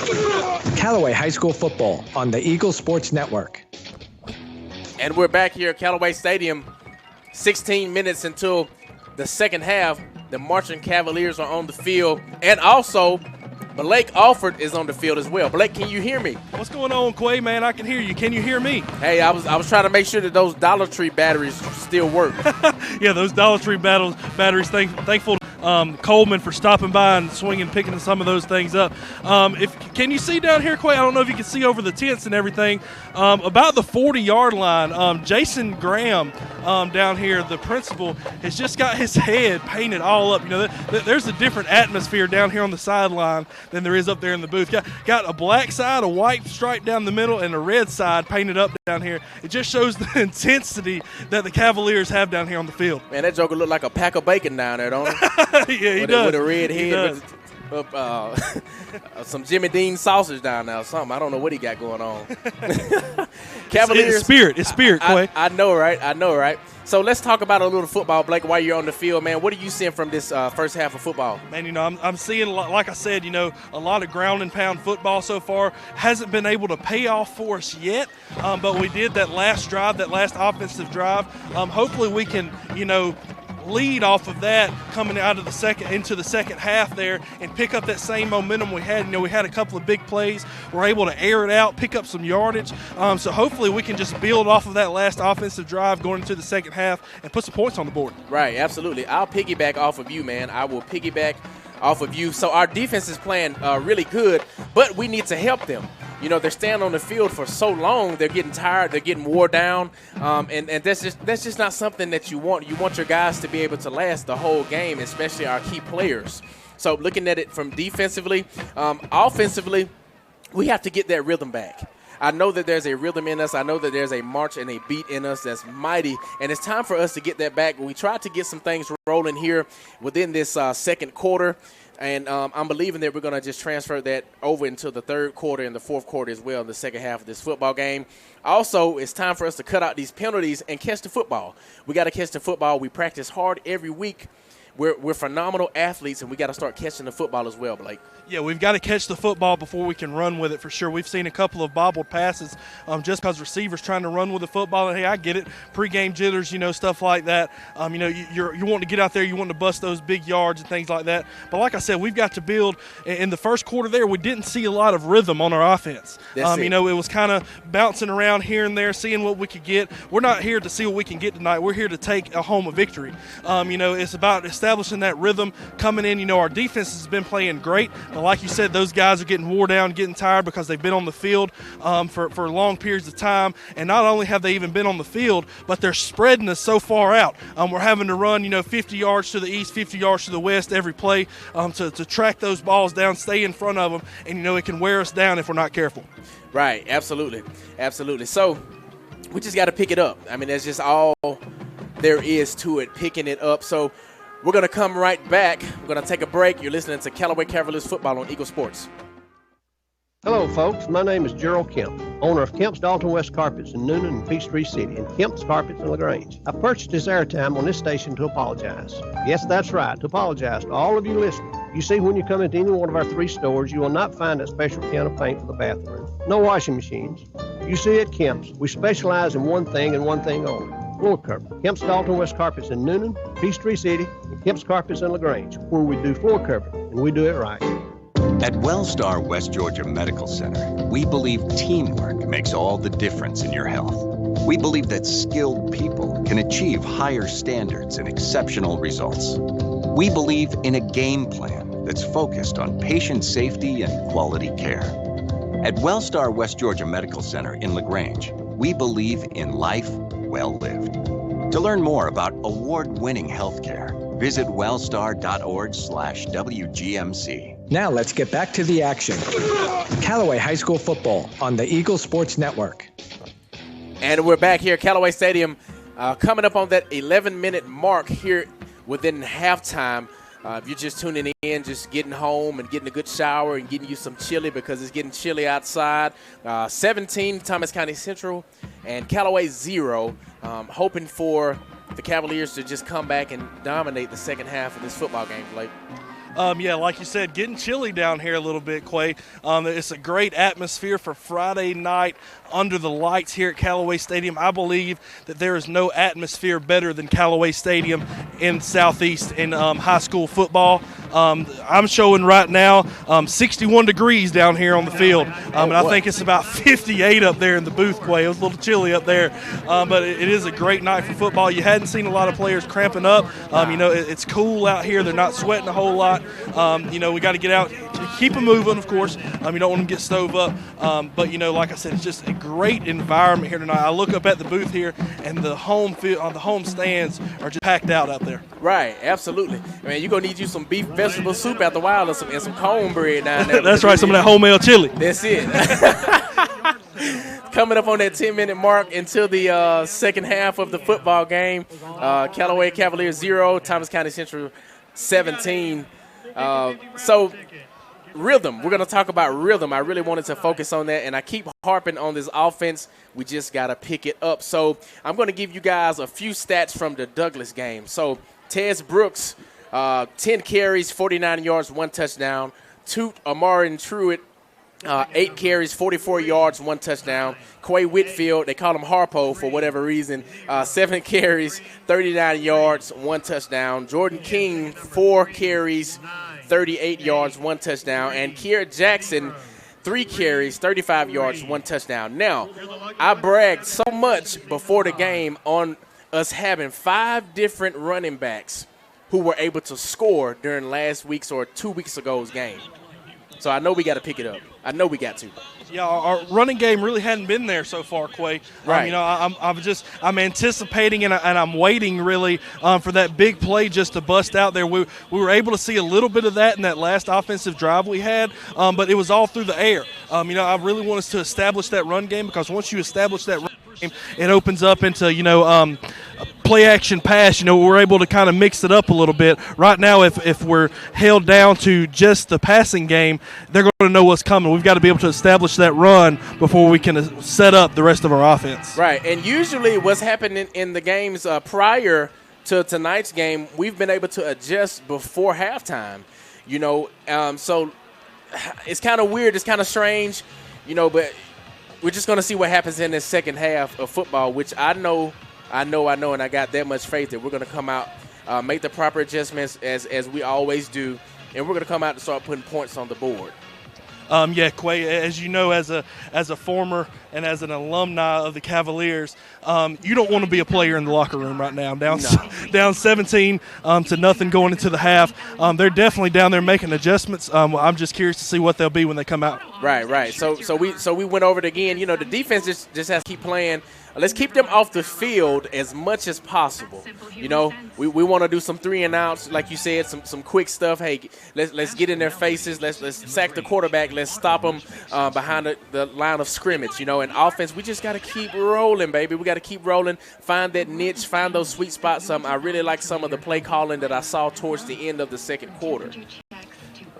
Callaway High School football on the Eagle Sports Network. And we're back here at Callaway Stadium, 16 minutes until the second half. The Marching Cavaliers are on the field, and also Blake Alford is on the field as well. Blake, can you hear me? What's going on, Quay, man? I can hear you. Can you hear me? Hey, I was trying to make sure that those Dollar Tree batteries still work. Yeah, those Dollar Tree batteries. Thankful Coleman for stopping by and swinging, picking some of those things up. Can you see down here, Quay? I don't know if you can see over the tents and everything. About the 40-yard line, Jason Graham down here, the principal, has just got his head painted all up. You know, there's a different atmosphere down here on the sideline than there is up there in the booth. Got a black side, a white stripe down the middle, and a red side painted up down here. It just shows the intensity that the Cavaliers have down here on the field. Man, that joker look like a pack of bacon down there, don't it? Yeah, he does. With a red head, with some Jimmy Dean sausage down there or something. I don't know what he got going on. Cavaliers. It's spirit, Quay. I know, right? So let's talk about a little football, Blake, while you're on the field, man. What are you seeing from this first half of football? Man, you know, I'm seeing, like I said, you know, a lot of ground and pound football so far. Hasn't been able to pay off for us yet, but we did that last drive, that last offensive drive. Hopefully we can, you know, lead off of that coming out of into the second half there and pick up that same momentum we had. You know, we had a couple of big plays. We're able to air it out, pick up some yardage. So hopefully we can just build off of that last offensive drive going into the second half and put some points on the board. Right, absolutely. I'll piggyback off of you, man. I will piggyback off of you. So our defense is playing really good, but we need to help them. You know, they're standing on the field for so long, they're getting tired, they're getting wore down, and that's just not something that you want. You want your guys to be able to last the whole game, especially our key players. So looking at it from defensively, offensively, we have to get that rhythm back. I know that there's a rhythm in us. I know that there's a march and a beat in us that's mighty, and it's time for us to get that back. We tried to get some things rolling here within this second quarter. And I'm believing that we're going to just transfer that over into the third quarter and the fourth quarter as well in the second half of this football game. Also, it's time for us to cut out these penalties and catch the football. We got to catch the football. We practice hard every week. We're phenomenal athletes, and we got to start catching the football as well, Blake. Yeah, we've got to catch the football before we can run with it for sure. We've seen a couple of bobbled passes just because receivers trying to run with the football. And, hey, I get it. Pre-game jitters, you know, stuff like that. You know, you're wanting to get out there. You want to bust those big yards and things like that. But like I said, we've got to build. In the first quarter there, we didn't see a lot of rhythm on our offense. You know, it was kind of bouncing around here and there, seeing what we could get. We're not here to see what we can get tonight. We're here to take a home a victory. You know, it's about establishing that rhythm coming in. You know, our defense has been playing great. But like you said, those guys are getting wore down, getting tired because they've been on the field for long periods of time. And not only have they even been on the field, but they're spreading us so far out. We're having to run, you know, 50 yards to the east, 50 yards to the west every play to track those balls down, stay in front of them. And, you know, it can wear us down if we're not careful. Right, absolutely. Absolutely. So we just got to pick it up. I mean, that's just all there is to it, picking it up. So we're going to come right back. We're going to take a break. You're listening to Callaway Cavaliers football on Eagle Sports. Hello, folks. My name is Gerald Kemp, owner of Kemp's Dalton West Carpets in Noonan and Peachtree City, and Kemp's Carpets in LaGrange. I purchased this airtime on this station to apologize. Yes, that's right, to apologize to all of you listening. You see, when you come into any one of our 3 stores, you will not find that special can of paint for the bathroom. No washing machines. You see, at Kemp's, we specialize in one thing and one thing only. Floor cover. Kemp's Dalton West Carpets in Noonan, Peachtree City, and Kemp's Carpets in LaGrange, where we do floor covering, and we do it right. At Wellstar West Georgia Medical Center, we believe teamwork makes all the difference in your health. We believe that skilled people can achieve higher standards and exceptional results. We believe in a game plan that's focused on patient safety and quality care. At Wellstar West Georgia Medical Center in LaGrange, we believe in life well lived. To learn more about award-winning healthcare, Visit wellstar.org/WGMC. Now let's get back to the action. Callaway High School football on the Eagle Sports Network. And we're back here at Callaway Stadium, coming up on that 11-minute mark here within halftime. If you're just tuning in, just getting home and getting a good shower and getting you some chili because it's getting chilly outside. 17, Thomas County Central, and Callaway 0. Hoping for the Cavaliers to just come back and dominate the second half of this football game, Blake. Yeah, like you said, getting chilly down here a little bit, Quay. It's a great atmosphere for Friday night under the lights here at Callaway Stadium. I believe that there is no atmosphere better than Callaway Stadium in Southeast in high school football. I'm showing right now 61 degrees down here on the field, and I think it's about 58 up there in the booth, Quay. It was a little chilly up there, but it is a great night for football. You hadn't seen a lot of players cramping up. It's cool out here. They're not sweating a whole lot. We got to get out, keep them moving, of course. You don't want them to get stove up. But, like I said, it's just a great environment here tonight. I look up at the booth here, and the home field, the home stands are just packed out there. Right, absolutely. Man, you're going to need you some beef vegetable soup after a while and some cornbread down there. That's right, some of that homemade chili. That's it. Coming up on that 10-minute mark until the second half of the football game. Callaway Cavaliers 0, Thomas County Central 17. So rhythm, we're going to talk about rhythm. I really wanted to focus on that, and I keep harping on this offense. We just got to pick it up. So I'm going to give you guys a few stats from the Douglas game. So Tez Brooks, 10 carries, 49 yards, 1 touchdown. Toot Amari Truitt, 8 carries, 44 yards, 1 touchdown. Quay Whitfield, they call him Harpo for whatever reason, 7 carries, 39 yards, 1 touchdown. Jordan King, 4 carries, 38 yards, 1 touchdown. And Kiera Jackson, 3 carries, 35 yards, 1 touchdown. Now, I bragged so much before the game on us having 5 different running backs who were able to score during last week's or 2 weeks ago's game. So I know we got to pick it up. I know we got to. Yeah, our running game really hadn't been there so far, Quay. Right. I'm anticipating and I'm waiting really for that big play just to bust out there. We were able to see a little bit of that in that last offensive drive we had, but it was all through the air. I really want us to establish that run game because once you establish that run game, it opens up into play action pass. We're able to kind of mix it up a little bit. Right now, if we're held down to just the passing game, they're going to know what's coming. We've got to be able to establish that run before we can set up the rest of our offense. Right, and usually what's happening in the games prior to tonight's game, we've been able to adjust before halftime. So it's kind of weird. It's kind of strange, but we're just going to see what happens in this second half of football, which I know, and I got that much faith that we're going to come out, make the proper adjustments as we always do, and we're going to come out and start putting points on the board. Quay, as you know, as a former and as an alumni of the Cavaliers, you don't want to be a player in the locker room right now. Down 17 to nothing going into the half. They're definitely down there making adjustments. I'm just curious to see what they'll be when they come out. Right. So we went over it again. The defense just has to keep playing. Let's keep them off the field as much as possible. We want to do some 3-and-outs, like you said, some quick stuff. Hey, let's get in their faces. Let's sack the quarterback. Let's stop them behind the line of scrimmage. And offense, we just got to keep rolling, baby. We got to keep rolling. Find that niche. Find those sweet spots. I really like some of the play calling that I saw towards the end of the second quarter.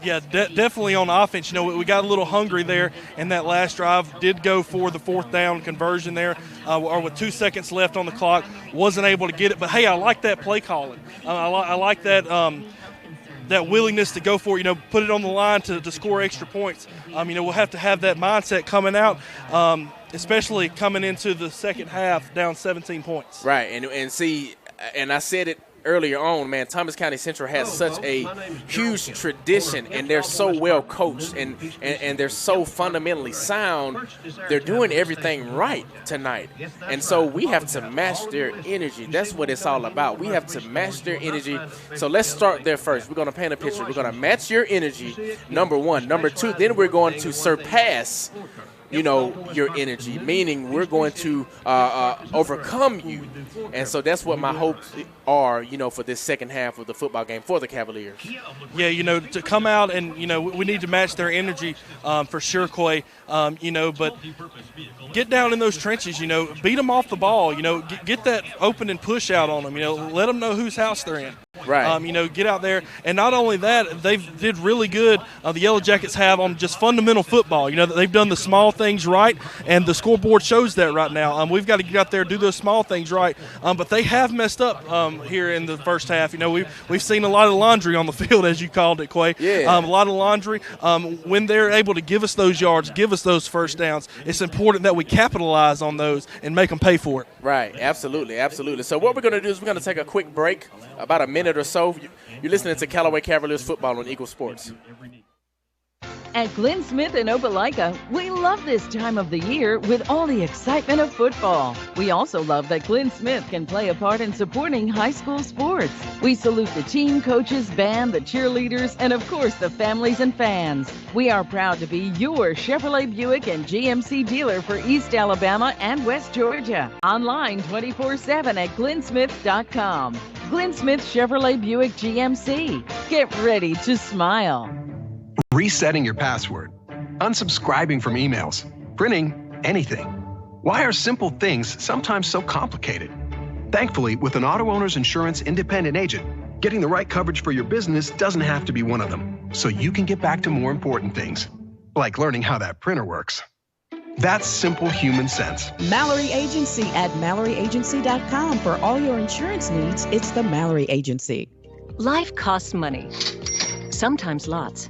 Yeah, definitely on offense. We got a little hungry there in that last drive. Did go for the 4th down conversion there, or with 2 seconds left on the clock. Wasn't able to get it. But, hey, I like that play calling. I like that that willingness to go for it, put it on the line to score extra points. We'll have to have that mindset coming out, especially coming into the second half down 17 points. Right, and see, and I said it earlier on, man, Thomas County Central has such a huge tradition, and they're so well coached, and they're so fundamentally sound. They're doing everything right tonight, and so we have to match their energy. That's what it's all about. We have to match their energy. So let's start there first. We're going to paint a picture. We're going to match your energy, number one. Number two, then we're going to surpass your energy, meaning we're going to overcome you. And so that's what my hopes are, for this second half of the football game for the Cavaliers. Yeah, to come out and, we need to match their energy for sure, Quay, but get down in those trenches, beat them off the ball, get that open and push out on them, let them know whose house they're in. Right. Get out there. And not only that, they did really good, the Yellow Jackets have on just fundamental football. They've done the small things right, and the scoreboard shows that right now. We've got to get out there and do those small things right. But they have messed up here in the first half. We've seen a lot of laundry on the field, as you called it, Quay. Yeah. A lot of laundry. When they're able to give us those yards, give us those first downs, it's important that we capitalize on those and make them pay for it. Right, absolutely. So what we're going to do is we're going to take a quick break, about a minute or so. You're listening to Callaway Cavaliers football on Eagle Sports. At Glenn Smith in Opelika, we love this time of the year with all the excitement of football. We also love that Glenn Smith can play a part in supporting high school sports. We salute the team, coaches, band, the cheerleaders, and of course the families and fans. We are proud to be your Chevrolet Buick and GMC dealer for East Alabama and West Georgia. Online 24/7 at glennsmith.com. Glenn Smith Chevrolet Buick GMC. Get ready to smile. Resetting your password, unsubscribing from emails, printing anything. Why are simple things sometimes so complicated? Thankfully, with an auto owner's insurance independent agent, getting the right coverage for your business doesn't have to be one of them, so you can get back to more important things, like learning how that printer works. That's simple human sense. Mallory Agency at MalloryAgency.com. For all your insurance needs, it's the Mallory Agency. Life costs money, sometimes lots.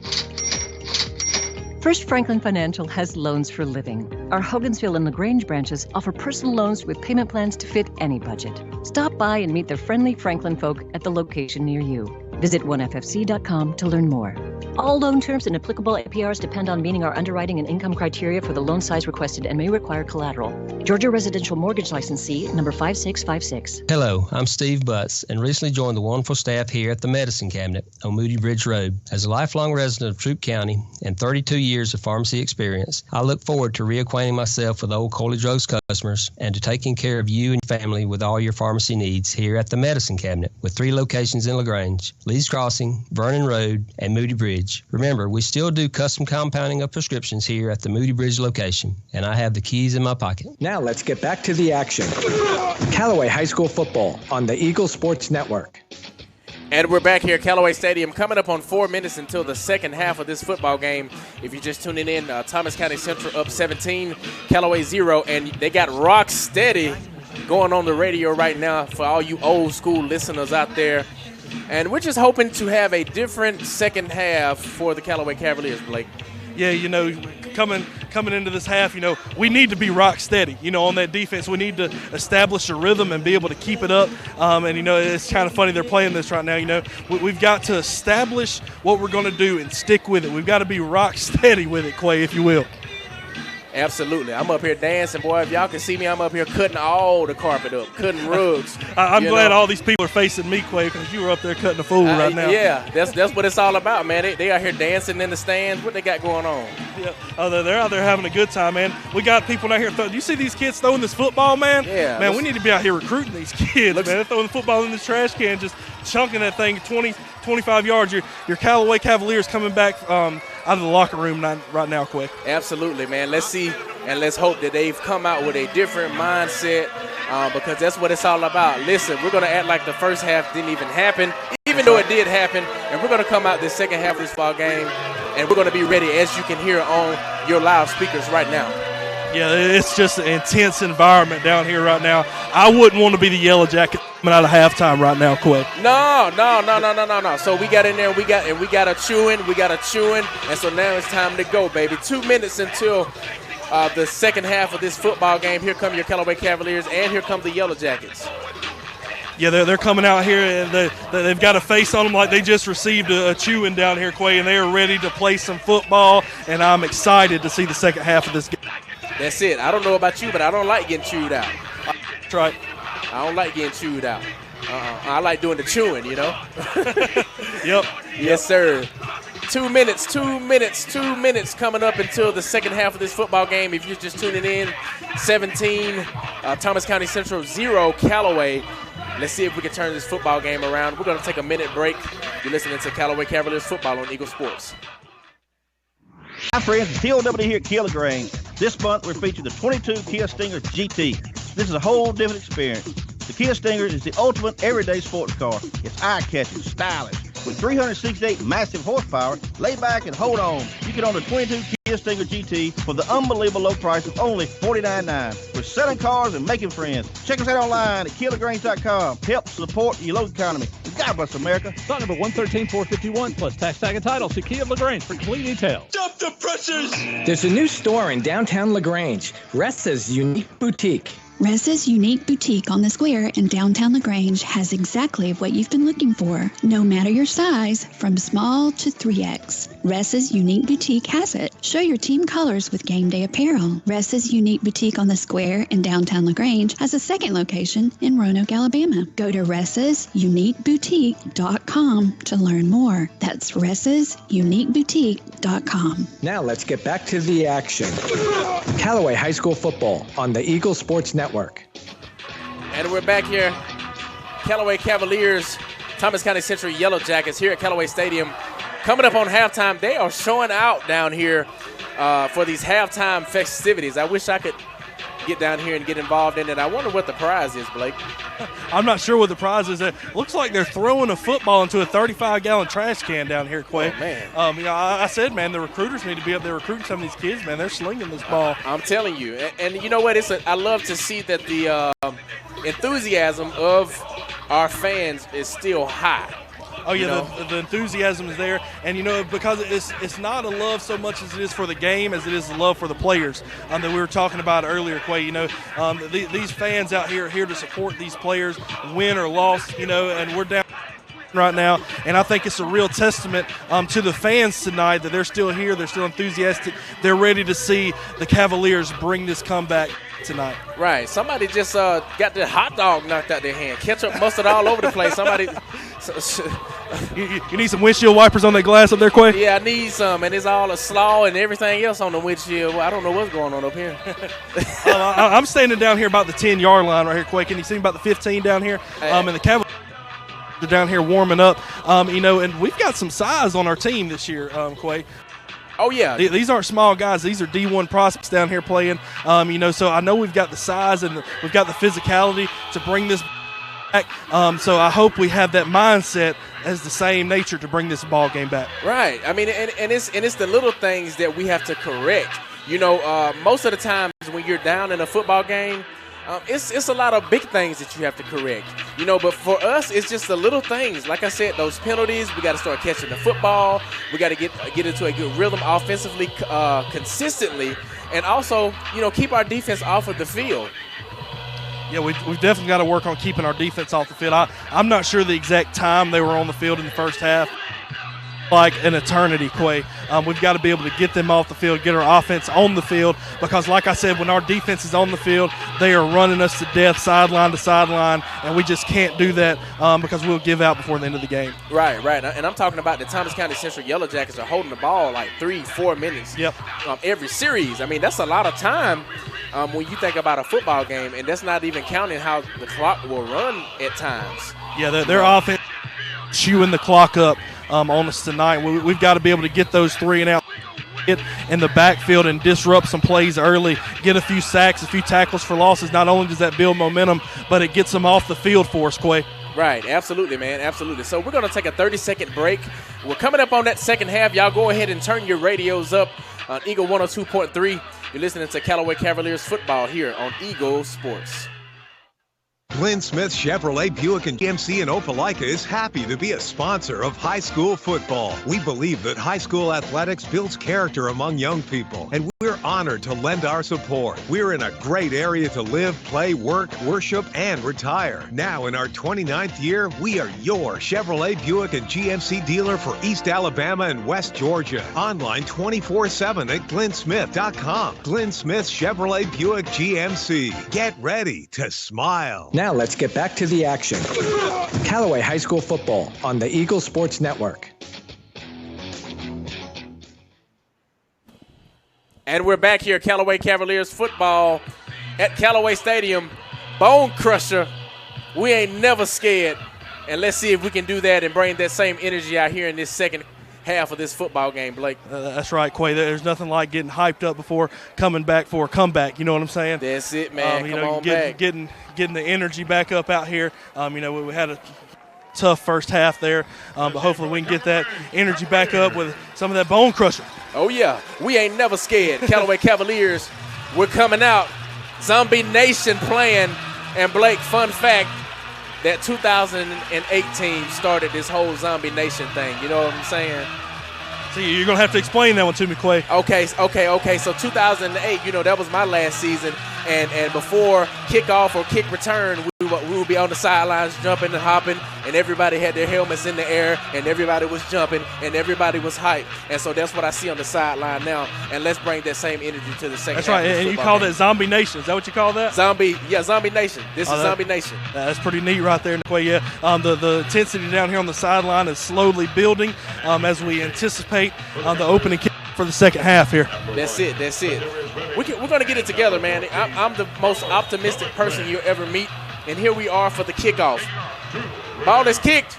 First Franklin Financial has loans for living. Our Hogansville and LaGrange branches offer personal loans with payment plans to fit any budget. Stop by and meet the friendly Franklin folk at the location near you. Visit oneffc.com to learn more. All loan terms and applicable APRs depend on meeting our underwriting and income criteria for the loan size requested and may require collateral. Georgia Residential Mortgage Licensee number 5656. Hello, I'm Steve Butts and recently joined the wonderful staff here at the Medicine Cabinet on Moody Bridge Road. As a lifelong resident of Troup County and 32 years of pharmacy experience, I look forward to reacquainting myself with old Coolidge Rose customers and to taking care of you and your family with all your pharmacy needs here at the Medicine Cabinet with 3 locations in LaGrange, Lee's Crossing, Vernon Road, and Moody Bridge. Remember, we still do custom compounding of prescriptions here at the Moody Bridge location, and I have the keys in my pocket. Now let's get back to the action. Callaway High School football on the Eagle Sports Network. And we're back here at Callaway Stadium, coming up on 4 minutes until the second half of this football game. If you're just tuning in, Thomas County Central up 17, Callaway 0, and they got Rock Steady going on the radio right now for all you old school listeners out there. And we're just hoping to have a different second half for the Callaway Cavaliers, Blake. Yeah, coming into this half, we need to be rock steady. On that defense, we need to establish a rhythm and be able to keep it up. And it's kind of funny they're playing this right now. We've got to establish what we're going to do and stick with it. We've got to be rock steady with it, Quay, if you will. Absolutely. I'm up here dancing, boy. If y'all can see me, I'm up here cutting all the carpet up, cutting rugs. I'm glad all these people are facing me, Quay, because you were up there cutting a fool right now. Yeah, that's what it's all about, man. They out here dancing in the stands. What they got going on? Yeah, they're out there having a good time, man. We got people out here. You see these kids throwing this football, man? Yeah. Man, we need to be out here recruiting these kids, man. They're throwing the football in this trash can, just chunking that thing 20, 25 yards. Your Callaway Cavaliers coming back out of the locker room right now, Quay. Absolutely, man. Let's see and let's hope that they've come out with a different mindset because that's what it's all about. Listen, we're going to act like the first half didn't even happen, even though it did happen, and we're going to come out this second half of this ball game, and we're going to be ready, as you can hear on your loud speakers right now. Yeah, it's just an intense environment down here right now. I wouldn't want to be the Yellow Jacket coming out of halftime right now, Quay. No. So we got in there, and we got a chewing, and so now it's time to go, baby. 2 minutes until the second half of this football game. Here come your Callaway Cavaliers, and here come the Yellow Jackets. Yeah, they're coming out here, and they've got a face on them like they just received a chewing down here, Quay, and they are ready to play some football, and I'm excited to see the second half of this game. That's it. I don't know about you, but I don't like getting chewed out. That's right. I don't like getting chewed out. I like doing the chewing, Yep. Yes, sir. 2 minutes coming up until the second half of this football game. If you're just tuning in, 17, Thomas County Central 0, Callaway. Let's see if we can turn this football game around. We're going to take a minute break. You're listening to Callaway Cavaliers football on Eagle Sports. Hi friends, it's TOW here at Killagrange. This month we're featuring the 22 Kia Stinger GT. This is a whole different experience. The Kia Stinger is the ultimate everyday sports car. It's eye-catching, stylish. With 368 massive horsepower, lay back and hold on. You can own the 22 Kia Stinger GT for the unbelievable low price of only $49.9. We're selling cars and making friends. Check us out online at KillagRange.com. Help support your local economy. God bless America. Stock number 113-451 plus tax tag and title. See Kia of LaGrange for complete details. Stop the presses! There's a new store in downtown LaGrange, Ressa's Unique Boutique. Ressa's Unique Boutique on the Square in downtown LaGrange has exactly what you've been looking for, no matter your size, from small to 3X. Ressa's Unique Boutique has it. Show your team colors with game day apparel. Ressa's Unique Boutique on the Square in downtown LaGrange has a second location in Roanoke, Alabama. Go to ressasuniqueboutique.com to learn more. That's ressasuniqueboutique.com. Now let's get back to the action. Callaway High School football on the Eagle Sports Network. And we're back here. Callaway Cavaliers, Thomas County Central Yellow Jackets here at Callaway Stadium. Coming up on halftime, they are showing out down here for these halftime festivities. I wish I could get down here and get involved in it. I wonder what the prize is, Blake. I'm not sure what the prize is. It looks like they're throwing a football into a 35-gallon trash can down here, Quay. Oh, man. I said, man, the recruiters need to be up there recruiting some of these kids, man. They're slinging this ball. I'm telling you. And you know what? I love to see that the enthusiasm of our fans is still high. Oh, yeah, the enthusiasm is there. And, because it's not a love so much as it is for the game as it is a love for the players that we were talking about earlier, Quay. These fans out here are here to support these players, win or loss, and we're down right now. And I think it's a real testament to the fans tonight that they're still here. They're still enthusiastic. They're ready to see the Cavaliers bring this comeback tonight. Right. Somebody just got the hot dog knocked out their hand. Ketchup mustard all over the place. Somebody. You need some windshield wipers on that glass up there, Quay? Yeah, I need some, and it's all a slaw and everything else on the windshield. Well, I don't know what's going on up here. I'm standing down here about the 10-yard line right here, Quay. Can you see about the 15 down here? And the Cavaliers are down here warming up. And we've got some size on our team this year, Quay. Oh, yeah. These aren't small guys. These are D1 prospects down here playing. So I know we've got the size and we've got the physicality to bring this back. So I hope we have that mindset as the same nature to bring this ball game back. Right. I mean, and it's the little things that we have to correct. Most of the times when you're down in a football game, it's a lot of big things that you have to correct, but for us, it's just the little things. Like I said, those penalties, we got to start catching the football. We got to get into a good rhythm offensively consistently, and also, keep our defense off of the field. Yeah, we've definitely got to work on keeping our defense off the field. I'm not sure the exact time they were on the field in the first half. Like an eternity, Quay. We've got to be able to get them off the field, get our offense on the field, because like I said, when our defense is on the field, they are running us to death sideline to sideline, and we just can't do that because we'll give out before the end of the game. Right. And I'm talking about the Thomas County Central Yellow Jackets are holding the ball like 3-4 minutes every series. I mean, that's a lot of time when you think about a football game, and that's not even counting how the clock will run at times. Yeah, their offense chewing the clock up on us tonight. We've got to be able to get those 3 and out in the backfield and disrupt some plays early, get a few sacks, a few tackles for losses. Not only does that build momentum, but it gets them off the field for us, Quay. Right, absolutely, man, absolutely. So we're going to take a 30-second break. We're coming up on that second half. Y'all go ahead and turn your radios up on Eagle 102.3. You're listening to Callaway Cavaliers football here on Eagle Sports. Glenn Smith Chevrolet Buick and GMC in Opelika is happy to be a sponsor of high school football. We believe that high school athletics builds character among young people, and we're honored to lend our support. We're in a great area to live, play, work, worship, and retire. Now in our 29th year, we are your Chevrolet Buick and GMC dealer for East Alabama and West Georgia. Online 24/7 at glennsmith.com. Glenn Smith Chevrolet Buick GMC. Get ready to smile. Now let's get back to the action. Callaway High School football on the Eagle Sports Network. And we're back here, Callaway Cavaliers football at Callaway Stadium. Bone crusher. We ain't never scared. And let's see if we can do that and bring that same energy out here in this second half of this football game, Blake. That's right, Quay. There's nothing like getting hyped up before coming back for a comeback. You know what I'm saying? That's it, man. Come on back. Getting the energy back up out here. We had a tough first half there, but hopefully we can get that energy back up with some of that bone crusher. Oh, yeah. We ain't never scared. Callaway Cavaliers, we're coming out. Zombie Nation playing. And, Blake, fun fact, that 2018 started this whole Zombie Nation thing. You know what I'm saying? See, you're going to have to explain that one to me, Quay. Okay. So 2008, that was my last season. And before kickoff or kick return, we would be on the sidelines jumping and hopping, and everybody had their helmets in the air, and everybody was jumping, and everybody was hyped. And so that's what I see on the sideline now. And let's bring that same energy to the second half. That's right, and you call that Zombie Nation. Is that what you call that? Zombie Nation. This is Zombie Nation. That's pretty neat right there, Quay. Yeah, the intensity down here on the sideline is slowly building as we anticipate the opening kick for the second half here. That's it. We're going to get it together, man. I'm the most optimistic person you'll ever meet, and here we are for the kickoff. Ball is kicked.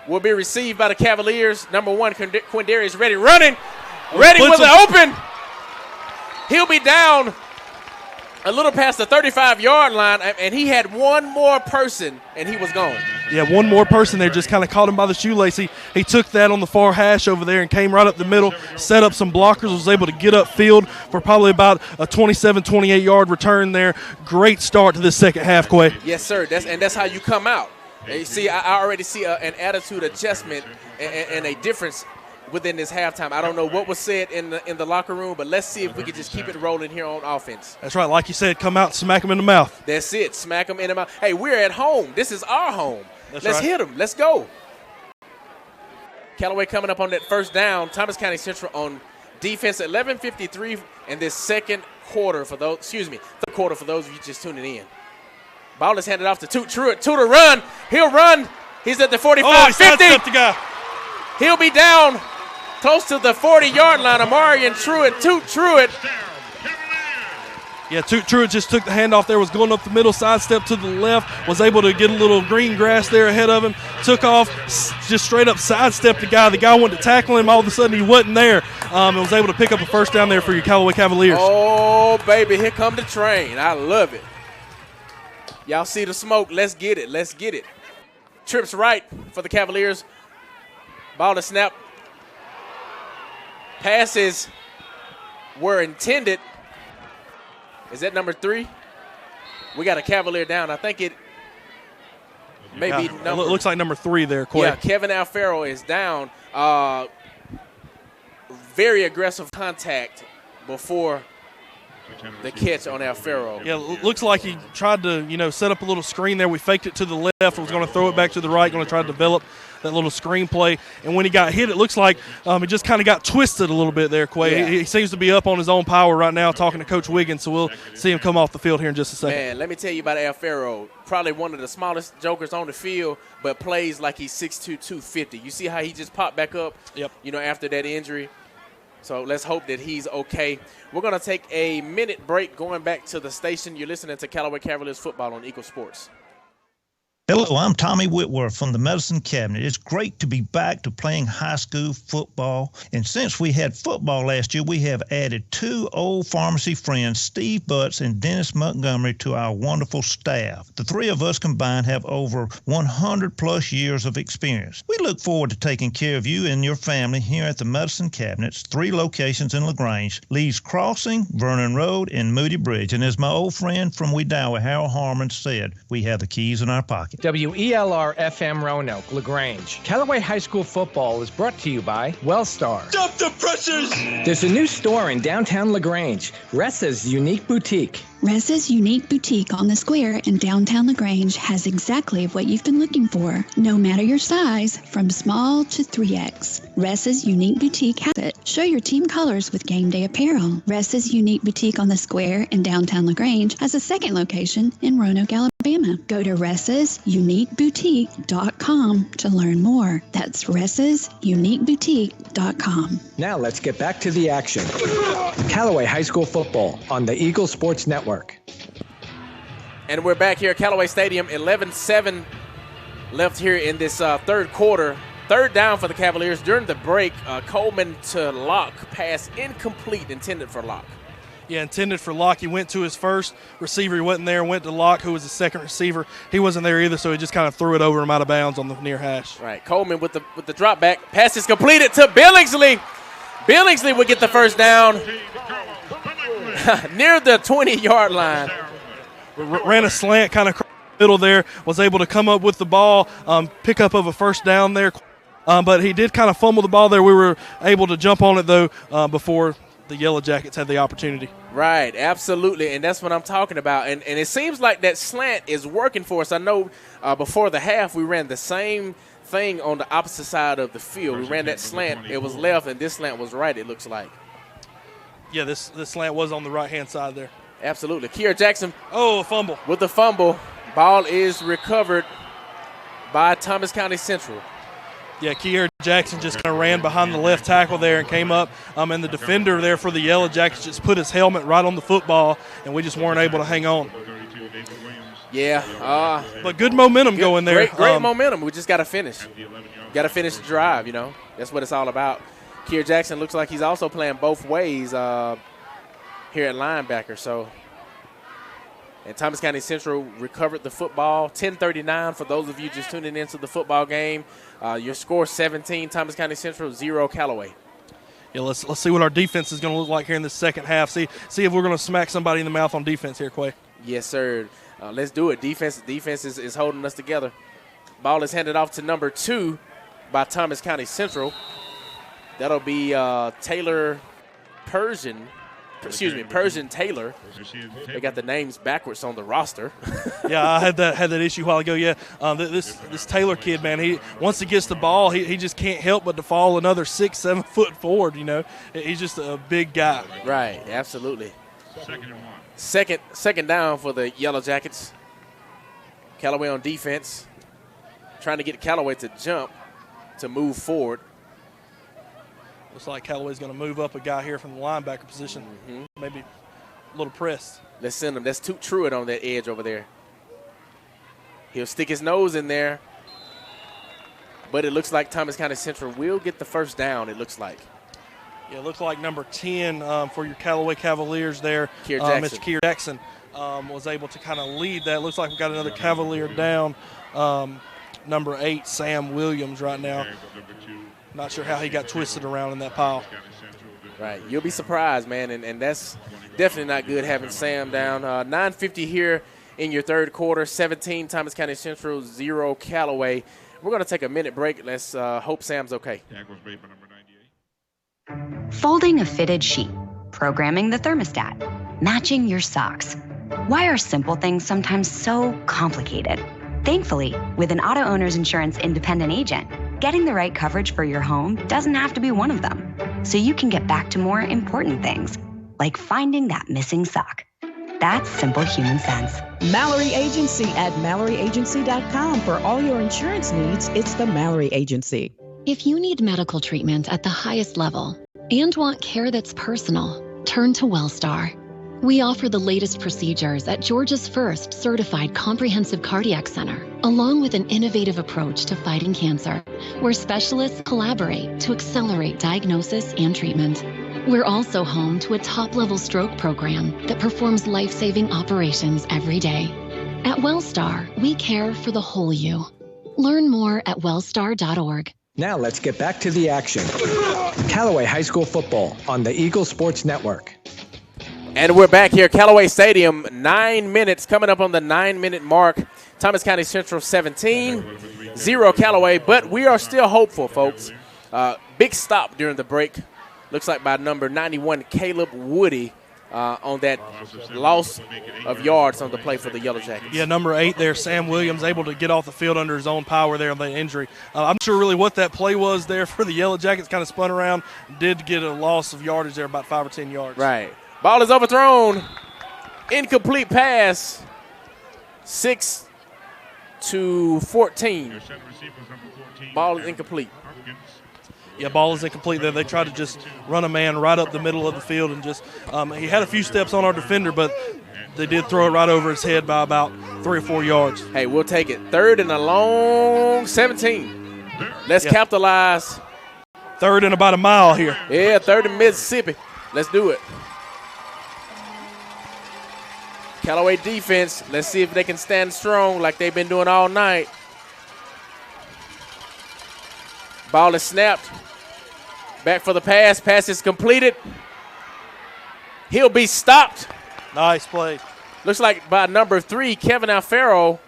Will be received by the Cavaliers. Number 1, Quindarius ready, running, ready with it open. He'll be down a little past the 35-yard line, and he had one more person, and he was gone. Yeah, one more person there just kind of caught him by the shoelace. He took that on the far hash over there and came right up the middle, set up some blockers, was able to get upfield for probably about a 27, 28-yard return there. Great start to this second half, Quay. Yes, sir. That's how you come out. You see, I already see an attitude adjustment and a difference within this halftime. I don't know what was said in the locker room, but let's see if we can just keep it rolling here on offense. That's right. Like you said, come out and smack them in the mouth. That's it. Smack them in the mouth. Hey, we're at home. This is our home. Let's right. hit them. Let's go. Callaway coming up on that first down. Thomas County Central on defense. 11:53 in this third quarter for those of you just tuning in. Ball is handed off to Toot Truitt. Toot to run. He'll run. He's at the 45, 50. The guy. He'll be down close to the 40-yard line. Amarian Truitt, Toot Truitt. Yeah, Toot Truitt just took the handoff there, was going up the middle, sidestep to the left, was able to get a little green grass there ahead of him, took off, just straight up sidestepped the guy. The guy wanted to tackle him. All of a sudden, he wasn't there and was able to pick up a first down there for your Callaway Cavaliers. Oh, baby, here come the train. I love it. Y'all see the smoke. Let's get it. Trips right for the Cavaliers. Ball to snap. Passes were intended. Is that number 3? We got a Cavalier down. I think it may be number. It looks like number 3 there, Quay. Yeah, Kevin Alfaro is down. Very aggressive contact before the catch on Alfaro. Yeah, looks like he tried to, set up a little screen there. We faked it to the left. Was going to throw it back to the right, going to try to develop that little screen play. And when he got hit, it looks like it just kind of got twisted a little bit there, Quay. Yeah. He seems to be up on his own power right now talking to Coach Wiggins, so we'll see him come off the field here in just a second. Man, let me tell you about Alfaro. Probably one of the smallest jokers on the field, but plays like he's 6'2", 250. You see how he just popped back up, Yep. After that injury? So let's hope that he's okay. We're going to take a minute break going back to the station. You're listening to Callaway Cavaliers football on Eagle Sports. Hello, I'm Tommy Whitworth from the Medicine Cabinet. It's great to be back to playing high school football. And since we had football last year, we have added 2 old pharmacy friends, Steve Butts and Dennis Montgomery, to our wonderful staff. The 3 of us combined have over 100-plus years of experience. We look forward to taking care of you and your family here at the Medicine Cabinets, 3 locations in LaGrange, Lee's Crossing, Vernon Road, and Moody Bridge. And as my old friend from Wedowee, Harold Harmon, said, we have the keys in our pocket. WELR-FM Roanoke, LaGrange. Callaway High School football is brought to you by Wellstar. Stop the pressures! There's a new store in downtown LaGrange, Ressa's Unique Boutique. Ressa's Unique Boutique on the Square in downtown LaGrange has exactly what you've been looking for, no matter your size, from small to 3X. Ressa's Unique Boutique has it. Show your team colors with game day apparel. Ressa's Unique Boutique on the Square in downtown LaGrange has a second location in Roanoke, Alabama. Go to ressasuniqueboutique.com to learn more. That's ressasuniqueboutique.com. Now let's get back to the action. Callaway High School football on the Eagle Sports Network. And we're back here at Callaway Stadium. 11-7 left here in this third quarter. Third down for the Cavaliers. During the break, Coleman to Locke. Pass incomplete, intended for Locke. Yeah, intended for Locke. He went to his first receiver. He wasn't there. Went to Locke, who was the second receiver. He wasn't there either, so he just kind of threw it over him out of bounds on the near hash. Right. Coleman with the drop back. Pass is completed to Billingsley. Billingsley would get the first down near the 20-yard line. Ran a slant kind of middle there. Was able to come up with the ball, pick up of a first down there. But he did kind of fumble the ball there. We were able to jump on it, though, before the Yellow Jackets had the opportunity. Right, absolutely, and that's what I'm talking about. And it seems like that slant is working for us. I know before the half we ran the same thing on the opposite side of the field. We ran that slant. It was left, and this slant was right, it looks like. Yeah, this slant was on the right-hand side there. Absolutely. Kier Jackson. Oh, a fumble. With the fumble. Ball is recovered by Thomas County Central. Yeah, Kier Jackson just kind of ran behind the left tackle there and came up, and the defender there for the Yellow Jackets just put his helmet right on the football, and we just weren't able to hang on. Yeah. But good momentum going there. Great momentum. We just got to finish. Got to finish the drive, you know. That's what it's all about. Kier Jackson looks like he's also playing both ways here at linebacker. So, and Thomas County Central recovered the football. 10:39 for those of you just tuning into the football game. Your score 17, Thomas County Central, 0, Callaway. Yeah, let's see what our defense is going to look like here in the second half. See if we're going to smack somebody in the mouth on defense here, Quay. Yes, sir. Let's do it. Defense is holding us together. Ball is handed off to number 2 by Thomas County Central. That'll be Persian Taylor. They got the names backwards on the roster. Yeah, I had that issue a while ago. Yeah, this Taylor kid, man, he once he gets the ball, he just can't help but to fall another 6-7 foot forward. You know, he's just a big guy. Right, absolutely. Second down for the Yellow Jackets. Callaway on defense, trying to get Callaway to jump to move forward. Looks like Callaway's going to move up a guy here from the linebacker position. Mm-hmm. Maybe a little press. Let's send him. That's Truitt on that edge over there. He'll stick his nose in there. But it looks like Thomas County Central will get the first down, it looks like. Yeah, it looks like number 10 for your Callaway Cavaliers there. Mr. Kier Jackson was able to kind of lead that. Looks like we got another Cavalier down. Number 8, Sam Williams right now. Not sure how he got twisted around in that pile. Right. You'll be surprised, man, and that's definitely not good having Sam down. 9:50 here in your third quarter, 17 Thomas County Central, 0 Callaway. We're going to take a minute break. Let's hope Sam's okay. Folding a fitted sheet, programming the thermostat, matching your socks. Why are simple things sometimes so complicated? Thankfully, with an auto owner's insurance independent agent, getting the right coverage for your home doesn't have to be one of them. So you can get back to more important things, like finding that missing sock. That's simple human sense. Mallory Agency at MalloryAgency.com. For all your insurance needs, it's the Mallory Agency. If you need medical treatment at the highest level and want care that's personal, turn to WellStar. We offer the latest procedures at Georgia's first certified comprehensive cardiac center, along with an innovative approach to fighting cancer, where specialists collaborate to accelerate diagnosis and treatment. We're also home to a top-level stroke program that performs life-saving operations every day. At WellStar, we care for the whole you. Learn more at wellstar.org. Now let's get back to the action. Callaway High School football on the Eagle Sports Network. And we're back here, Callaway Stadium, 9 minutes, coming up on the 9-minute mark. Thomas County Central 17, 0 Callaway, but we are still hopeful, folks. Big stop during the break. Looks like by number 91, Caleb Woody, on that loss of yards on the play for the Yellow Jackets. Yeah, number 8 there, Sam Williams, able to get off the field under his own power there on the injury. I'm not sure really what that play was there for the Yellow Jackets, kind of spun around, did get a loss of yardage there, about 5 or 10 yards. Right. Ball is overthrown. Incomplete pass. 6-14. Ball is incomplete. Yeah, ball is incomplete there. They tried to just run a man right up the middle of the field and just he had a few steps on our defender, but they did throw it right over his head by about 3 or 4 yards. Hey, we'll take it. 3rd and a long 17. Let's capitalize. 3rd and about a mile here. Yeah, 3rd in Mississippi. Let's do it. Callaway defense, let's see if they can stand strong like they've been doing all night. Ball is snapped. Back for the pass. Pass is completed. He'll be stopped. Nice play. Looks like by number 3, Kevin Alfaro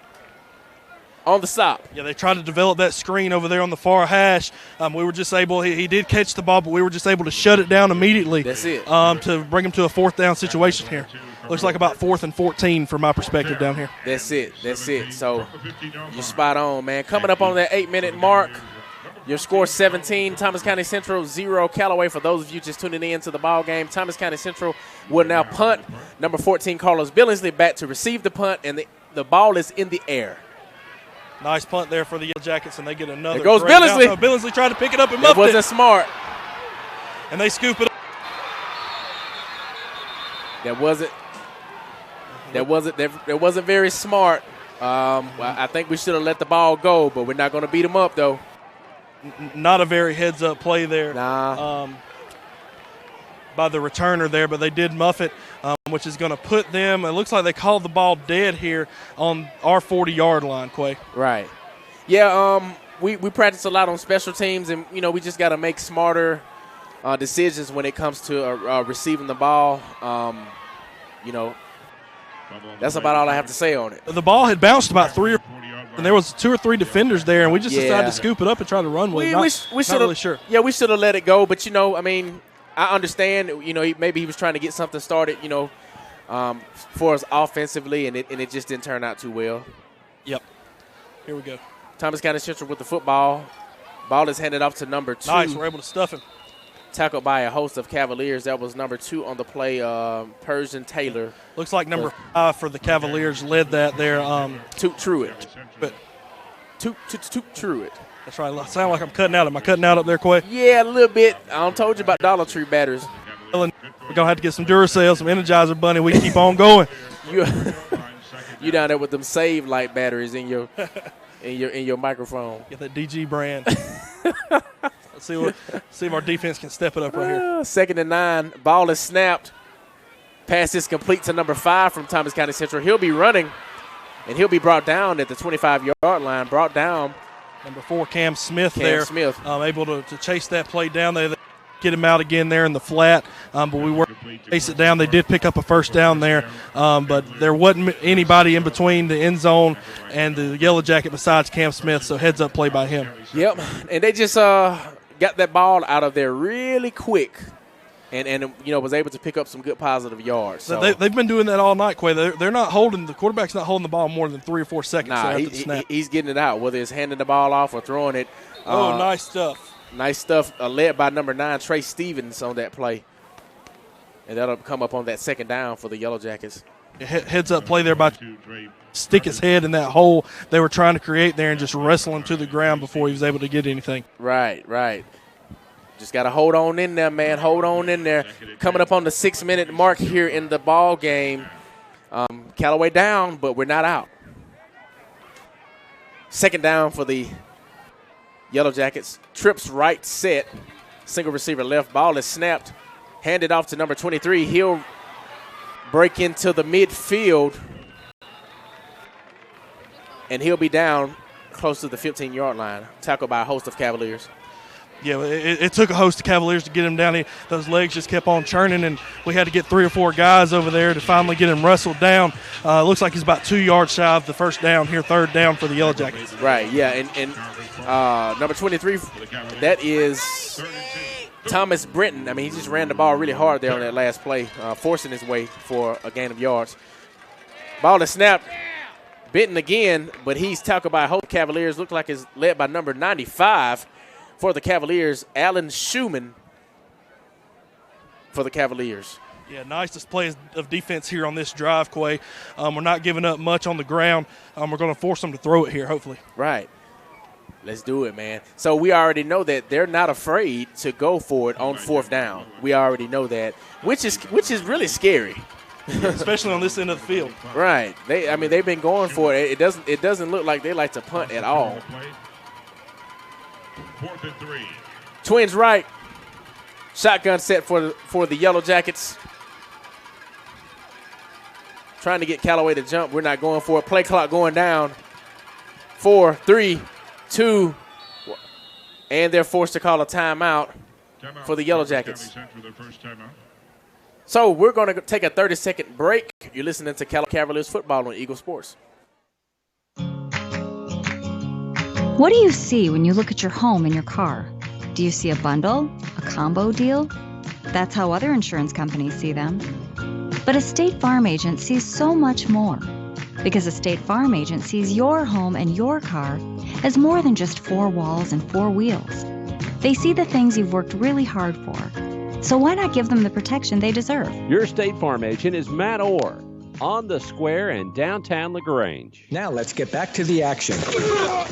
on the stop. Yeah, they tried to develop that screen over there on the far hash. We were just able, he did catch the ball, but we were just able to shut it down immediately. That's it. To bring him to a 4th down situation here. Looks like about 4th and 14 from my perspective down here. That's it. That's it. So you're spot on, man. Coming up on that 8-minute mark. Your score 17, Thomas County Central 0, Callaway. For those of you just tuning in to the ball game, Thomas County Central will now punt. Number 14, Carlos Billingsley, back to receive the punt, and the ball is in the air. Nice punt there for the Yellow Jackets, and they get another. There goes Billingsley. Down. Billingsley tried to pick it up and muffed it. That wasn't smart. And they scoop it up. That wasn't very smart. I think we should have let the ball go, but we're not going to beat them up, though. Not a very heads-up play there. Nah. By the returner there, but they did muff it, which is going to put them. It looks like they called the ball dead here on our 40-yard line, Quay. Right. Yeah. We practice a lot on special teams, and we just got to make smarter decisions when it comes to receiving the ball. That's about all I have to say on it. The ball had bounced about 3 or 4, and there was 2 or 3 defenders there, and we just decided to scoop it up and try to run with it. Not really sure. Yeah, we should have let it go, but I understand. Maybe he was trying to get something started. For us offensively, and it just didn't turn out too well. Yep. Here we go. Thomas County Central with the football. Ball is handed off to number 2. Nice. We're able to stuff him. Tackled by a host of Cavaliers. That was number 2 on the play, Persian Taylor. Looks like number 5 for the Cavaliers led that there. Toot Truitt. Toot Truitt. That's right. I sound like I'm cutting out. Am I cutting out up there, Quay? Yeah, a little bit. I told you about Dollar Tree batters. We're going to have to get some Duracell, some Energizer Bunny. We keep on going. You down there with them Save Light batteries in your microphone. Get that DG brand. Let's see if our defense can step it up right here. 2nd and 9. Ball is snapped. Pass is complete to number 5 from Thomas County Central. He'll be running, and he'll be brought down at the 25-yard line. Brought down. Number 4, Cam Smith. Smith. Able to chase that play down there. Get him out again there in the flat, but we were chase it down. They did pick up a 1st down there, but there wasn't anybody in between the end zone and the Yellow Jacket besides Cam Smith, so heads-up play by him. Yep, and they just got that ball out of there really quick and was able to pick up some good positive yards. So they've been doing that all night, Quay. They're not holding – the quarterback's not holding the ball more than 3 or 4 seconds after the snap. He's getting it out, whether it's handing the ball off or throwing it. Nice stuff. Nice stuff, led by number 9, Trey Stevens, on that play. And that'll come up on that 2nd down for the Yellow Jackets. Heads-up play there by stick his head in that hole they were trying to create there and just wrestle him to the ground before he was able to get anything. Right. Just got to hold on in there, man. Hold on in there. Coming up on the 6-minute mark here in the ball game. Callaway down, but we're not out. 2nd down for the Yellow Jackets. Trips right, set. Single receiver left. Ball is snapped. Handed off to number 23. He'll break into the midfield. And he'll be down close to the 15-yard line. Tackled by a host of Cavaliers. Yeah, it took a host of Cavaliers to get him down. Those legs just kept on churning, and we had to get 3 or 4 guys over there to finally get him wrestled down. Looks like he's about 2 yards shy of the 1st down here, 3rd down for the Yellow Jackets. Right, yeah, and number 23, that is Thomas Brenton. I mean, he just ran the ball really hard there on that last play, forcing his way for a gain of yards. Ball is snapped. Benton again, but he's tackled by Hope Cavaliers. Looked like it's led by number 95 for the Cavaliers, Alan Schumann for the Cavaliers. Yeah, nice display of defense here on this drive, Quay. We're not giving up much on the ground. We're going to force them to throw it here, hopefully. Right. Let's do it, man. So we already know that they're not afraid to go for it on 4th down. We already know that, which is really scary. Especially on this end of the field. Right. They've been going for it. It doesn't look like they like to punt at all. 4th and 3. Twins right. Shotgun set for the Yellow Jackets. Trying to get Callaway to jump. We're not going for it. Play clock going down. 4, 3, 2, and they're forced to call a timeout for the Yellow Jackets. So we're going to take a 30-second break. You're listening to Callaway Cavaliers football on Eagle Sports. What do you see when you look at your home and your car? Do you see a bundle, a combo deal? That's how other insurance companies see them. But a State Farm agent sees so much more. Because a State Farm agent sees your home and your car as more than just 4 walls and 4 wheels. They see the things you've worked really hard for. So why not give them the protection they deserve? Your State Farm agent is Matt Orr on the square in downtown LaGrange. Now let's get back to the action.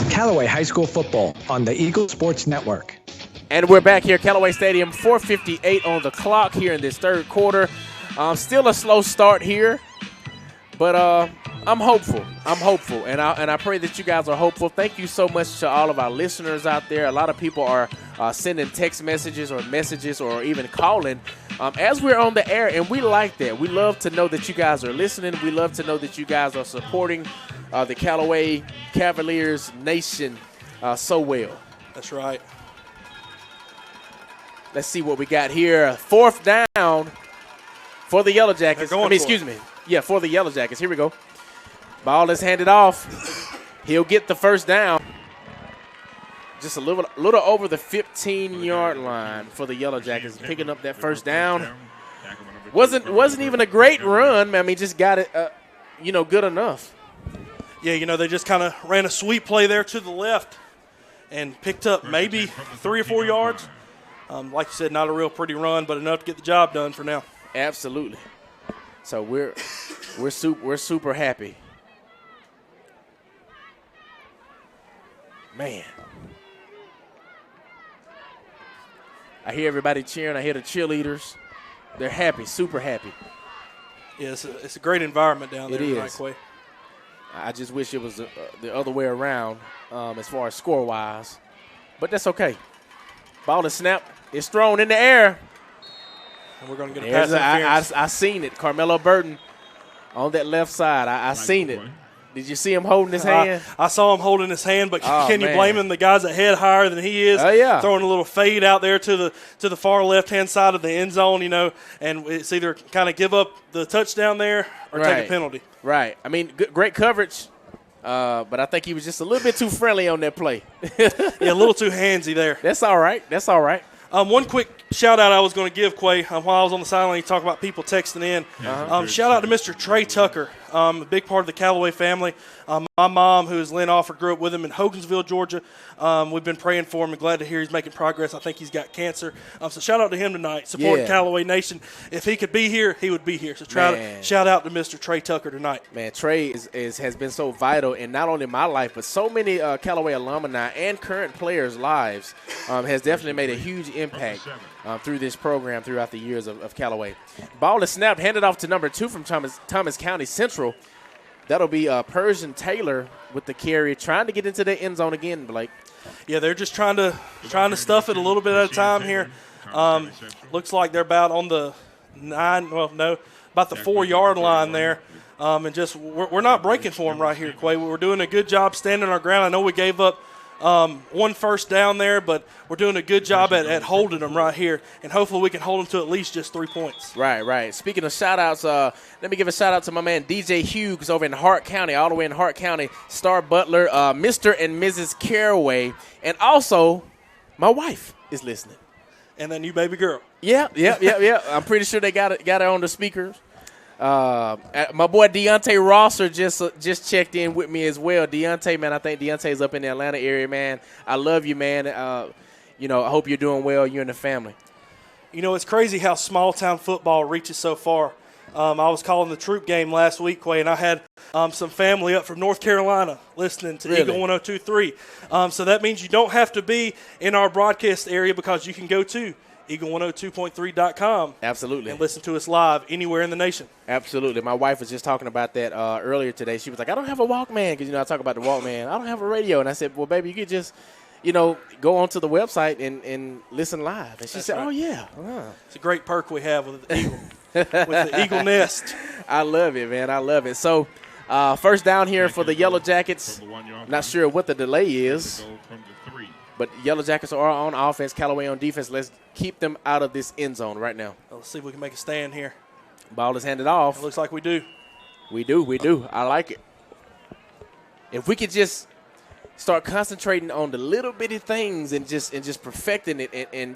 Callaway High School football on the Eagle Sports Network. And we're back here, Callaway Stadium, 4:58 on the clock here in this third quarter. Still a slow start here, but I'm hopeful. And I pray that you guys are hopeful. Thank you so much to all of our listeners out there. A lot of people are sending text messages or even calling as we're on the air, and we like that. We love to know that you guys are listening. We love to know that you guys are supporting the Callaway Cavaliers Nation so well. That's right. Let's see what we got here. 4th down for the Yellow Jackets. For the Yellow Jackets. Here we go. Ball is handed off. He'll get the first down. Just a little over the 15-yard line for the Yellow Jackets, picking up that first down. Wasn't even a great run. Just got it, good enough. Yeah, they just kind of ran a sweep play there to the left and picked up maybe 3 or 4 yards. Like you said, not a real pretty run, but enough to get the job done for now. Absolutely. So we're super happy. Man. I hear everybody cheering. I hear the cheerleaders. They're happy, super happy. Yeah, it's a great environment down there. It is. I just wish it was the other way around as far as score-wise. But that's okay. Ball is snapped. It's thrown in the air. And we're going to get a pass interference. I seen it. Carmelo Burton on that left side. I seen it. Did you see him holding his hand? I saw him holding his hand, but can you blame him? The guy's a head higher than he is. Throwing a little fade out there to the far left-hand side of the end zone, and it's either kind of give up the touchdown there or take a penalty. Right. Great coverage, but I think he was just a little bit too friendly on that play. Yeah, a little too handsy there. That's all right. One quick shout-out I was going to give, Quay, while I was on the sideline. You talk about people texting in. Shout-out to Mr. Trey Tucker, a big part of the Callaway family. My mom, who is Lynn Offer, grew up with him in Hogansville, Georgia. We've been praying for him and glad to hear he's making progress. I think he's got cancer. So shout-out to him tonight, supporting Callaway Nation. If he could be here, he would be here. So shout-out to Mr. Trey Tucker tonight. Man, Trey has been so vital in not only my life, but so many Callaway alumni and current players' lives. Has definitely made a huge impact through this program throughout the years of Callaway. Ball is snapped, handed off to number 2 from Thomas County Central. That'll be Persian Taylor with the carry, trying to get into the end zone again, Blake. Yeah, they're just trying to stuff it a little bit at a time here. Looks like they're about on the about the 4-yard line there. And just we're not breaking for them right here, Quay. We're doing a good job standing our ground. I know we gave up one first down there, but we're doing a good job at holding them right here, and hopefully we can hold them to at least just 3 points. Right. Speaking of shout-outs, let me give a shout-out to my man DJ Hughes over in Hart County, all the way in Hart County, Star Butler, Mr. and Mrs. Caraway, and also my wife is listening. And then you baby girl. Yeah. I'm pretty sure they got it on the speakers. My boy Deontay Rosser just checked in with me as well. Deontay, man, I think Deontay's up in the Atlanta area, man. I love you, man. I hope you're doing well. You and the family. It's crazy how small-town football reaches so far. I was calling the Troop game last week, Quay, and I had some family up from North Carolina listening to Eagle 102.3. So that means you don't have to be in our broadcast area because you can go to eagle102.3.com. Absolutely. And listen to us live anywhere in the nation. Absolutely. My wife was just talking about that earlier today. She was like, I don't have a Walkman because, I talk about the Walkman. I don't have a radio. And I said, well, baby, you could just, go onto the website and listen live. And she said, right. Oh, yeah. It's a great perk we have with the Eagle. With the Eagle Nest. I love it, man. I love it. So, first down here for the Yellow Jackets. Not sure what the delay is, but Yellow Jackets are on offense, Callaway on defense. Let's keep them out of this end zone right now. Let's see if we can make a stand here. Ball is handed off. It looks like we do. We do. I like it. If we could just start concentrating on the little bitty things and just perfecting it and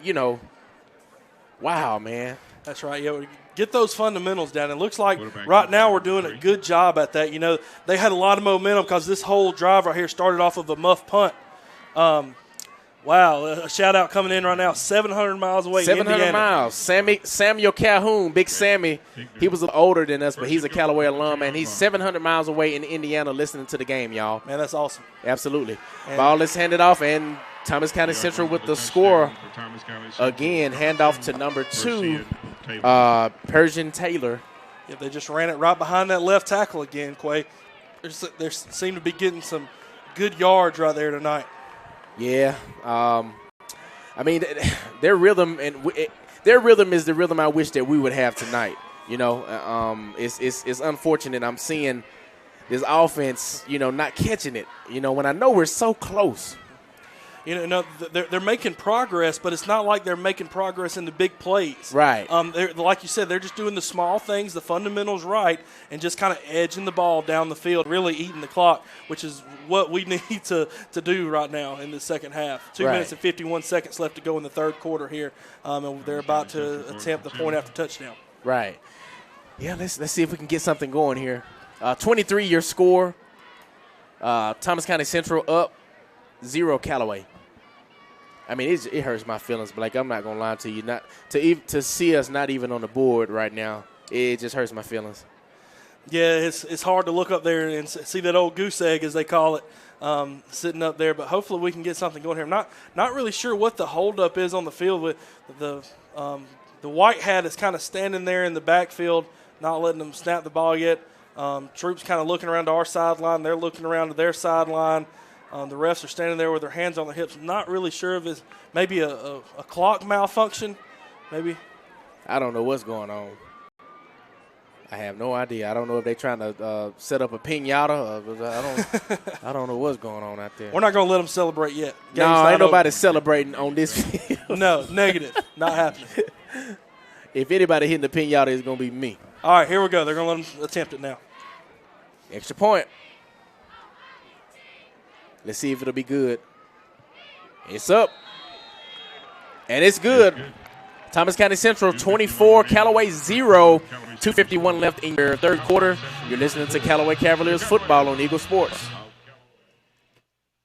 wow, man. That's right. Yeah, get those fundamentals down. It looks like right now we're doing a good job at that. They had a lot of momentum because this whole drive right here started off of a muff punt. Wow, a shout-out coming in right now, 700 miles away 700 Indiana. miles. Samuel Calhoun, Big Sammy, he was a little older than us, but he's a Callaway alum, and he's 700 miles away in Indiana listening to the game, y'all. Man, that's awesome. Absolutely. Ball is handed off, and Thomas County Central with the score. Again, handoff to number 2, Persian Taylor. Yeah, they just ran it right behind that left tackle again, Quay. They seem to be getting some good yards right there tonight. Yeah, their rhythm their rhythm is the rhythm I wish that we would have tonight. It's unfortunate I'm seeing this offense, not catching it. When I know we're so close. They're making progress, but it's not like they're making progress in the big plays. Right. Like you said, they're just doing the small things, the fundamentals right, and just kind of edging the ball down the field, really eating the clock, which is what we need to do right now in the second half. 2 minutes and 51 seconds left to go in the third quarter here, and they're about to attempt the point after touchdown. Right. Yeah, let's see if we can get something going here. 23-year score. Thomas County Central up 0 Callaway. It hurts my feelings, Blake. I'm not gonna lie to you. Not to see us not even on the board right now. It just hurts my feelings. Yeah, it's hard to look up there and see that old goose egg, as they call it, sitting up there. But hopefully we can get something going here. I'm not really sure what the holdup is on the field. With the white hat is kind of standing there in the backfield, not letting them snap the ball yet. Troops kind of looking around to our sideline. They're looking around to their sideline. The refs are standing there with their hands on their hips. Not really sure if it's maybe a clock malfunction. Maybe. I don't know what's going on. I have no idea. I don't know if they're trying to set up a piñata. I don't know what's going on out there. We're not going to let them celebrate yet. No, ain't nobody celebrating on this field. No, negative. Not happening. If anybody hitting the piñata, it's going to be me. All right, here we go. They're going to let them attempt it now. Extra point. Let's see if it'll be good. It's up. And it's good. Thomas County Central 24, Callaway 0. 2:51 left in your third quarter. You're listening to Callaway Cavaliers football on Eagle Sports.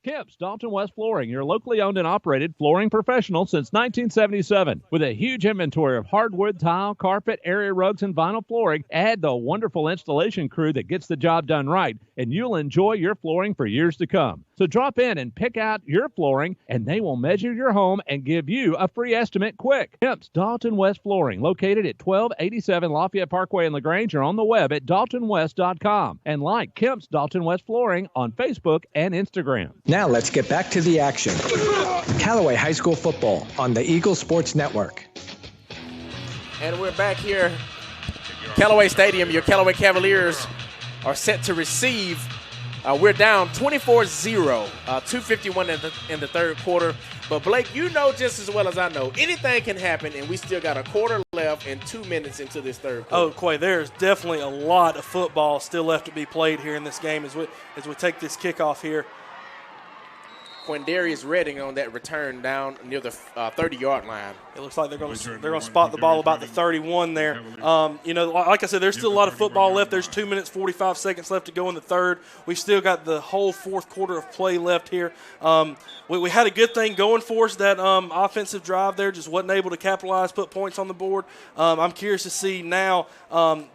Kemp's Dalton West Flooring, your locally owned and operated flooring professional since 1977. With a huge inventory of hardwood, tile, carpet, area rugs, and vinyl flooring, add the wonderful installation crew that gets the job done right, and you'll enjoy your flooring for years to come. So drop in and pick out your flooring, and they will measure your home and give you a free estimate quick. Kemp's Dalton West Flooring, located at 1287 Lafayette Parkway in LaGrange, or on the web at daltonwest.com. And like Kemp's Dalton West Flooring on Facebook and Instagram. Now let's get back to the action. Callaway High School football on the Eagle Sports Network. And we're back here. Callaway Stadium, your Callaway Cavaliers are set to receive. We're down 24-0, 2:51 in the third quarter. But, Blake, you know just as well as I know, anything can happen, and we still got a quarter left and 2 minutes into this third quarter. Oh, Quay, there's definitely a lot of football still left to be played here in this game as we take this kickoff here. Quindarius Redding on that return down near the 30-yard line. It looks like they're going to spot the ball about the 31 there. Like I said, there's still a lot of football left. There's 2 minutes, 45 seconds left to go in the third. We've still got the whole fourth quarter of play left here. We had a good thing going for us. That offensive drive there just wasn't able to capitalize, put points on the board. I'm curious to see now,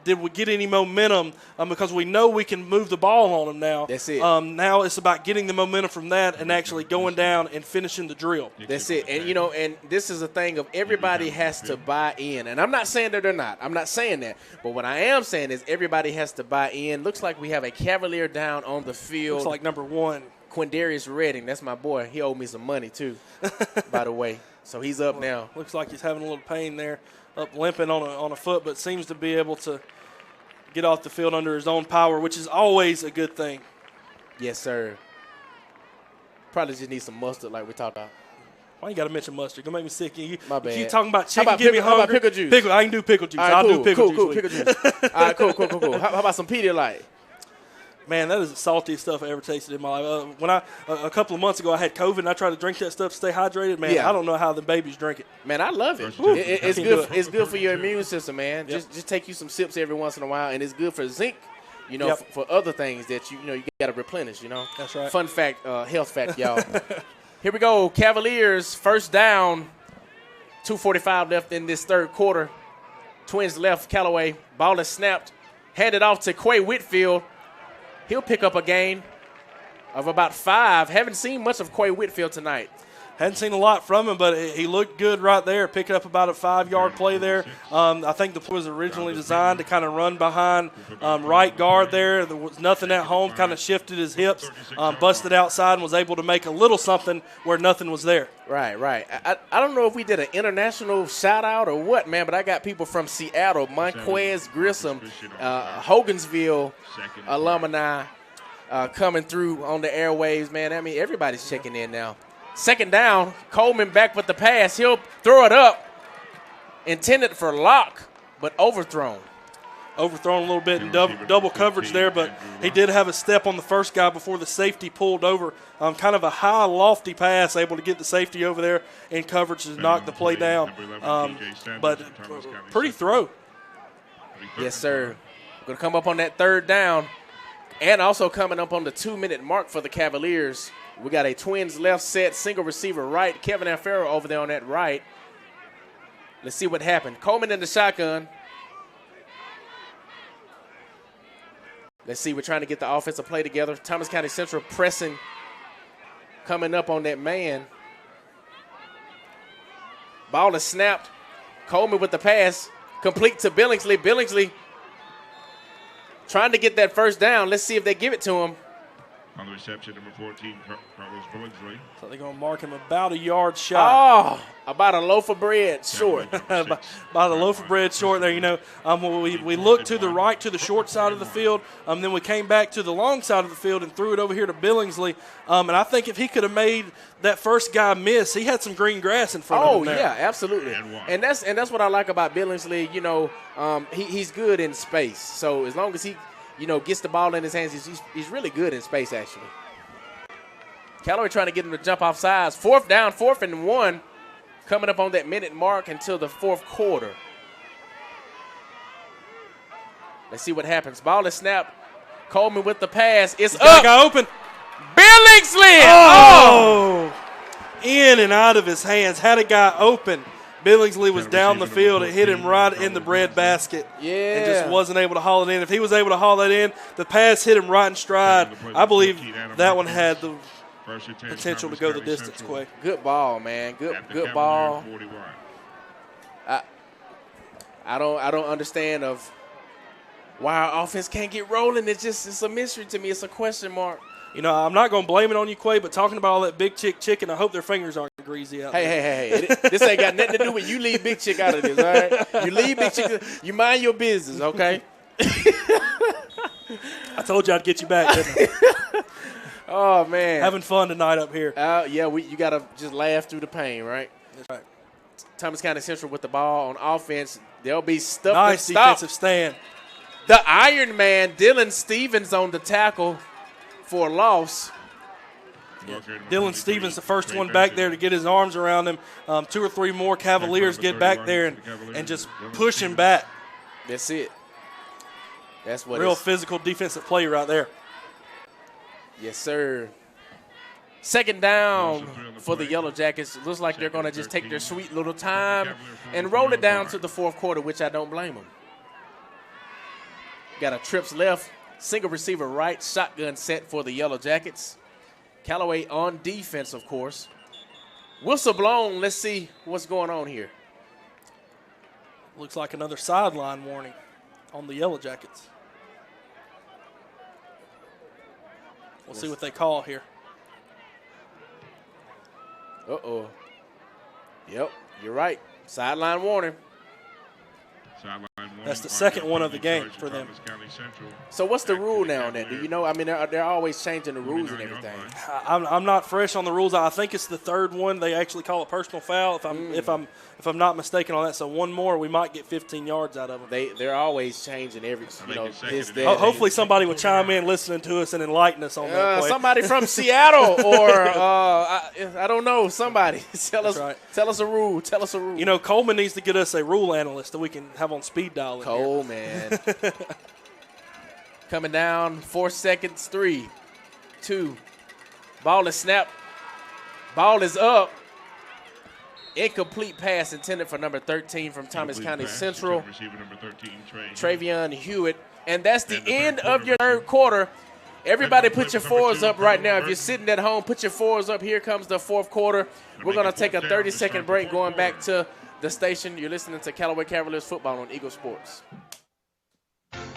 did we get any momentum? Because we know we can move the ball on them now. That's it. Now it's about getting the momentum from that and actually going down and finishing the drill. That's it. And, and this is a thing of everybody has to buy in. And I'm not saying that they're not. I'm not saying that. But what I am saying is everybody has to buy in. Looks like we have a Cavalier down on the field. Looks like number 1. Quindarius Redding. That's my boy. He owed me some money, too, by the way. So he's up now. Looks like he's having a little pain there, up limping on a foot, but seems to be able to get off the field under his own power, which is always a good thing. Yes, sir. Probably just need some mustard like we talked about. Why you got to mention mustard? Gonna make me sick. My bad. You talking about chicken? Get me hungry. How about pickle juice? I can do pickle juice. I'll do pickle juice. Cool, pickle juice. All right, cool. How about some Pedialyte? Man, that is the saltiest stuff I ever tasted in my life. When a couple of months ago I had COVID and I tried to drink that stuff to stay hydrated. Man, I don't know how the babies drink it. Man, I love it. It's good. It's good for your immune system, man. Yep. Just take you some sips every once in a while, and it's good for zinc. For other things that you got to replenish. That's right. Fun fact, health fact, y'all. Here we go. Cavaliers first down. 2:45 left in this third quarter. Twins left. Callaway ball is snapped, handed off to Quay Whitfield. He'll pick up a gain of about 5. Haven't seen much of Quay Whitfield tonight. Hadn't seen a lot from him, but he looked good right there, picking up about a 5-yard play there. I think the play was originally designed to kind of run behind right guard there. There was nothing at home, kind of shifted his hips, busted outside, and was able to make a little something where nothing was there. Right. I don't know if we did an international shout-out or what, man, but I got people from Seattle, Monquez, Grissom, Hogansville alumni coming through on the airwaves, man. I mean, everybody's checking in now. Second down, Coleman back with the pass. He'll throw it up, intended for Locke, but overthrown. Overthrown a little bit in double coverage there, but he did have a step on the first guy before the safety pulled over. Kind of a high, lofty pass, able to get the safety over there in coverage to knock the play down. But pretty throw. Yes, sir. Going to come up on that third down, and also coming up on the 2-minute mark for the Cavaliers. We got a Twins left set, single receiver right. Kevin Alfaro over there on that right. Let's see what happened. Coleman in the shotgun. Let's see. We're trying to get the offensive play together. Thomas County Central pressing, coming up on that man. Ball is snapped. Coleman with the pass. Complete to Billingsley. Billingsley trying to get that first down. Let's see if they give it to him. On the reception, number 14, Carlos Billingsley. So they're going to mark him about a yard short. Oh, about a loaf of bread short. about a loaf of bread short there. We looked to the right to the short side of the field. Then we came back to the long side of the field and threw it over here to Billingsley. And I think if he could have made that first guy miss, he had some green grass in front of him there. Oh, yeah, absolutely. And that's what I like about Billingsley. He's good in space. So as long as he gets the ball in his hands, he's really good in space, actually. Callaway trying to get him to jump off sides. 4th down, 4th and 1, coming up on that minute mark until the fourth quarter. Let's see what happens. Ball is snapped. Coleman with the pass. It's up. Got open. Billingsley. Oh! In and out of his hands. Had a guy open. Billingsley was down the field. It hit him right in the bread basket. Yeah. And just wasn't able to haul it in. If he was able to haul that in, the pass hit him right in stride. I believe that one had the potential to go the distance quick. Good ball, man. Good ball. I don't understand of why our offense can't get rolling. It's a mystery to me. It's a question mark. I'm not going to blame it on you, Quay, but talking about all that Big Chick chicken, I hope their fingers aren't greasy out there. Hey. This ain't got nothing to do with you. Leave Big Chick out of this, all right? You leave Big Chick. You mind your business, okay? I told you I'd get you back, didn't I? Oh, man. Having fun tonight up here. Yeah, you got to just laugh through the pain, right? That's right. Thomas County Central with the ball on offense. They'll be stuffed. Nice defensive stand. The Iron Man, Dylan Stevens, on the tackle for a loss. Dylan Stevens, the first one back there to get his arms around him. 2 or 3 more Cavaliers get back there and just push him back. That's it. That's what real physical defensive play right there. Yes, sir. Second down for the Yellow Jackets. Looks like they're going to just take their sweet little time and roll it down to the fourth quarter, which I don't blame them. Got a trips left, single receiver right, shotgun set for the Yellow Jackets. Callaway on defense, of course. Whistle blown. Let's see what's going on here. Looks like another sideline warning on the Yellow Jackets. We'll see what they call here. Uh-oh. Yep, you're right. Sideline warning. That's the second one of the game for them. So what's the rule now on that? Do you know? I mean, they're always changing the rules and everything. I'm not fresh on the rules. I think it's the third one. They actually call it personal foul. If I'm not mistaken on that. So one more, we might get 15 yards out of them. They're always changing every. Hopefully somebody will chime in listening to us and enlighten us on that play. Somebody from Seattle or I don't know. Somebody tell us a rule. Tell us a rule. You know, Coleman needs to get us a rule analyst that we can have on speed dial. Coleman. Coming down, 4 seconds, 3, 2. Ball is snapped. Ball is up. Incomplete pass intended for number 13 from Thomas County Central. Travion Hewitt. And that's the end of your third quarter. Everybody put your fours up right now. If you're sitting at home, put your fours up. Here comes the fourth quarter. We're going to take a 30-second break going back to the station. You're listening to Callaway Cavaliers football on Eagle Sports.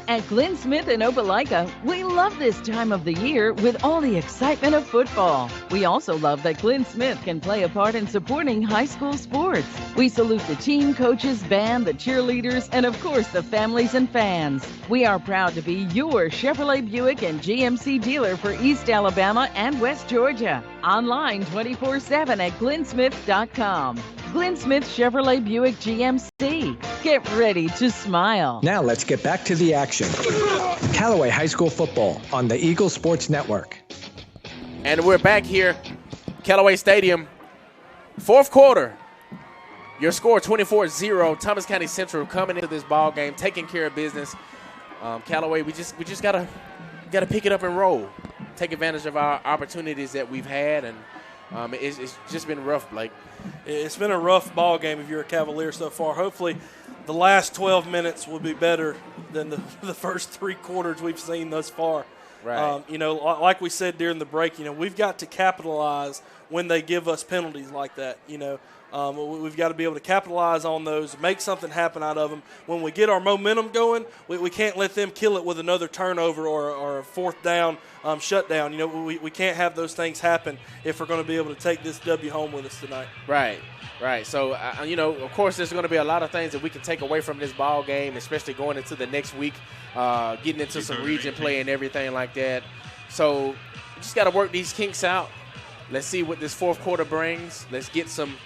At Glenn Smith in Opelika, we love this time of the year with all the excitement of football. We also love that Glenn Smith can play a part in supporting high school sports. We salute the team, coaches, band, the cheerleaders, and of course the families and fans. We are proud to be your Chevrolet Buick and GMC dealer for East Alabama and West Georgia. Online 24/7 at glennsmith.com. Glenn Smith Chevrolet Buick GMC. Get ready to smile. Now let's get back to the action. Callaway High School football on the Eagle Sports Network. And we're back here, Callaway Stadium. Fourth quarter. Your score 24-0. Thomas County Central coming into this ball game, taking care of business. Callaway, we just gotta pick it up and roll. Take advantage of our opportunities that we've had, and it's just been rough, Blake. It's been a rough ball game if you're a Cavalier so far. Hopefully the last 12 minutes will be better than the first 3 quarters we've seen thus far. Right. Like we said during the break, we've got to capitalize when they give us penalties like that. We've got to be able to capitalize on those, make something happen out of them. When we get our momentum going, we can't let them kill it with another turnover or a fourth down shutdown. We can't have those things happen if we're going to be able to take this W home with us tonight. Right. So, of course, there's going to be a lot of things that we can take away from this ball game, especially going into the next week, getting into some region play and everything like that. So, we just got to work these kinks out. Let's see what this fourth quarter brings. Let's get some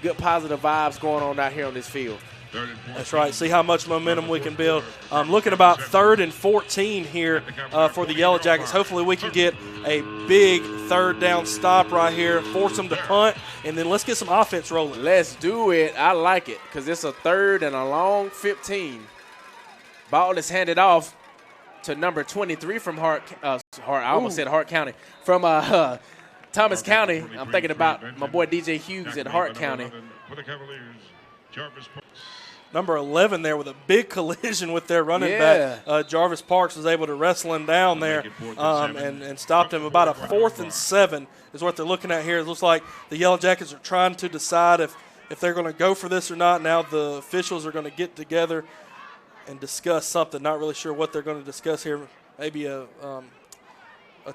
good positive vibes going on out here on this field. That's right. See how much momentum we can build. Looking about 3rd and 14 here for the Yellow Jackets. Hopefully we can get a big third down stop right here, force them to punt, and then let's get some offense rolling. Let's do it. I like it because it's a 3rd and a long 15. Ball is handed off to number 23 from Hart County. From Thomas County. I'm thinking about my boy DJ Hughes at Hart County. Number 11 there with a big collision with their running back. Jarvis Parks was able to wrestle him down there and stopped him. About a 4th and 7 is what they're looking at here. It looks like the Yellow Jackets are trying to decide if they're going to go for this or not. Now the officials are going to get together and discuss something. Not really sure what they're going to discuss here. Maybe a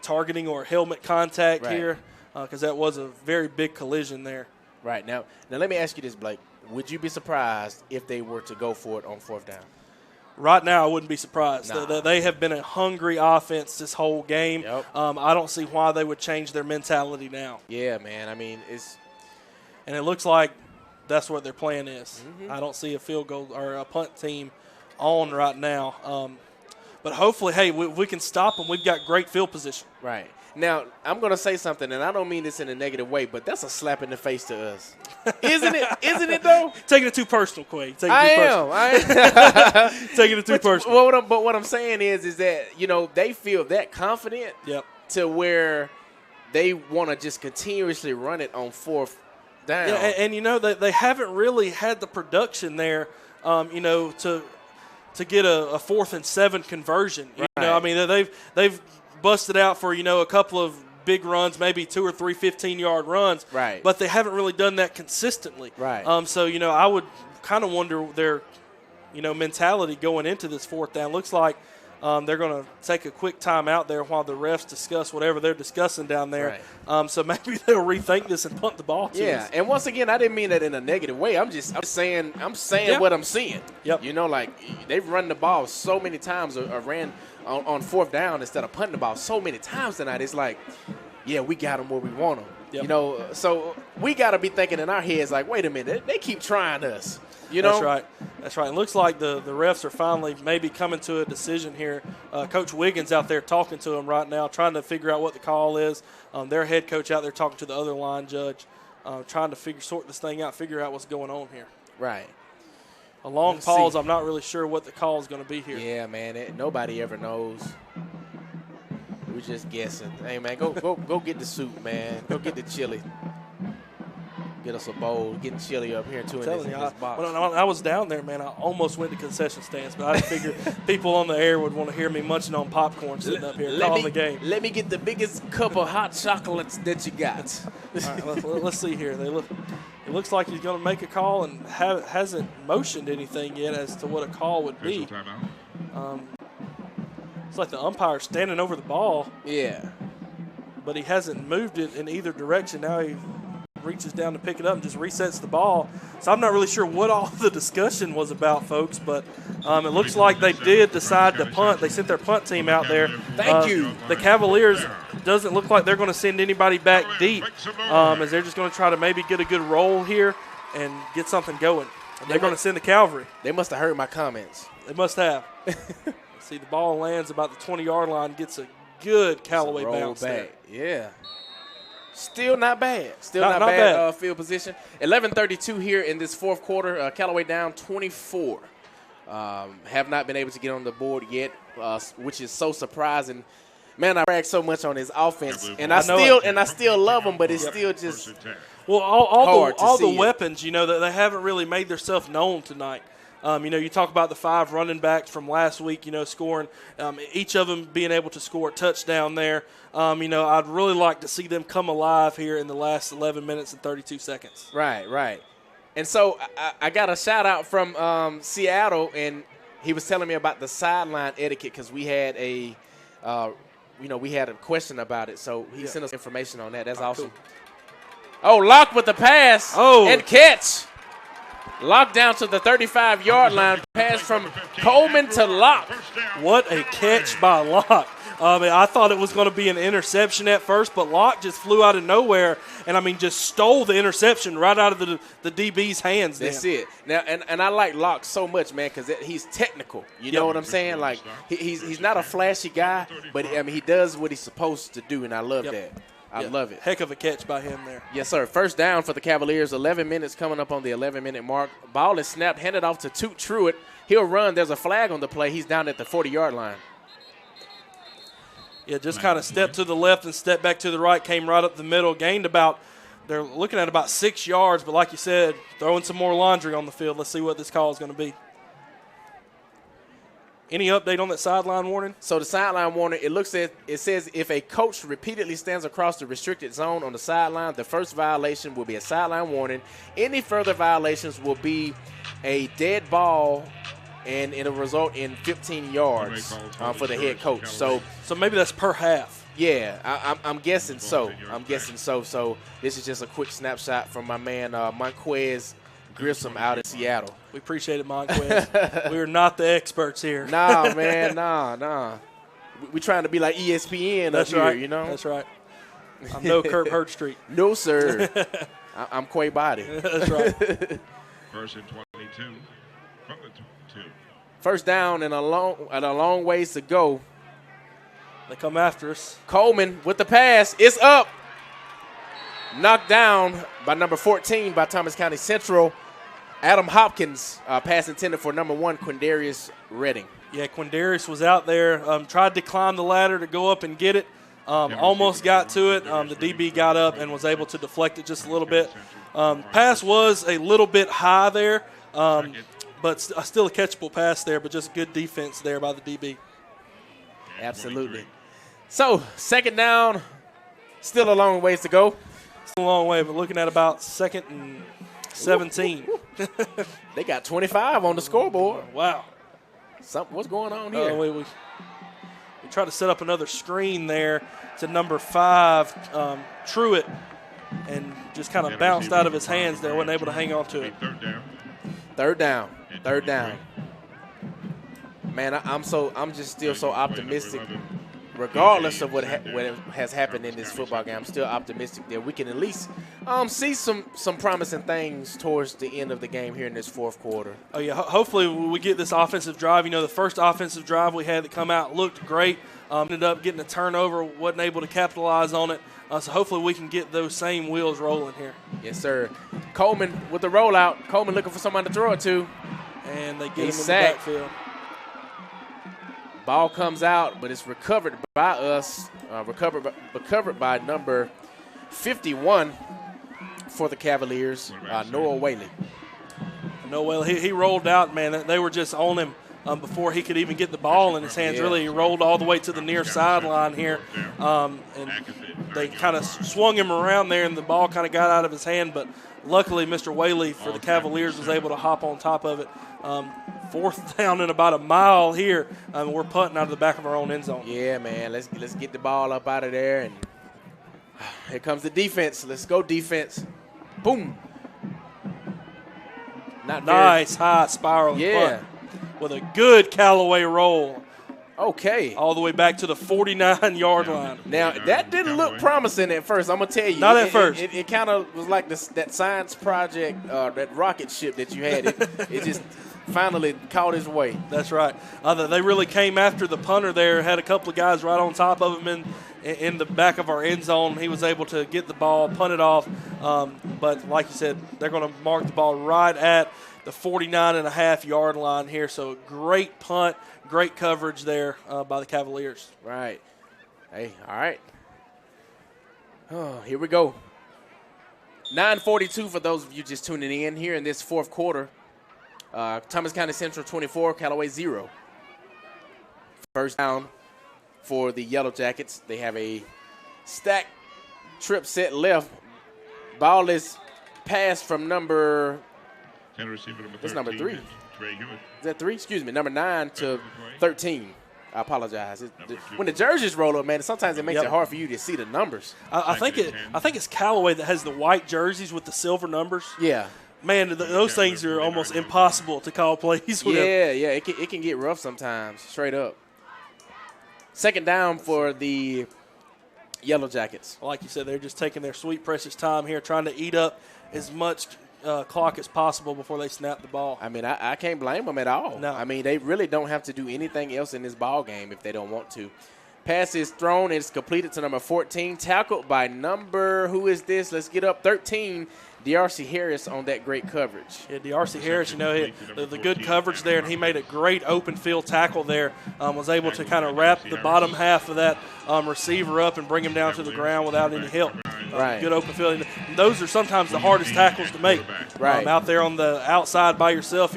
targeting or helmet contact here because that was a very big collision there. Right. Now let me ask you this, Blake. Would you be surprised if they were to go for it on 4th down? Right now, I wouldn't be surprised. Nah. They have been a hungry offense this whole game. Yep. I don't see why they would change their mentality now. Yeah, man. I mean, and it looks like that's what their plan is. I don't see a field goal or a punt team on right now. But hopefully, hey, we can stop them. We've got great field position. Right. Now, I'm going to say something, and I don't mean this in a negative way, but that's a slap in the face to us. Isn't it? Isn't it, though? Taking it too personal, Quay. I am. Taking it too personal. But what I'm saying is that, they feel that confident to where they want to just continuously run it on fourth down. Yeah, and they haven't really had the production there, to get a 4th and 7 conversion. They've busted out for, a couple of big runs, maybe 2 or 3 15-yard runs. Right. But they haven't really done that consistently. Right. So, I would kind of wonder their, mentality going into this 4th down. Looks like they're going to take a quick time out there while the refs discuss whatever they're discussing down there. Right. So maybe they'll rethink this and punt the ball to us. And once again, I didn't mean that in a negative way. I'm saying what I'm seeing. Yep. They've run the ball so many times or ran on 4th down instead of punting the ball so many times tonight. It's like, yeah, we got them where we want them. Yep. So we got to be thinking in our heads like, wait a minute, they keep trying us. That's right. It looks like the refs are finally maybe coming to a decision here. Coach Wiggins out there talking to them right now, trying to figure out what the call is. Their head coach out there talking to the other line judge, trying to sort this thing out, figure out what's going on here. Right. A long pause. I'm not really sure what the call is going to be here. Yeah, man. Nobody ever knows. We're just guessing. Hey, man, go get the soup, man. Go get the chili. Get us a bowl. Getting chili up here, too, in this box. When I was down there, man, I almost went to concession stands, but I figured people on the air would want to hear me munching on popcorn sitting up here calling the game. Let me get the biggest cup of hot chocolates that you got. All right, let's see here. It looks like he's going to make a call and hasn't motioned anything yet as to what a call would be. It's like the umpire's standing over the ball. Yeah. But he hasn't moved it in either direction. Now he reaches down to pick it up and just resets the ball. So I'm not really sure what all the discussion was about, folks, but it looks like they did decide to punt. They sent their punt team out there. Thank you. The Cavaliers doesn't look like they're going to send anybody back deep, as they're just going to try to maybe get a good roll here and get something going. They're going to send the cavalry. They must have heard my comments. They must have. See, the ball lands about the 20-yard line, gets a good Callaway bounce there. Yeah. Still not bad. Still not bad field position. 11:32 here in this 4th quarter. Callaway down 24. Have not been able to get on the board yet, which is so surprising. Man, I brag so much on his offense, and I still love him, but it's still just all the weapons, that they haven't really made themselves known tonight. You talk about the 5 running backs from last week, scoring, each of them being able to score a touchdown there. I'd really like to see them come alive here in the last 11 minutes and 32 seconds. Right. And so I got a shout out from Seattle, and he was telling me about the sideline etiquette because we had a question about it. So he sent us information on that. That's awesome. Cool. Oh, Locke with the pass and catch. Locked down to the 35-yard line. Pass from Coleman to Locke. What a catch by Locke. I thought it was going to be an interception at first, but Locke just flew out of nowhere and, just stole the interception right out of the DB's hands. That's it. Now, and I like Locke so much, man, because he's technical. You know what I'm saying? Like, he's not a flashy guy, but, he does what he's supposed to do, and I love that. I love it. Heck of a catch by him there. Yes, sir. First down for the Cavaliers. 11 minutes coming up on the 11-minute mark. Ball is snapped, handed off to Toot Truitt. He'll run. There's a flag on the play. He's down at the 40-yard line. Yeah, just kind of stepped to the left and stepped back to the right, came right up the middle, gained they're looking at about 6 yards, but like you said, throwing some more laundry on the field. Let's see what this call is going to be. Any update on that sideline warning? So the sideline warning, it says if a coach repeatedly stands across the restricted zone on the sideline, the first violation will be a sideline warning. Any further violations will be a dead ball, and it'll result in 15 yards for the head coach. So maybe that's per half. Yeah, I'm guessing so. So this is just a quick snapshot from my man Monquez Grissom out in Seattle. We appreciate it, Monquez. We're not the experts here. Nah, man, nah. We're trying to be like ESPN That's up right. here, That's right. I'm no Kurt Hurtstreet. No, sir. I'm Quay Body. That's right. First and 22 from the 2. First down and a long ways to go. They come after us. Coleman with the pass. It's up. Knocked down by number 14 by Thomas County Central. Adam Hopkins, pass intended for number 1, Quindarius Redding. Yeah, Quindarius was out there, tried to climb the ladder to go up and get it. Almost got to it. The DB got up and was able to deflect it just a little bit. Pass was a little bit high there, but still a catchable pass there, but just good defense there by the DB. Absolutely. So, second down, still a long ways to go. Still a long way, but looking at about 2nd and 17. They got 25 on the scoreboard. Wow. What's going on here? We try to set up another screen there to number 5, Truitt, and just kind of bounced out of his hands there, wasn't able to hang on to it. Third down. Man, I'm just still so optimistic. Regardless of what has happened in this football game, I'm still optimistic that we can at least see some promising things towards the end of the game here in this fourth quarter. Oh, yeah. Hopefully we get this offensive drive. The first offensive drive we had that come out looked great. Ended up getting a turnover, wasn't able to capitalize on it. So hopefully we can get those same wheels rolling here. Yes, sir. Coleman with the rollout. Coleman looking for someone to throw it to. And they get him in the backfield. Ball comes out, but it's recovered by us. Recovered by number 51 for the Cavaliers, Noah Whaley. Noah Whaley, he rolled out, man. They were just on him before he could even get the ball in his hands. Yeah. Really, he rolled all the way to the near sideline here. And they kind of swung him around there, and the ball kind of got out of his hand. But luckily, Mr. Whaley for the Cavaliers was able to hop on top of it. Fourth down and about a mile here. We're punting out of the back of our own end zone. Yeah, man. Let's get the ball up out of there. And here comes the defense. Let's go, defense. Boom. Nice high spiral punt with a good Callaway roll. Okay. All the way back to the 49-yard line. Now, that didn't look promising at first, I'm going to tell you. Not at first. It kind of was like that science project, that rocket ship that you had. It just finally caught his way. That's right. They really came after the punter there, had a couple of guys right on top of him in the back of our end zone. He was able to get the ball, punt it off. But like you said, they're going to mark the ball right at the 49.5-yard line here. So great punt. Great coverage there by the Cavaliers. Right. Hey, all right. Oh, here we go. 9:42 for those of you just tuning in here in this fourth quarter. Thomas County Central 24, Callaway 0. First down for the Yellow Jackets. They have a stack trip set left. Ball is passed from number 3. Is that 3? Excuse me, number 9 to 13. I apologize. When the jerseys roll up, man, sometimes it makes it hard for you to see the numbers. I think it's Callaway that has the white jerseys with the silver numbers. Yeah. Man, those things are almost impossible to call plays with. Yeah. It can get rough sometimes, straight up. Second down for the Yellow Jackets. Like you said, they're just taking their sweet, precious time here, trying to eat up as much clock as possible before they snap the ball. I mean, I can't blame them at all. No. I mean, they really don't have to do anything else in this ball game if they don't want to. Pass is thrown. It's completed to number 14. Tackled by number, who is this? Let's get up, 13. DRC Harris on that great coverage. Yeah, DRC Harris, the good coverage there, and he made a great open field tackle there. Was able to kind of wrap the bottom half of that receiver up and bring him down to the ground without any help. Right. Good open field. And those are sometimes the hardest tackles to make. Right. Out there on the outside by yourself,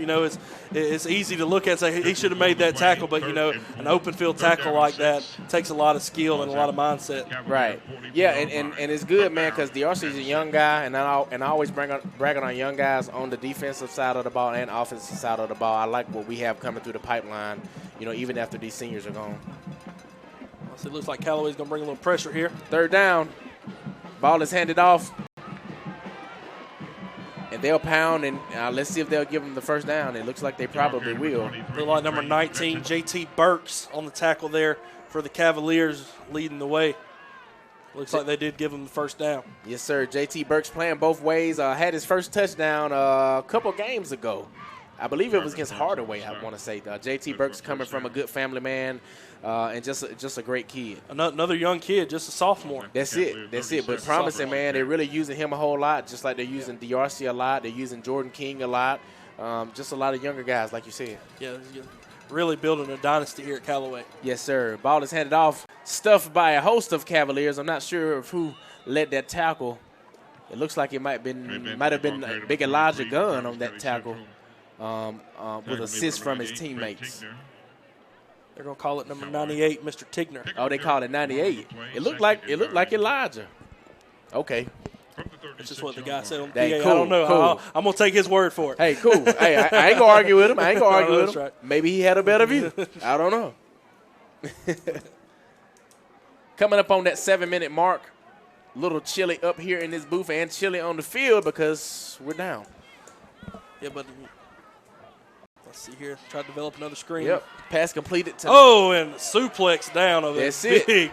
it's easy to look at and say he should have made that tackle, but an open field tackle like that takes a lot of skill and a lot of mindset. Right. Yeah, and it's good, man, because DRC is a young guy, and I always brag on our young guys on the defensive side of the ball and offensive side of the ball. I like what we have coming through the pipeline, even after these seniors are gone. So it looks like Callaway's going to bring a little pressure here. Third down. Ball is handed off. And they'll pound, and let's see if they'll give them the first down. It looks like they probably will. Look like number 19, J.T. Burks on the tackle there for the Cavaliers leading the way. Looks like they did give him the first down. Yes, sir. J.T. Burks playing both ways. Had his first touchdown a couple games ago. I believe it was against Hardaway, I want to say. J.T. Burks coming from a good family man and just a great kid. Another young kid, just a sophomore. That's it. But promising, man. They're really using him a whole lot, just like they're using DRC a lot. They're using Jordan King a lot. Just a lot of younger guys, like you said. Yeah, really building a dynasty here at Callaway. Yes, sir. Ball is handed off, stuffed by a host of Cavaliers. I'm not sure of who led that tackle. It looks like it might have been Big Elijah Gunn on that tackle. With assist from his teammates. They're gonna call it number 98, Mr. Tigner. Oh, they call it 98. It looked like Elijah. Okay. That's just what the guy said on the Hey, PA. cool, I don't know. cool. I'm gonna take his word for it. Hey, cool. Hey, I ain't gonna argue with him. That's right. Maybe he had a better view. I don't know. Coming up on that 7-minute mark, a little chilly up here in this booth and chilly on the field because we're down. Yeah, but let's see here. Try to develop another screen. Yep. Pass completed. And suplex down of That's it. it.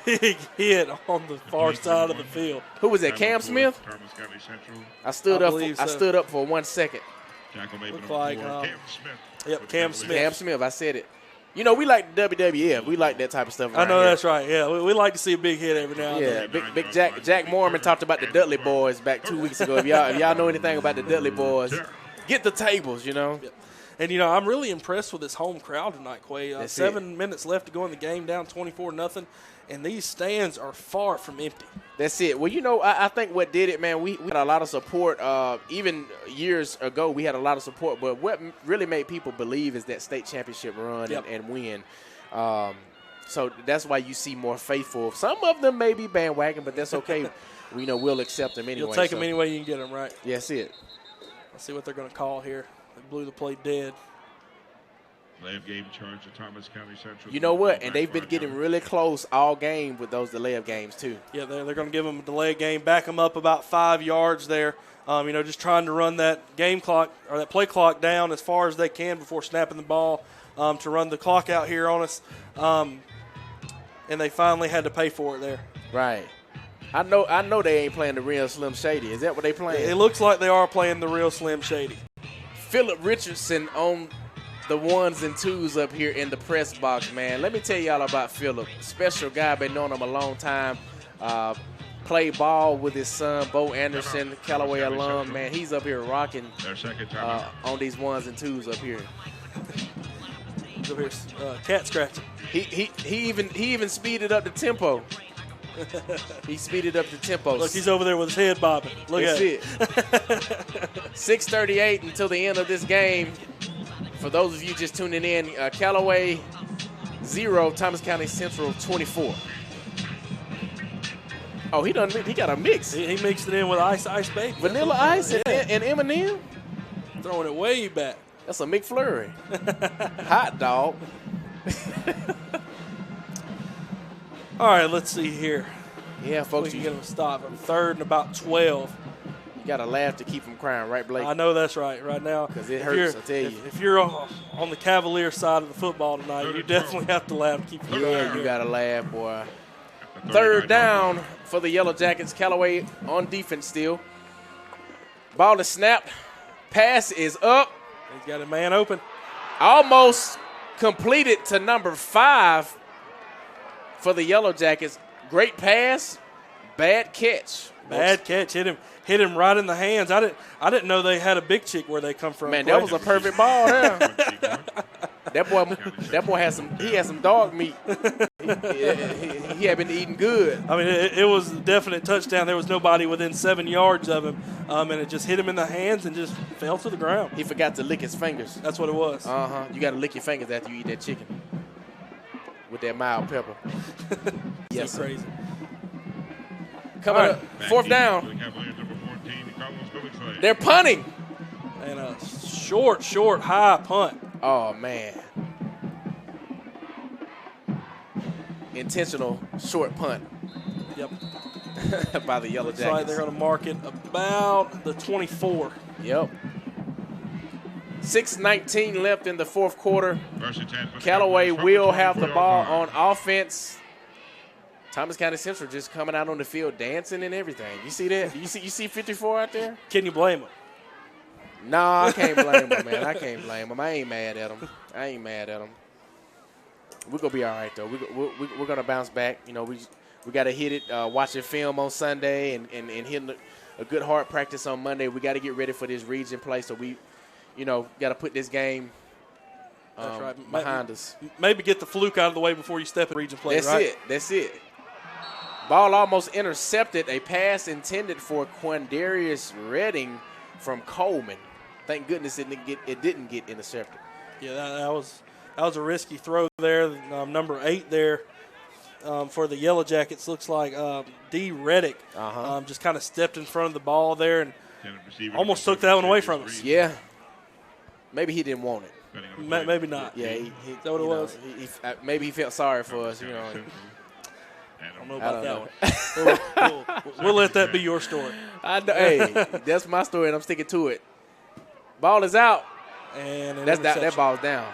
Big hit on the far side of the field. Who was that? Cam Smith? I stood up for 1 second. Looked like Cam Smith. Cam Smith. I said it. You know, we like WWF. We like that type of stuff. I know here. that's right. Yeah, we like to see a big hit every now and then. Big Jack Mormon talked about the Dudley Boys back 2 weeks ago. If y'all know anything about the Dudley Boys, get the tables, you know. Yep. And, you know, I'm really impressed with this home crowd tonight, Quay. 7 minutes left to go in the game, down 24-0, and these stands are far from empty. That's it. Well, you know, I think what did it, man, we had a lot of support. Even years ago, we had a lot of support. But what really made people believe is that state championship run and win. So that's why you see more faithful. Some of them may be bandwagon, but that's okay. We'll accept them anyway. You'll take them any way you can get them, right? Yeah, that's it. Let's see what they're going to call here. They blew the play dead. Delay of game charge to Thomas County Central. You know what? And they've been getting really close all game with those delay of games, too. Yeah, they're going to give them a delay of game, back them up about 5 yards there. Just trying to run that game clock or that play clock down as far as they can before snapping the ball to run the clock out here on us. And they finally had to pay for it there. Right. I know they ain't playing the real Slim Shady. Is that what they playing? It looks like they are playing the real Slim Shady. Philip Richardson on the 1s and 2s up here in the press box, man. Let me tell y'all about Philip. Special guy, been knowing him a long time. Played ball with his son, Bo Anderson, Callaway alum. Man, he's up here rocking on these 1s and 2s up here. He's up here cat scratching. He even speeded up the tempo. He speeded up the tempo. Look, he's over there with his head bobbing. Look at it. 6:38 until the end of this game. For those of you just tuning in, Callaway 0, Thomas County Central 24. Oh, he got a mix. He mixed it in with Ice Baby. Vanilla Ice and M&M. Throwing it way back. That's a McFlurry. Hot dog. All right, let's see here. Yeah, folks. We can get him to stop. 3rd and about 12. You got to laugh to keep from crying, right, Blake? I know that's right now. Because it hurts, I tell you. If you're on the Cavalier side of the football tonight, you definitely have to laugh to keep from crying. Yeah, you got to laugh, boy. 3rd down for the Yellow Jackets. Callaway on defense still. Ball is snapped. Pass is up. He's got a man open. Almost completed to number 5 for the Yellow Jackets. Great pass, bad catch. Bad catch. Hit him right in the hands. I didn't know they had a big chick where they come from. Man, that was a perfect ball there. That boy had some dog meat. He had been eating good. I mean, it was a definite touchdown. There was nobody within 7 yards of him, and it just hit him in the hands and just fell to the ground. He forgot to lick his fingers. That's what it was. You got to lick your fingers after you eat that chicken with that mild pepper. Yes, so crazy. Coming up, 4th down. They're punting. And a short, high punt. Oh, man. Intentional short punt. Yep. By the Yellow Jackets. Looks like they're going to mark it about the 24. Yep. 6:19 left in the 4th quarter. Callaway will have the ball on offense. Thomas County Central just coming out on the field dancing and everything. You see that? You see 54 out there? Can you blame them? No, I can't blame him, man. I can't blame him. I ain't mad at him. We're going to be all right, though. We're going to bounce back. You know, we got to hit it, watching film on Sunday and hitting a good hard practice on Monday. We got to get ready for this region play, so we, got to put this game behind us. Maybe get the fluke out of the way before you step in region play, That's it. Ball almost intercepted, a pass intended for Quindarius Redding from Coleman. Thank goodness it didn't get intercepted. Yeah, that was a risky throw there. Number 8 there for the Yellow Jackets looks like D. Reddick. Just kind of stepped in front of the ball there and almost took that one away from us. Yeah. Maybe he didn't want it. Maybe not. Yeah, is that what it was? Maybe he felt sorry for us. I don't know about that one. We'll let that be your story. I know. Hey, that's my story, and I'm sticking to it. Ball is out. And that ball's down.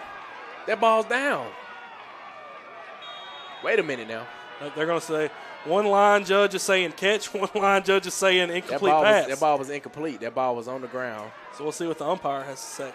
That ball's down. Wait a minute now. They're going to say one line judge is saying catch, one line judge is saying incomplete pass. That ball was incomplete. That ball was on the ground. So we'll see what the umpire has to say.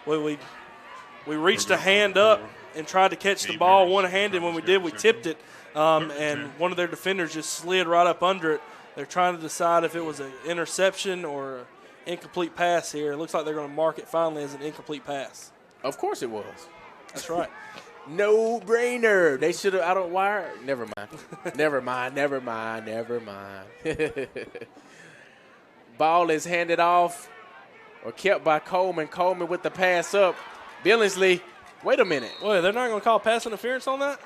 We reached a hand up and tried to catch the ball one-handed. When we did, we tipped it, and one of their defenders just slid right up under it. They're trying to decide if it was an interception or an incomplete pass here. It looks like they're going to mark it finally as an incomplete pass. Of course it was. That's right. No brainer. They should have. I don't wire. Never mind. never mind. Ball is handed off or kept by Coleman. Coleman with the pass up. Billingsley. Wait a minute. Wait, they're not going to call pass interference on that?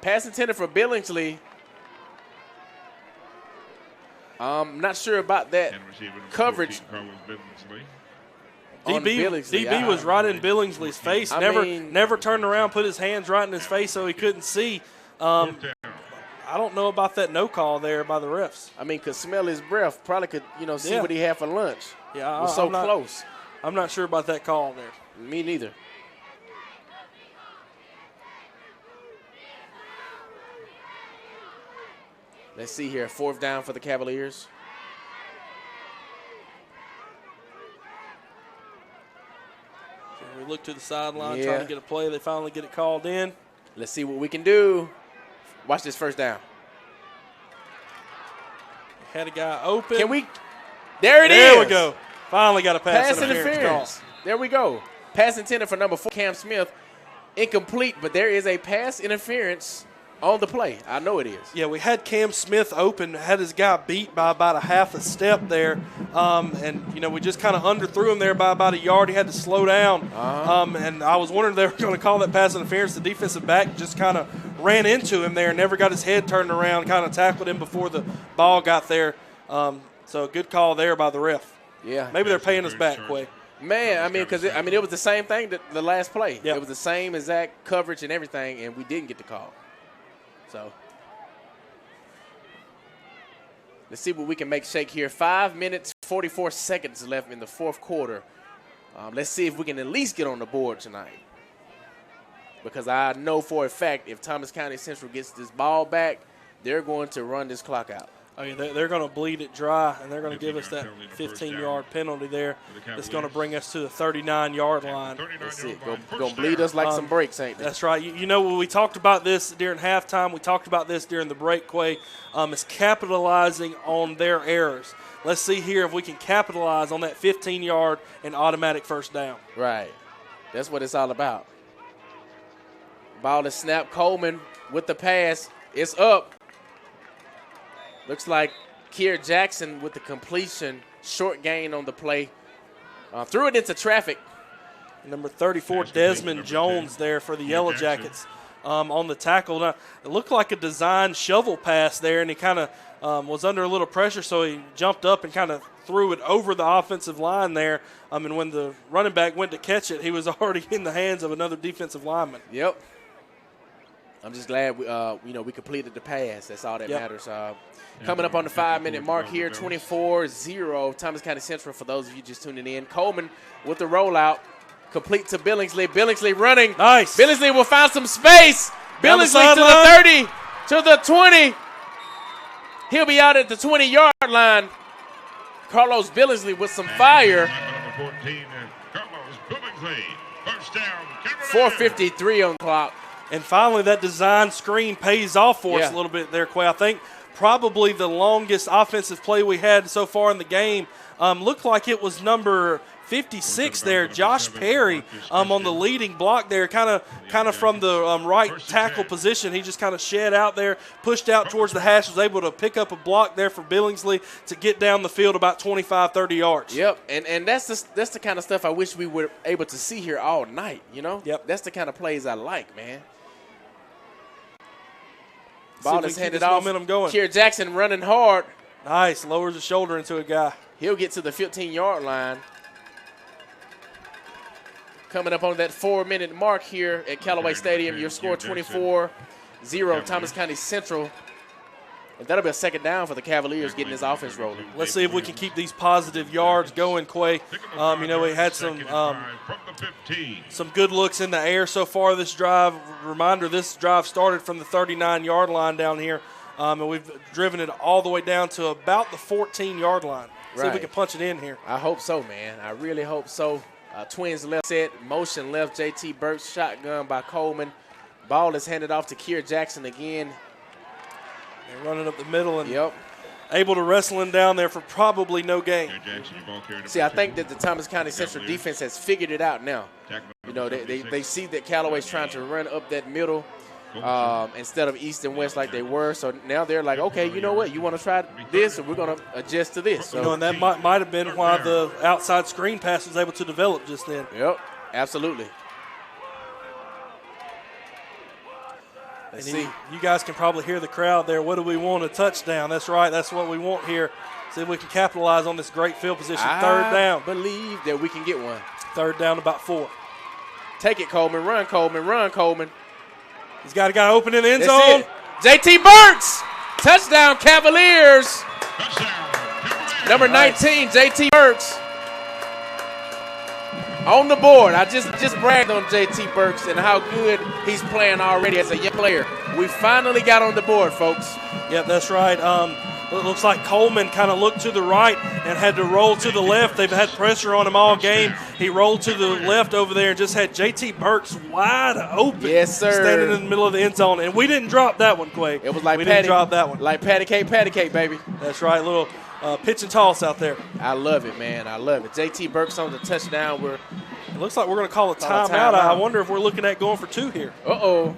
Pass intended for Billingsley. I'm not sure about that coverage. DB was right in Billingsley's face. Never turned around, put his hands right in his face so he couldn't see. I don't know about that no call there by the refs. I mean, could smell his breath. Probably could, see what he had for lunch. Yeah, was so close. I'm not sure about that call there. Me neither. Let's see here. 4th down for the Cavaliers. We look to the sideline, trying to get a play. They finally get it called in. Let's see what we can do. Watch this 1st down. Had a guy open. Can we? There it is. There we go. Finally got a pass interference call. There we go. Pass intended for number 4, Cam Smith. Incomplete, but there is a pass interference on the play. I know it is. Yeah, we had Cam Smith open, had his guy beat by about a half a step there. And we just kind of underthrew him there by about a yard. He had to slow down. And I was wondering if they were going to call that pass interference. The defensive back just kind of ran into him there and never got his head turned around, kind of tackled him before the ball got there. So a good call there by the ref. Yeah. Maybe they're paying us back, Quay. Man, I mean, because it was the same thing that the last play. Yep. It was the same exact coverage and everything, and we didn't get the call. So let's see what we can make shake here. 5 minutes, 44 seconds left in the 4th quarter. Let's see if we can at least get on the board tonight. Because I know for a fact if Thomas County Central gets this ball back, they're going to run this clock out. I mean, they're going to bleed it dry, and they're going to give us that 15-yard penalty there. That's going to bring us to the 39-yard line. That's it. Going to bleed us like some breaks, ain't they? That's right. When we talked about this during halftime, we talked about this during the break, Quay, is capitalizing on their errors. Let's see here if we can capitalize on that 15-yard and automatic 1st down. Right. That's what it's all about. Ball is snapped. Coleman with the pass. It's up. Looks like Kier Jackson with the completion, short gain on the play. Threw it into traffic. Number 34, Desmond Jones there for the Yellow Jackets on the tackle. Now, it looked like a design shovel pass there, and he kind of was under a little pressure, so he jumped up and kind of threw it over the offensive line there. And when the running back went to catch it, he was already in the hands of another defensive lineman. Yep. I'm just glad we completed the pass. That's all that matters. Coming up on the 5-minute mark here, 24-0, Thomas County Central for those of you just tuning in. Coleman with the rollout, complete to Billingsley. Billingsley running. Nice. Billingsley will find some space. Billingsley to the 30, to the 20. He'll be out at the 20-yard line. Carlos Billingsley with some fire. 4:53 on the clock. And finally, that design screen pays off for us a little bit there, Quay. I think probably the longest offensive play we had so far in the game looked like it was number 56 there, Josh Perry, on the leading block there, kind of from the right tackle position. He just kind of shed out there, pushed out towards the hash, was able to pick up a block there for Billingsley to get down the field about 25, 30 yards. Yep, and that's the kind of stuff I wish we were able to see here all night, you know? Yep. That's the kind of plays I like, man. Ball is handed off. Momentum going. Kier Jackson running hard. Nice, lowers the shoulder into a guy. He'll get to the 15-yard line. Coming up on that 4-minute mark here at Callaway Stadium. Your score 24-0, Thomas County Central. And that'll be a second down for the Cavaliers getting this offense rolling. Let's see if we can keep these positive yards going, Quay. You know, we had some good looks in the air so far this drive. Reminder, this drive started from the 39-yard line down here, and we've driven it all the way down to about the 14-yard line. See if we can punch it in here. I hope so, man. I really hope so. Twins left set, motion left, J.T. Burks, shotgun by Coleman. Ball is handed off to Kier Jackson again. They're running up the middle and able to wrestle him down there for probably no gain. See, I think that the Thomas County Central defense has figured it out now. You know, they see that Callaway's trying to run up that middle instead of east and west like they were. So now they're like, okay, you know what? You want to try this, and we're going to adjust to this. So, you know, and that might have been why the outside screen pass was able to develop just then. Yep, absolutely. Let's see. You guys can probably hear the crowd there. What do we want? A touchdown. That's right. That's what we want here. See if we can capitalize on this great field position. Third down. I believe that we can get one. Third down, about 4. Take it, Coleman. Run, Coleman. Run, Coleman. He's got a guy open in the end zone. J.T. Burks. Touchdown, Cavaliers. Number 19, J.T. Burks. On the board. I just bragged on J.T. Burks and how good he's playing already as a young player. We finally got on the board, folks. Yep, that's right. It looks like Coleman kind of looked to the right and had to roll to the left. They've had pressure on him all game. He rolled to the left over there and just had J.T. Burks wide open. Yes, sir. Standing in the middle of the end zone. And we didn't drop that one, Quay. It was like we didn't drop that one. Like patty cake, baby. That's right, little pitch and toss out there. I love it, man. I love it. J.T. Burks on the touchdown. It looks like we're going to call a timeout. I wonder if we're looking at going for 2 here. Uh-oh.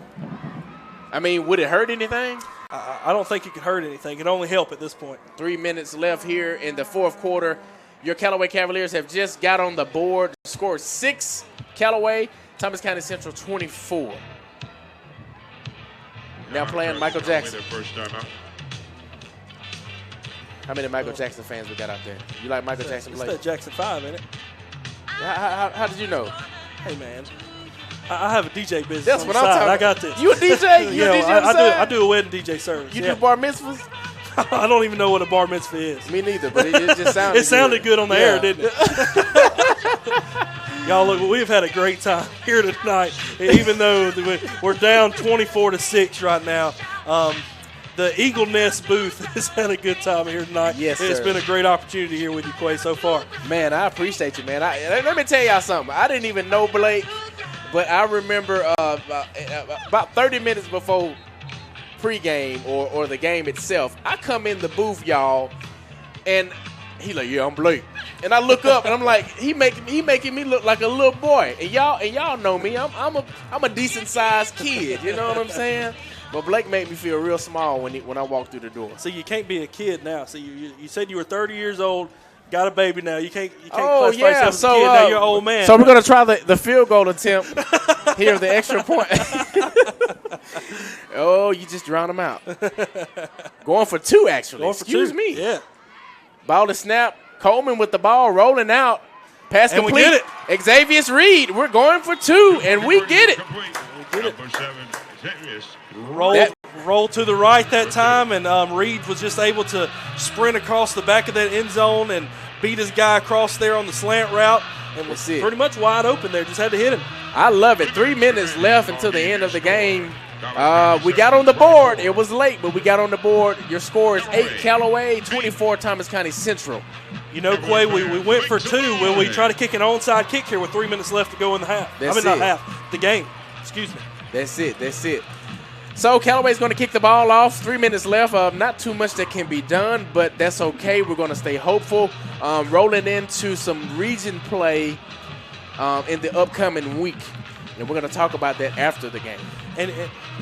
I mean, would it hurt anything? I don't think it could hurt anything. It only help at this point. 3 minutes left here in the fourth quarter. Your Callaway Cavaliers have just got on the board. Scored 6 Callaway, Thomas County Central 24. Now playing Michael Jackson. How many Michael Jackson fans we got out there? You like Michael Jackson play? It's that Jackson 5, ain't it? How did you know? Hey, man. I have a DJ business. That's on what the I'm side. talking. I got this. You a DJ? You a DJ on the side? I do a wedding DJ service. You do bar mitzvahs? I don't even know what a bar mitzvah is. Me neither, but it just sounded It sounded good on the air, didn't it? Y'all, look, we've had a great time here tonight, even though we're down 24-6 right now. The Eagle Nest booth has had a good time here tonight. Yes, sir. It's been a great opportunity here with you, Quay, so far. Man, I appreciate you, man. Let me tell y'all something. I didn't even know Blake, but I remember about 30 minutes before pregame or the game itself, I come in the booth, y'all, and he like, yeah, I'm Blake. And I look up and I'm like, he making me look like a little boy. And y'all know me. I'm a decent sized kid. You know what I'm saying? But Blake made me feel real small when I walked through the door. See, you can't be a kid now. See, you said you were 30 years old, got a baby now. You can't classify yourself as a kid. Now you're an old man. So we're gonna try the field goal attempt here, the extra point. Oh, you just drowned him out. Going for 2, actually. Going for Excuse 2. me. Yeah. Ball to snap. Coleman with the ball rolling out. Pass and complete. We get it. Xavier Reed. We're going for 2, and we get it. Roll to the right that time, and Reed was just able to sprint across the back of that end zone and beat his guy across there on the slant route, and was pretty much wide open there. Just had to hit him. I love it. 3 minutes left until the end of the game. We got on the board. It was late, but we got on the board. Your score is 8 Callaway, 24 Thomas County Central. You know, Quay, we went for 2. Will we try to kick an onside kick here with 3 minutes left to go in the half? Not half, the game. Excuse me. That's it. So Callaway's going to kick the ball off. 3 minutes left. Not too much that can be done, but that's okay. We're going to stay hopeful. Rolling into some region play in the upcoming week. And we're going to talk about that after the game. And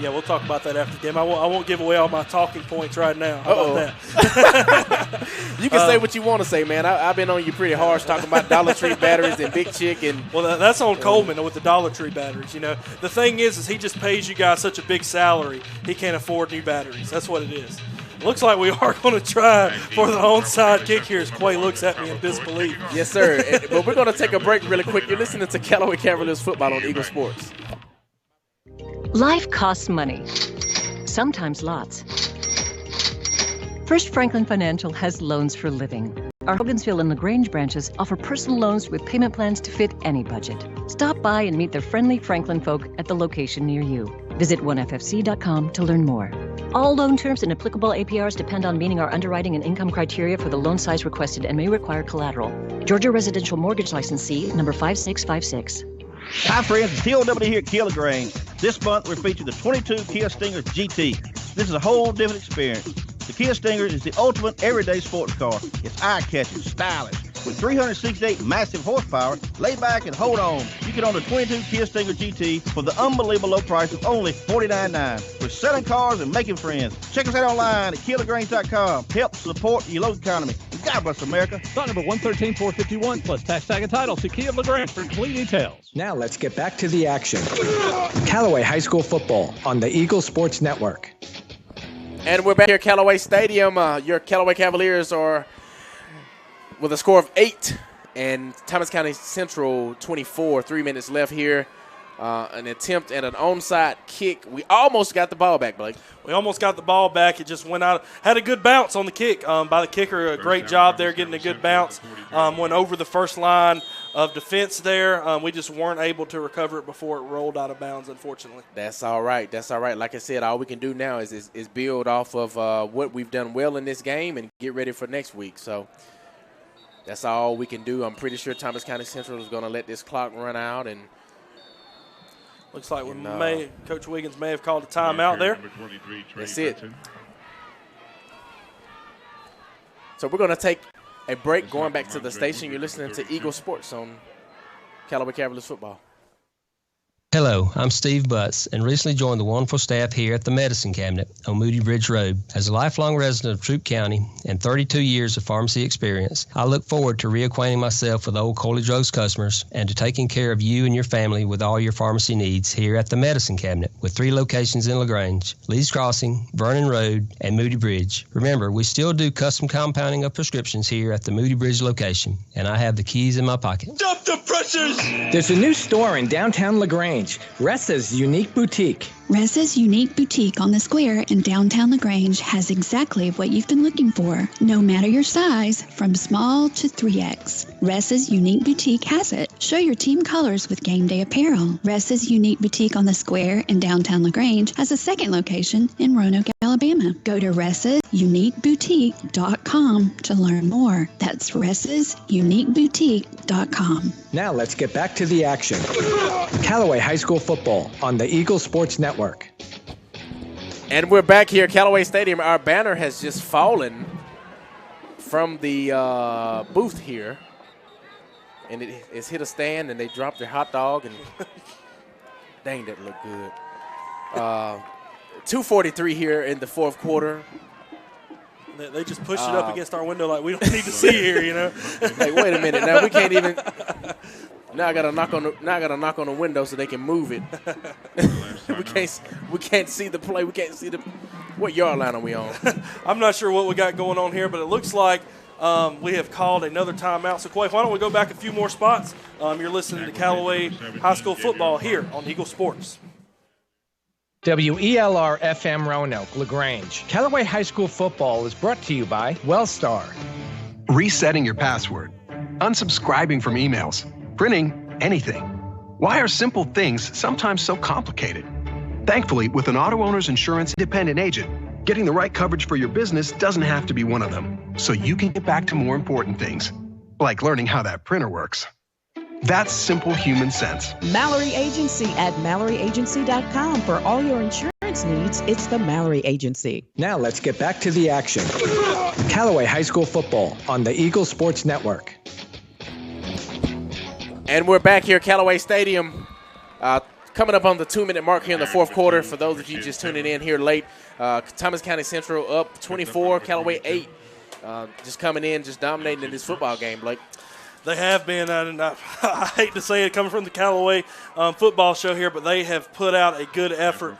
yeah, we'll talk about that after the game. I won't give away all my talking points right now. How about that? You can say what you want to say, man. I've been on you pretty harsh talking about Dollar Tree batteries and Big Chick. Well, that's on Coleman with the Dollar Tree batteries. You know, the thing is he just pays you guys such a big salary, he can't afford new batteries. That's what it is. Looks like we are going to try for the onside kick here as Quay looks at me in disbelief. Yes, sir. But we're going to take a break really quick. You're listening to Callaway Cavaliers football on Eagle Sports. Life costs money, sometimes lots. First Franklin Financial has loans for living. Our Hogansville and LaGrange branches offer personal loans with payment plans to fit any budget. Stop by and meet the friendly Franklin folk at the location near you. Visit oneffc.com to learn more. All loan terms and applicable APRs depend on meeting our underwriting and income criteria for the loan size requested and may require collateral. Georgia Residential Mortgage Licensee number 5656. Hi, friends. It's TOW here at Kia LaGrange. This month, we're featuring the 22 Kia Stinger GT. This is a whole different experience. The Kia Stinger is the ultimate everyday sports car. It's eye-catching, stylish. With 368 massive horsepower, lay back and hold on. You can own the 22 Kia Stinger GT for the unbelievable low price of only $49.9. We're selling cars and making friends. Check us out online at KiaLaGrange.com. Help support your local economy. And God bless America. Stock number 113-451 plus tax tag and title. See Kia LaGrange for complete details. Now let's get back to the action. Callaway High School football on the Eagle Sports Network. And we're back here at Callaway Stadium. Your Callaway Cavaliers are with a score of 8 and Thomas County Central 24. 3 minutes left here. An attempt at an onside kick. We almost got the ball back, Blake. We almost got the ball back. It just went out. Had a good bounce on the kick by the kicker. A great job there getting a good bounce. Went over the first line of defense there. We just weren't able to recover it before it rolled out of bounds, unfortunately. That's all right. Like I said, all we can do now is build off of what we've done well in this game and get ready for next week. So that's all we can do. I'm pretty sure Thomas County Central is going to let this clock run out. And looks like Coach Wiggins may have called a timeout there. That's it. So we're going to take a break, going back to the station. You're listening to Eagle Sports on Callaway Cavaliers football. Hello, I'm Steve Butts, and recently joined the wonderful staff here at the Medicine Cabinet on Moody Bridge Road. As a lifelong resident of Troup County and 32 years of pharmacy experience, I look forward to reacquainting myself with old Coley Drugs customers and to taking care of you and your family with all your pharmacy needs here at the Medicine Cabinet, with 3 locations in LaGrange, Lee's Crossing, Vernon Road, and Moody Bridge. Remember, we still do custom compounding of prescriptions here at the Moody Bridge location, and I have the keys in my pocket. Stop the pressures! There's a new store in downtown LaGrange, Ressa's Unique Boutique. Ressa's Unique Boutique on the Square in downtown LaGrange has exactly what you've been looking for, no matter your size, from small to 3X. Ressa's Unique Boutique has it. Show your team colors with game day apparel. Ressa's Unique Boutique on the Square in downtown LaGrange has a second location in Roanoke, Alabama. Go to RessasUniqueBoutique.com to learn more. That's RessasUniqueBoutique.com. Now let's get back to the action. Callaway High School football on the Eagle Sports Network. And we're back here at Callaway Stadium. Our banner has just fallen from the booth here. And it's hit a stand, and they dropped their hot dog. And dang, that looked good. 2:43 here in the fourth quarter. They just pushed it up against our window like we don't need to see here, you know. Like, wait a minute, now we can't even. Now I gotta knock on the window so they can move it. we can't see the play. We can't see what yard line are we on? I'm not sure what we got going on here, but it looks like we have called another timeout. So, Quay, why don't we go back a few more spots? You're listening to Callaway High School football here on Eagle Sports. WELR FM Roanoke, LaGrange. Callaway High School football is brought to you by Wellstar. Resetting your password, unsubscribing from emails, printing anything. Why are simple things sometimes so complicated? Thankfully, with an auto owner's insurance independent agent, getting the right coverage for your business doesn't have to be one of them, so you can get back to more important things, like learning how that printer works. That's simple human sense. Mallory Agency at MalloryAgency.com. For all your insurance needs, it's the Mallory Agency. Now let's get back to the action. Callaway High School Football on the Eagle Sports Network. And we're back here at Callaway Stadium. Coming up on the 2-minute mark here in the fourth quarter. For those of you just tuning in here late, Thomas County Central up 24, Callaway 8. Just coming in, just dominating in this football game, Blake. They have been, and I hate to say it coming from the Callaway football show here, but they have put out a good effort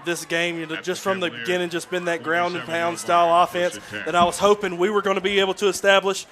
this game. Just from the beginning, just been that ground and pound style offense that I was hoping we were going to be able to establish.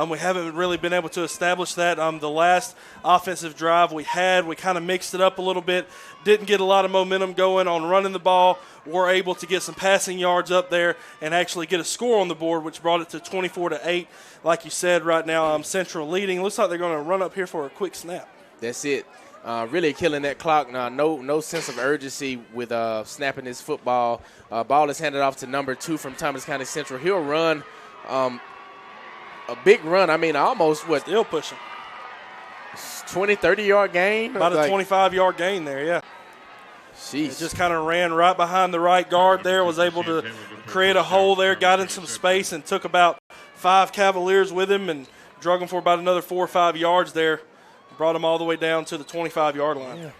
We haven't really been able to establish that. The last offensive drive we kind of mixed it up a little bit. Didn't get a lot of momentum going on running the ball. Were able to get some passing yards up there and actually get a score on the board, which brought it to 24-8. Like you said, right now Central leading. Looks like they're going to run up here for a quick snap. That's it. Really killing that clock. No sense of urgency with snapping this football. Ball is handed off to number 2 from Thomas County Central. He'll run a big run. I mean, almost what? Still pushing. 20, 30-yard gain? About a 25-yard gain there, yeah. Jeez. It just kind of ran right behind the right guard there, was able to create a hole there, got in some space, and took about 5 Cavaliers with him and drug them for about another 4 or 5 yards there. Brought them all the way down to the 25-yard line. Yeah.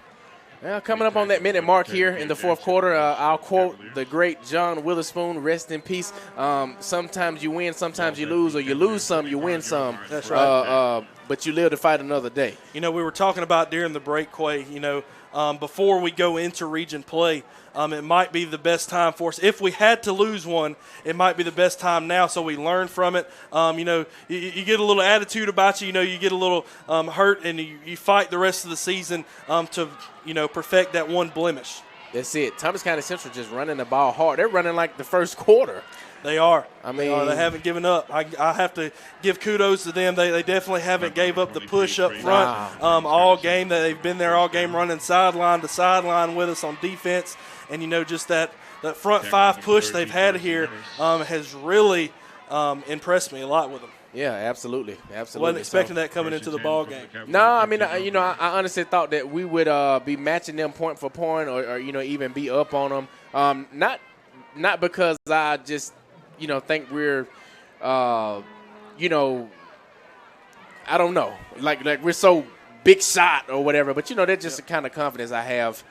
Well, coming up on that minute mark here in the fourth quarter, I'll quote the great John Witherspoon, rest in peace. Sometimes you win, sometimes you lose, or you lose some, you win some. That's right. But you live to fight another day. We were talking about during the break, Quay, before we go into region play, it might be the best time for us. If we had to lose one, it might be the best time now so we learn from it. You get a little attitude about you. You get a little hurt, and you fight the rest of the season to perfect that one blemish. That's it. Thomas County Central just running the ball hard. They're running like the first quarter. They are. They haven't given up. I have to give kudos to them. They definitely haven't gave up the push up front all game. They've been there all game running sideline to sideline with us on defense. And, just that front 5 push they've had here has really impressed me a lot with them. Yeah, absolutely. Wasn't expecting that coming into the ball game. No, I honestly thought that we would be matching them point for point or even be up on them. Not because I just think we're I don't know, like we're so big shot or whatever, but that's just the kind of confidence I have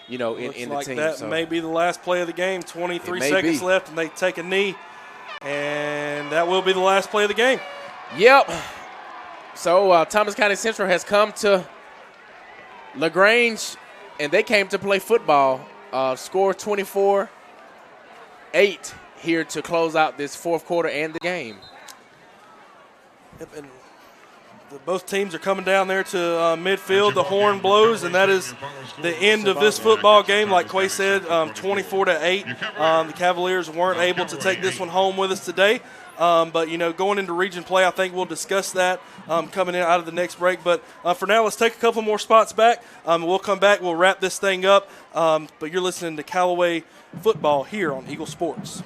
in the team. That may be the last play of the game. 23 seconds left, and they take a knee, and that will be the last play of the game. Yep. So Thomas County Central has come to LaGrange, and they came to play football. Score 24-8 here to close out this fourth quarter and the game. Yep, and both teams are coming down there to midfield. The horn blows, and that is the end of this football game. Like Quay said, 24-8. The Cavaliers weren't able to take this one home with us today. But, going into region play, I think we'll discuss that coming in out of the next break. But for now, let's take a couple more spots back. We'll come back. We'll wrap this thing up. But you're listening to Callaway Football here on Eagle Sports.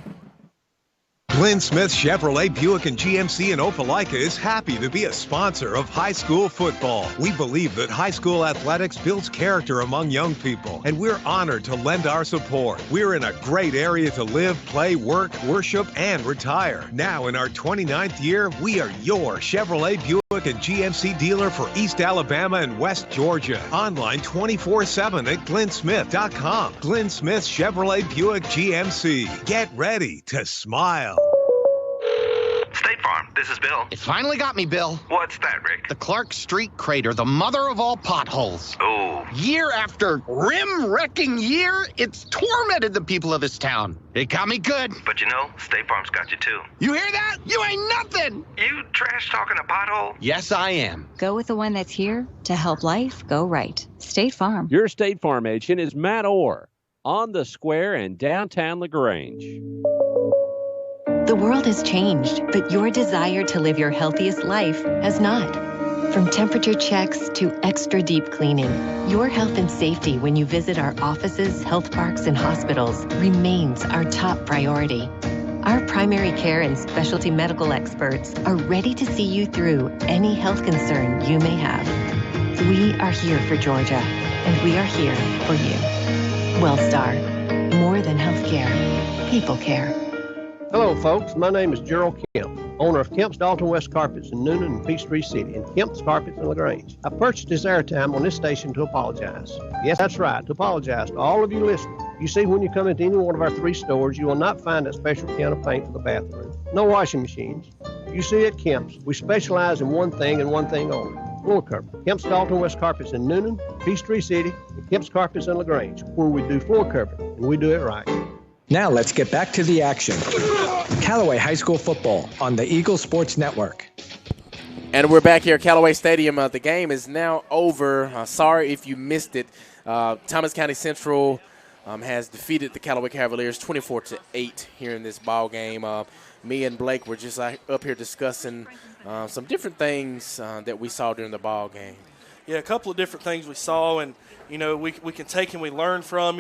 Glenn Smith Chevrolet Buick and GMC in Opelika is happy to be a sponsor of high school football. We believe that high school athletics builds character among young people, and we're honored to lend our support. We're in a great area to live, play, work, worship, and retire. Now in our 29th year, we are your Chevrolet Buick and GMC dealer for East Alabama and West Georgia. Online 24/7 at glennsmith.com. Glenn Smith Chevrolet Buick GMC. Get ready to smile. State Farm, this is Bill. It finally got me, Bill. What's that, Rick? The Clark Street crater, the mother of all potholes. Oh. Year after rim-wrecking year, it's tormented the people of this town. It got me good. But State Farm's got you too. You hear that? You ain't nothing. You trash talking a pothole? Yes, I am. Go with the one that's here to help life go right. State Farm. Your State Farm agent is Matt Orr on the square in downtown LaGrange. The world has changed, but your desire to live your healthiest life has not. From temperature checks to extra deep cleaning, your health and safety when you visit our offices, health parks, and hospitals remains our top priority. Our primary care and specialty medical experts are ready to see you through any health concern you may have. We are here for Georgia, and we are here for you. WellStar, more than healthcare, people care. Hello, folks. My name is Gerald Kemp, owner of Kemp's Dalton West Carpets in Noonan and Peachtree City, and Kemp's Carpets in LaGrange. I purchased this airtime on this station to apologize. Yes, that's right, to apologize to all of you listening. You see, when you come into any one of our 3 stores, you will not find that special can of paint for the bathroom. No washing machines. You see, at Kemp's, we specialize in one thing and one thing only: floor covering. Kemp's Dalton West Carpets in Noonan, Peachtree City, and Kemp's Carpets in LaGrange, where we do floor covering, and we do it right. Now let's get back to the action. Callaway High School football on the Eagle Sports Network. And we're back here at Callaway Stadium. The game is now over. Sorry if you missed it. Thomas County Central has defeated the Callaway Cavaliers 24-8 here in this ball game. Me and Blake were just up here discussing some different things that we saw during the ball game. Yeah, a couple of different things we saw, and we can take and we learn from.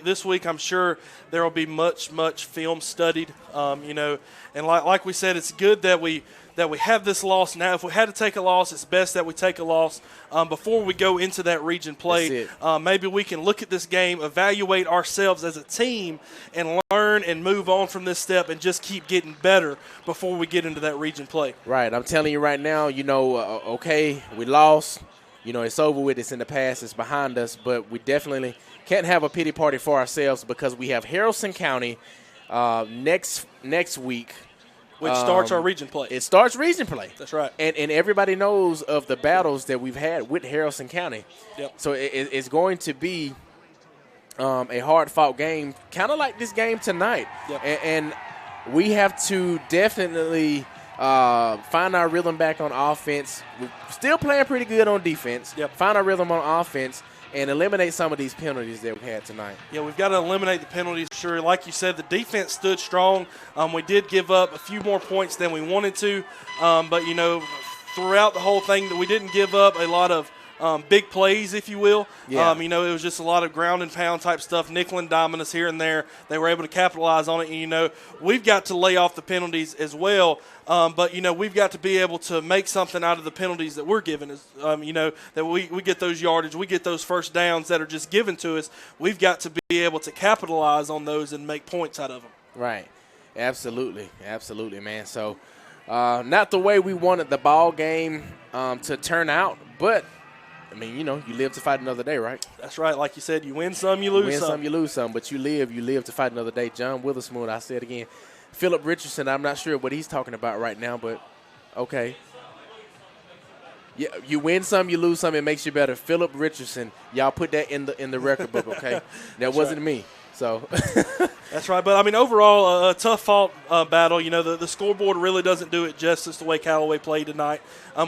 This week I'm sure there will be much film studied. And like we said, it's good that we have this loss now. If we had to take a loss, it's best that we take a loss before we go into that region play. Maybe we can look at this game, evaluate ourselves as a team, and learn and move on from this step and just keep getting better before we get into that region play. Right. I'm telling you right now, okay, we lost. It's over with. It's in the past. It's behind us. But we definitely can't have a pity party for ourselves because we have Haralson County next week. Which starts our region play. It starts region play. That's right. And everybody knows of the battles that we've had with Haralson County. Yep. So it's going to be a hard-fought game, kind of like this game tonight. Yep. And we have to definitely find our rhythm back on offense. We're still playing pretty good on defense. Yep. Find our rhythm on offense and eliminate some of these penalties that we had tonight. Yeah, we've got to eliminate the penalties. Sure, like you said, the defense stood strong. We did give up a few more points than we wanted to, but throughout the whole thing, that we didn't give up a lot of big plays, if you will. Yeah. It was just a lot of ground and pound type stuff, nickel and diming us here and there. They were able to capitalize on it. And, we've got to lay off the penalties as well. But we've got to be able to make something out of the penalties that we're given. That we get those yardage, we get those first downs that are just given to us. We've got to be able to capitalize on those and make points out of them. Right. Absolutely, man. So not the way we wanted the ball game to turn out, but you live to fight another day, right? That's right. Like you said, you win some, you lose some. You win some, you lose some, but you live to fight another day. John Witherspoon, I say it again. Philip Richardson, I'm not sure what he's talking about right now, but okay. Yeah, you win some, you lose some, it makes you better. Philip Richardson, y'all put that in the record book, okay? That wasn't me. So that's right. But, overall, a tough-fought battle. The scoreboard really doesn't do it justice the way Callaway played tonight.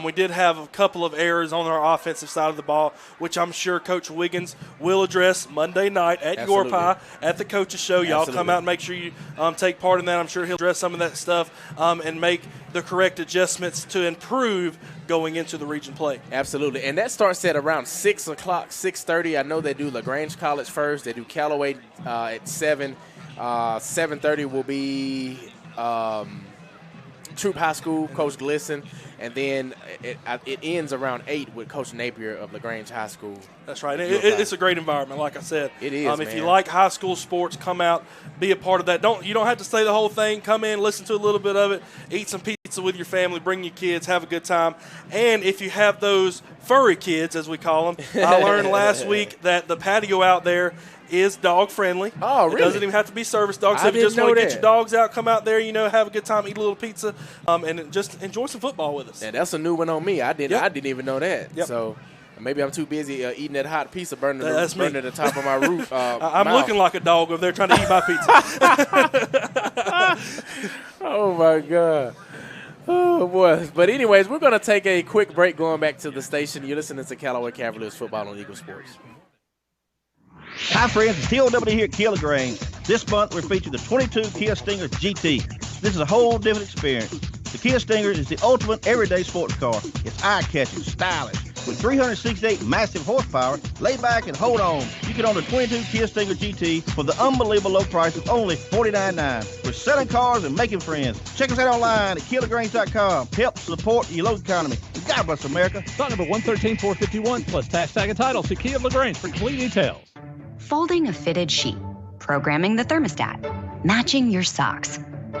We did have a couple of errors on our offensive side of the ball, which I'm sure Coach Wiggins will address Monday night at Your Pie at the Coaches Show. Y'all come out and make sure you take part in that. I'm sure he'll address some of that stuff and make the correct adjustments to improve going into the region play. Absolutely. And that starts at around 6 o'clock, 6:30. I know they do LaGrange College first. They do Callaway at 7. 7:30 will be Troop High School, Coach Glisson. And then it ends around 8 with Coach Napier of LaGrange High School. That's right. It's a great environment, like I said. It is, If you like high school sports, come out, be a part of that. You don't have to say the whole thing. Come in, listen to a little bit of it, eat some pizza with your family, bring your kids, have a good time. And if you have those furry kids, as we call them, I learned last week that the patio out there is dog friendly. Oh, really? It doesn't even have to be service dogs. So if you just want to get your dogs out, come out there, have a good time, eat a little pizza, and just enjoy some football with us. Yeah, that's a new one on me. I didn't even know that. Yep. So maybe I'm too busy eating that hot pizza burning the top of my roof. I'm looking like a dog over there trying to eat my pizza. Oh, my God. Oh, boy. But anyways, we're going to take a quick break going back to the station. You're listening to Callaway Cavaliers football on Eagle Sports. Hi, friends. It's TOW here at Killagrange. This month, we're featuring the 22 Kia Stinger GT. This is a whole different experience. The Kia Stinger is the ultimate everyday sports car. It's eye-catching, stylish. With 368 massive horsepower, lay back and hold on. You can own a 22 Kia Stinger GT for the unbelievable low price of only $49.9. We're selling cars and making friends. Check us out online at KiaLaGrange.com. Help support your local economy. And God bless America. Stock number 113451 plus tax tag and title. See Kia of LaGrange for complete details. Folding a fitted sheet, programming the thermostat, matching your socks.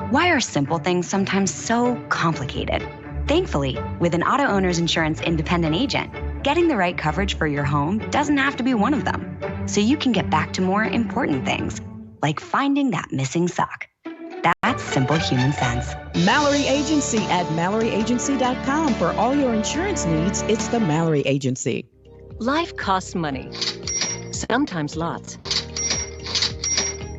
Why are simple things sometimes so complicated? Thankfully, with an auto owner's insurance independent agent, getting the right coverage for your home doesn't have to be one of them. So you can get back to more important things, like finding that missing sock. That's simple human sense. Mallory Agency at MalloryAgency.com. For all your insurance needs, it's the Mallory Agency. Life costs money, sometimes lots.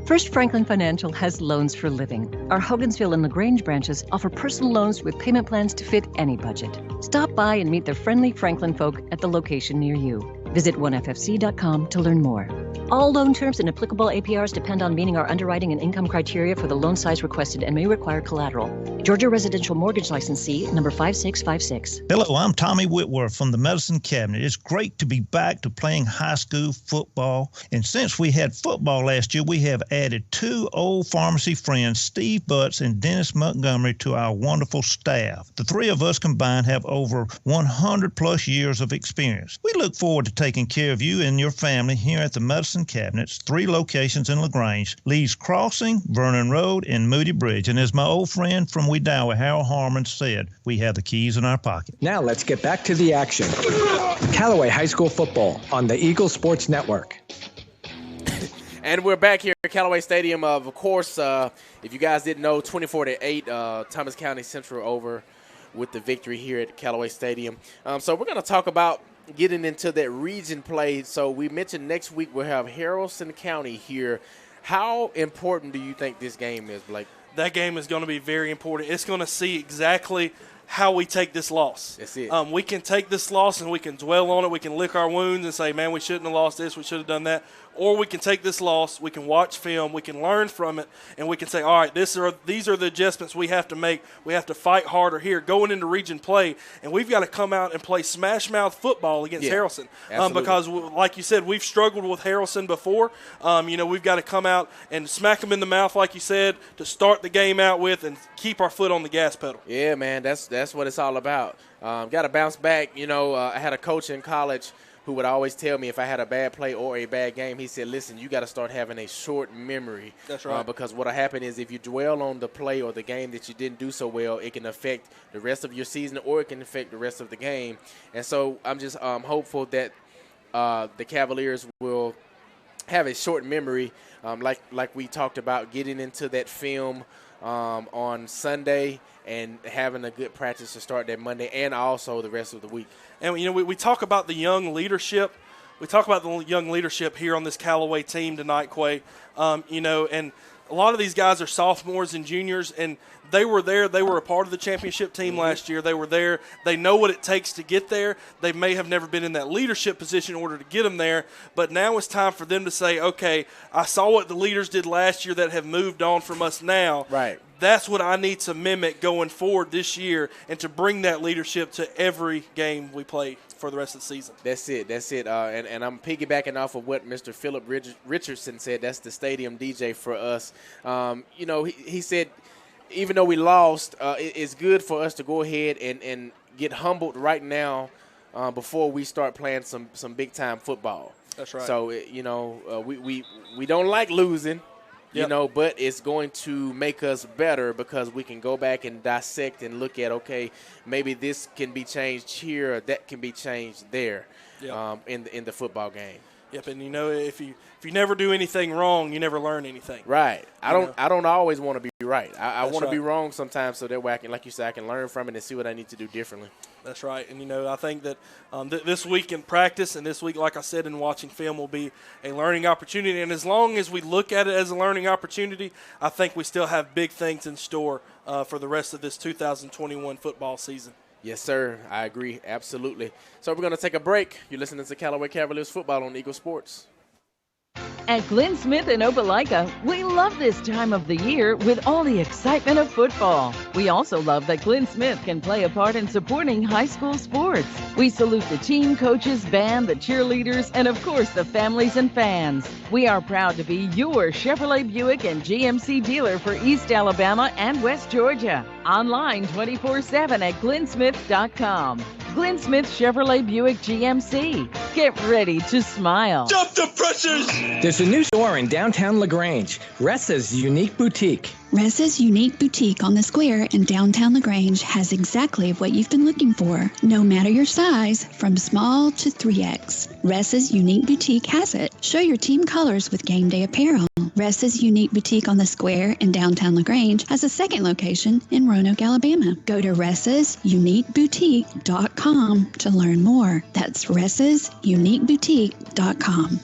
First Franklin Financial has loans for living. Our Hogansville and LaGrange branches offer personal loans with payment plans to fit any budget. Stop by and meet the friendly Franklin folk at the location near you. Visit oneffc.com to learn more. All loan terms and applicable APRs depend on meeting our underwriting and income criteria for the loan size requested and may require collateral. Georgia Residential Mortgage Licensee number 5656. Hello, I'm Tommy Whitworth from the Medicine Cabinet. It's great to be back to playing high school football. And since we had football last year, we have added 2 old pharmacy friends, Steve Butts and Dennis Montgomery, to our wonderful staff. The 3 of us combined have over 100 plus years of experience. We look forward to taking care of you and your family here at the Medicine Cabinets, 3 locations in LaGrange, Lee's Crossing, Vernon Road, and Moody Bridge. And as my old friend from Wedowee, Harold Harmon, said, we have the keys in our pocket. Now let's get back to the action. Callaway High School Football on the Eagle Sports Network. And we're back here at Callaway Stadium. Of course, if you guys didn't know, 24-8, Thomas County Central over with the victory here at Callaway Stadium. So we're going to talk about getting into that region play. So we mentioned next week we'll have Haralson County here. How important do you think this game is, Blake? That game is going to be very important. It's going to see exactly how we take this loss. That's it. We can take this loss and we can dwell on it. We can lick our wounds and say, man, we shouldn't have lost this. We should have done that. Or we can take this loss, we can watch film, we can learn from it, and we can say, all right, these are the adjustments we have to make. We have to fight harder here going into region play, and we've got to come out and play smash-mouth football against Haralson. Because, like you said, we've struggled with Haralson before. We've got to come out and smack them in the mouth, like you said, to start the game out with and keep our foot on the gas pedal. Yeah, man, that's what it's all about. Got to bounce back. I had a coach in college who would always tell me if I had a bad play or a bad game, he said, listen, you got to start having a short memory. That's right. Because what will happen is if you dwell on the play or the game that you didn't do so well, it can affect the rest of your season or it can affect the rest of the game. And so I'm just hopeful that the Cavaliers will have a short memory, like we talked about, getting into that film on Sunday and having a good practice to start that Monday and also the rest of the week. And, we talk about the young leadership. We talk about the young leadership here on this Callaway team tonight, Quay. And a lot of these guys are sophomores and juniors, and they were there. They were a part of the championship team last year. They were there. They know what it takes to get there. They may have never been in that leadership position in order to get them there, but now it's time for them to say, okay, I saw what the leaders did last year that have moved on from us now. Right. That's what I need to mimic going forward this year and to bring that leadership to every game we play for the rest of the season. That's it. And I'm piggybacking off of what Mr. Philip Richardson said. That's the stadium DJ for us. He said, even though we lost, it's good for us to go ahead and get humbled right now before we start playing some big-time football. That's right. So, we don't like losing. Yep. But it's going to make us better because we can go back and dissect and look at, okay, maybe this can be changed here or that can be changed there in the football game. Yep, and if you never do anything wrong, you never learn anything. Right. I don't always want to be right. I want to be wrong sometimes so that way I can, like you said, I can learn from it and see what I need to do differently. That's right. And, I think that this week in practice and this week, like I said, in watching film will be a learning opportunity. And as long as we look at it as a learning opportunity, I think we still have big things in store for the rest of this 2021 football season. Yes, sir. I agree. Absolutely. So we're going to take a break. You're listening to Callaway Cavaliers football on Eagle Sports. At Glenn Smith in Opelika, we love this time of the year with all the excitement of football. We also love that Glenn Smith can play a part in supporting high school sports. We salute the team, coaches, band, the cheerleaders, and of course the families and fans. We are proud to be your Chevrolet Buick and GMC dealer for East Alabama and West Georgia. Online 24/7 at glennsmith.com. Glenn Smith Chevrolet Buick GMC. Get ready to smile. Stop the pressures! There's a new store in downtown LaGrange, Ressa's Unique Boutique. Ressa's Unique Boutique on the Square in downtown LaGrange has exactly what you've been looking for, no matter your size, from small to 3X. Ressa's Unique Boutique has it. Show your team colors with game day apparel. Ressa's Unique Boutique on the Square in downtown LaGrange has a second location in Roanoke, Alabama. Go to ressasuniqueboutique.com to learn more. That's ressasuniqueboutique.com.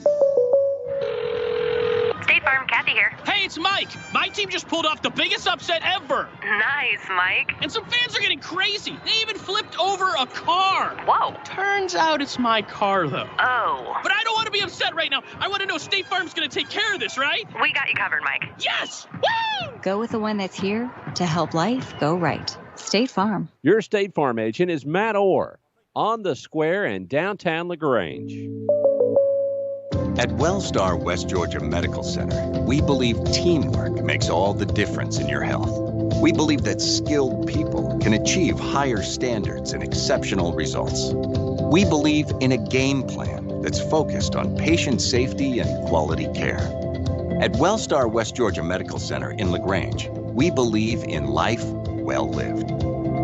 State Farm, Kathy here. Hey, it's Mike. My team just pulled off the biggest upset ever. Nice, Mike. And some fans are getting crazy. They even flipped over a car. Whoa. Turns out it's my car, though. Oh. But I don't want to be upset right now. I want to know State Farm's going to take care of this, right? We got you covered, Mike. Yes! Woo! Go with the one that's here to help life go right. State Farm. Your State Farm agent is Matt Orr on the Square in downtown LaGrange. At Wellstar West Georgia Medical Center, we believe teamwork makes all the difference in your health. We believe that skilled people can achieve higher standards and exceptional results. We believe in a game plan that's focused on patient safety and quality care. At Wellstar West Georgia Medical Center in LaGrange, we believe in life well lived.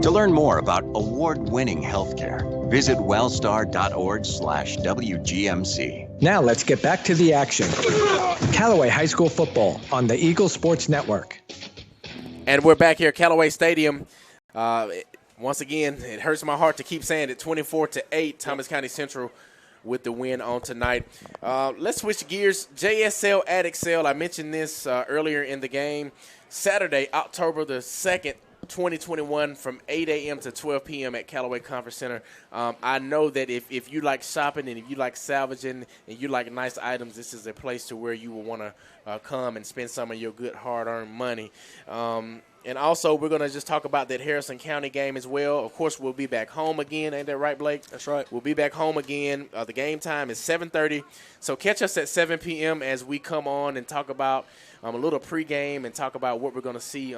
To learn more about award-winning healthcare, visit wellstar.org/WGMC. Now let's get back to the action. Callaway High School football on the Eagle Sports Network. And we're back here at Callaway Stadium. Once again, it hurts my heart to keep saying it, 24-8, Thomas County Central with the win on tonight. Let's switch gears. JSL at Excel. I mentioned this earlier in the game. Saturday, October the 2nd, 2021 from 8 a.m. to 12 p.m. at Callaway Conference Center. I know that if you like shopping and if you like salvaging and you like nice items, this is a place to where you will want to come and spend some of your good hard-earned money. And also, we're going to just talk about that Harrison County game as well. Of course, we'll be back home again. Ain't that right, Blake? That's right. We'll be back home again. The game time is 7:30. So catch us at 7 p.m. as we come on and talk about a little pregame and talk about what we're going to see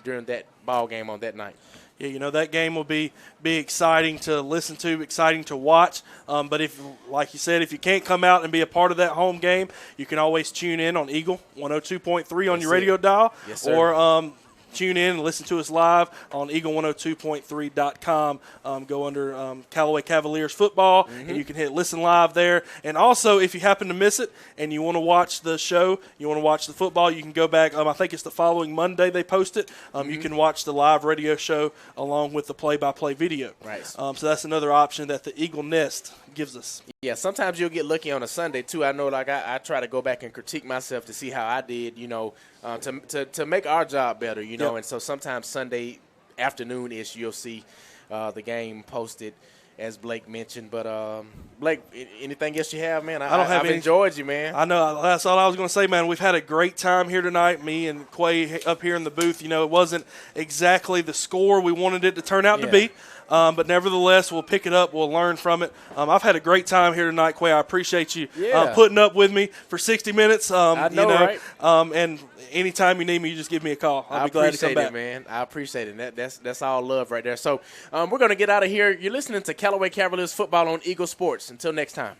during that ball game on that night. Yeah, you know, that game will be exciting to listen to, exciting to watch. But if, like you said, if you can't come out and be a part of that home game, you can always tune in on Eagle 102.3 on your radio dial. Yes, sir. Or tune in and listen to us live on eagle102.3.com. Go under Callaway Cavaliers football, and you can hit listen live there. And also, if you happen to miss it and you want to watch the show, you want to watch the football, you can go back. I think it's the following Monday they post it. You can watch the live radio show along with the play-by-play video. Right. So that's another option that the Eagle Nest gives us. Yeah, sometimes you'll get lucky on a Sunday, too. I know, like, I try to go back and critique myself to see how I did, you know, to make our job better, you know. Yep. And so sometimes Sunday afternoon-ish you'll see the game posted, as Blake mentioned. But, Blake, anything else you have, man? I've enjoyed you, man. I know. That's all I was going to say, man. We've had a great time here tonight, me and Quay up here in the booth. You know, it wasn't exactly the score we wanted it to turn out to be. But nevertheless, we'll pick it up. We'll learn from it. I've had a great time here tonight, Quay. I appreciate you putting up with me for 60 minutes. I know, right? And anytime you need me, you just give me a call. I'll be glad to come back. Man. I appreciate it. That's all love right there. So we're going to get out of here. You're listening to Callaway Cavaliers football on Eagle Sports. Until next time.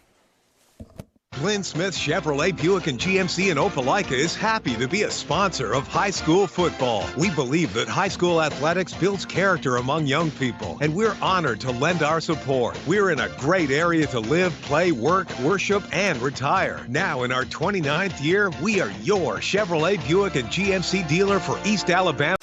Glenn Smith Chevrolet Buick and GMC in Opelika is happy to be a sponsor of high school football. We believe that high school athletics builds character among young people, and we're honored to lend our support. We're in a great area to live, play, work, worship, and retire. Now in our 29th year, we are your Chevrolet Buick and GMC dealer for East Alabama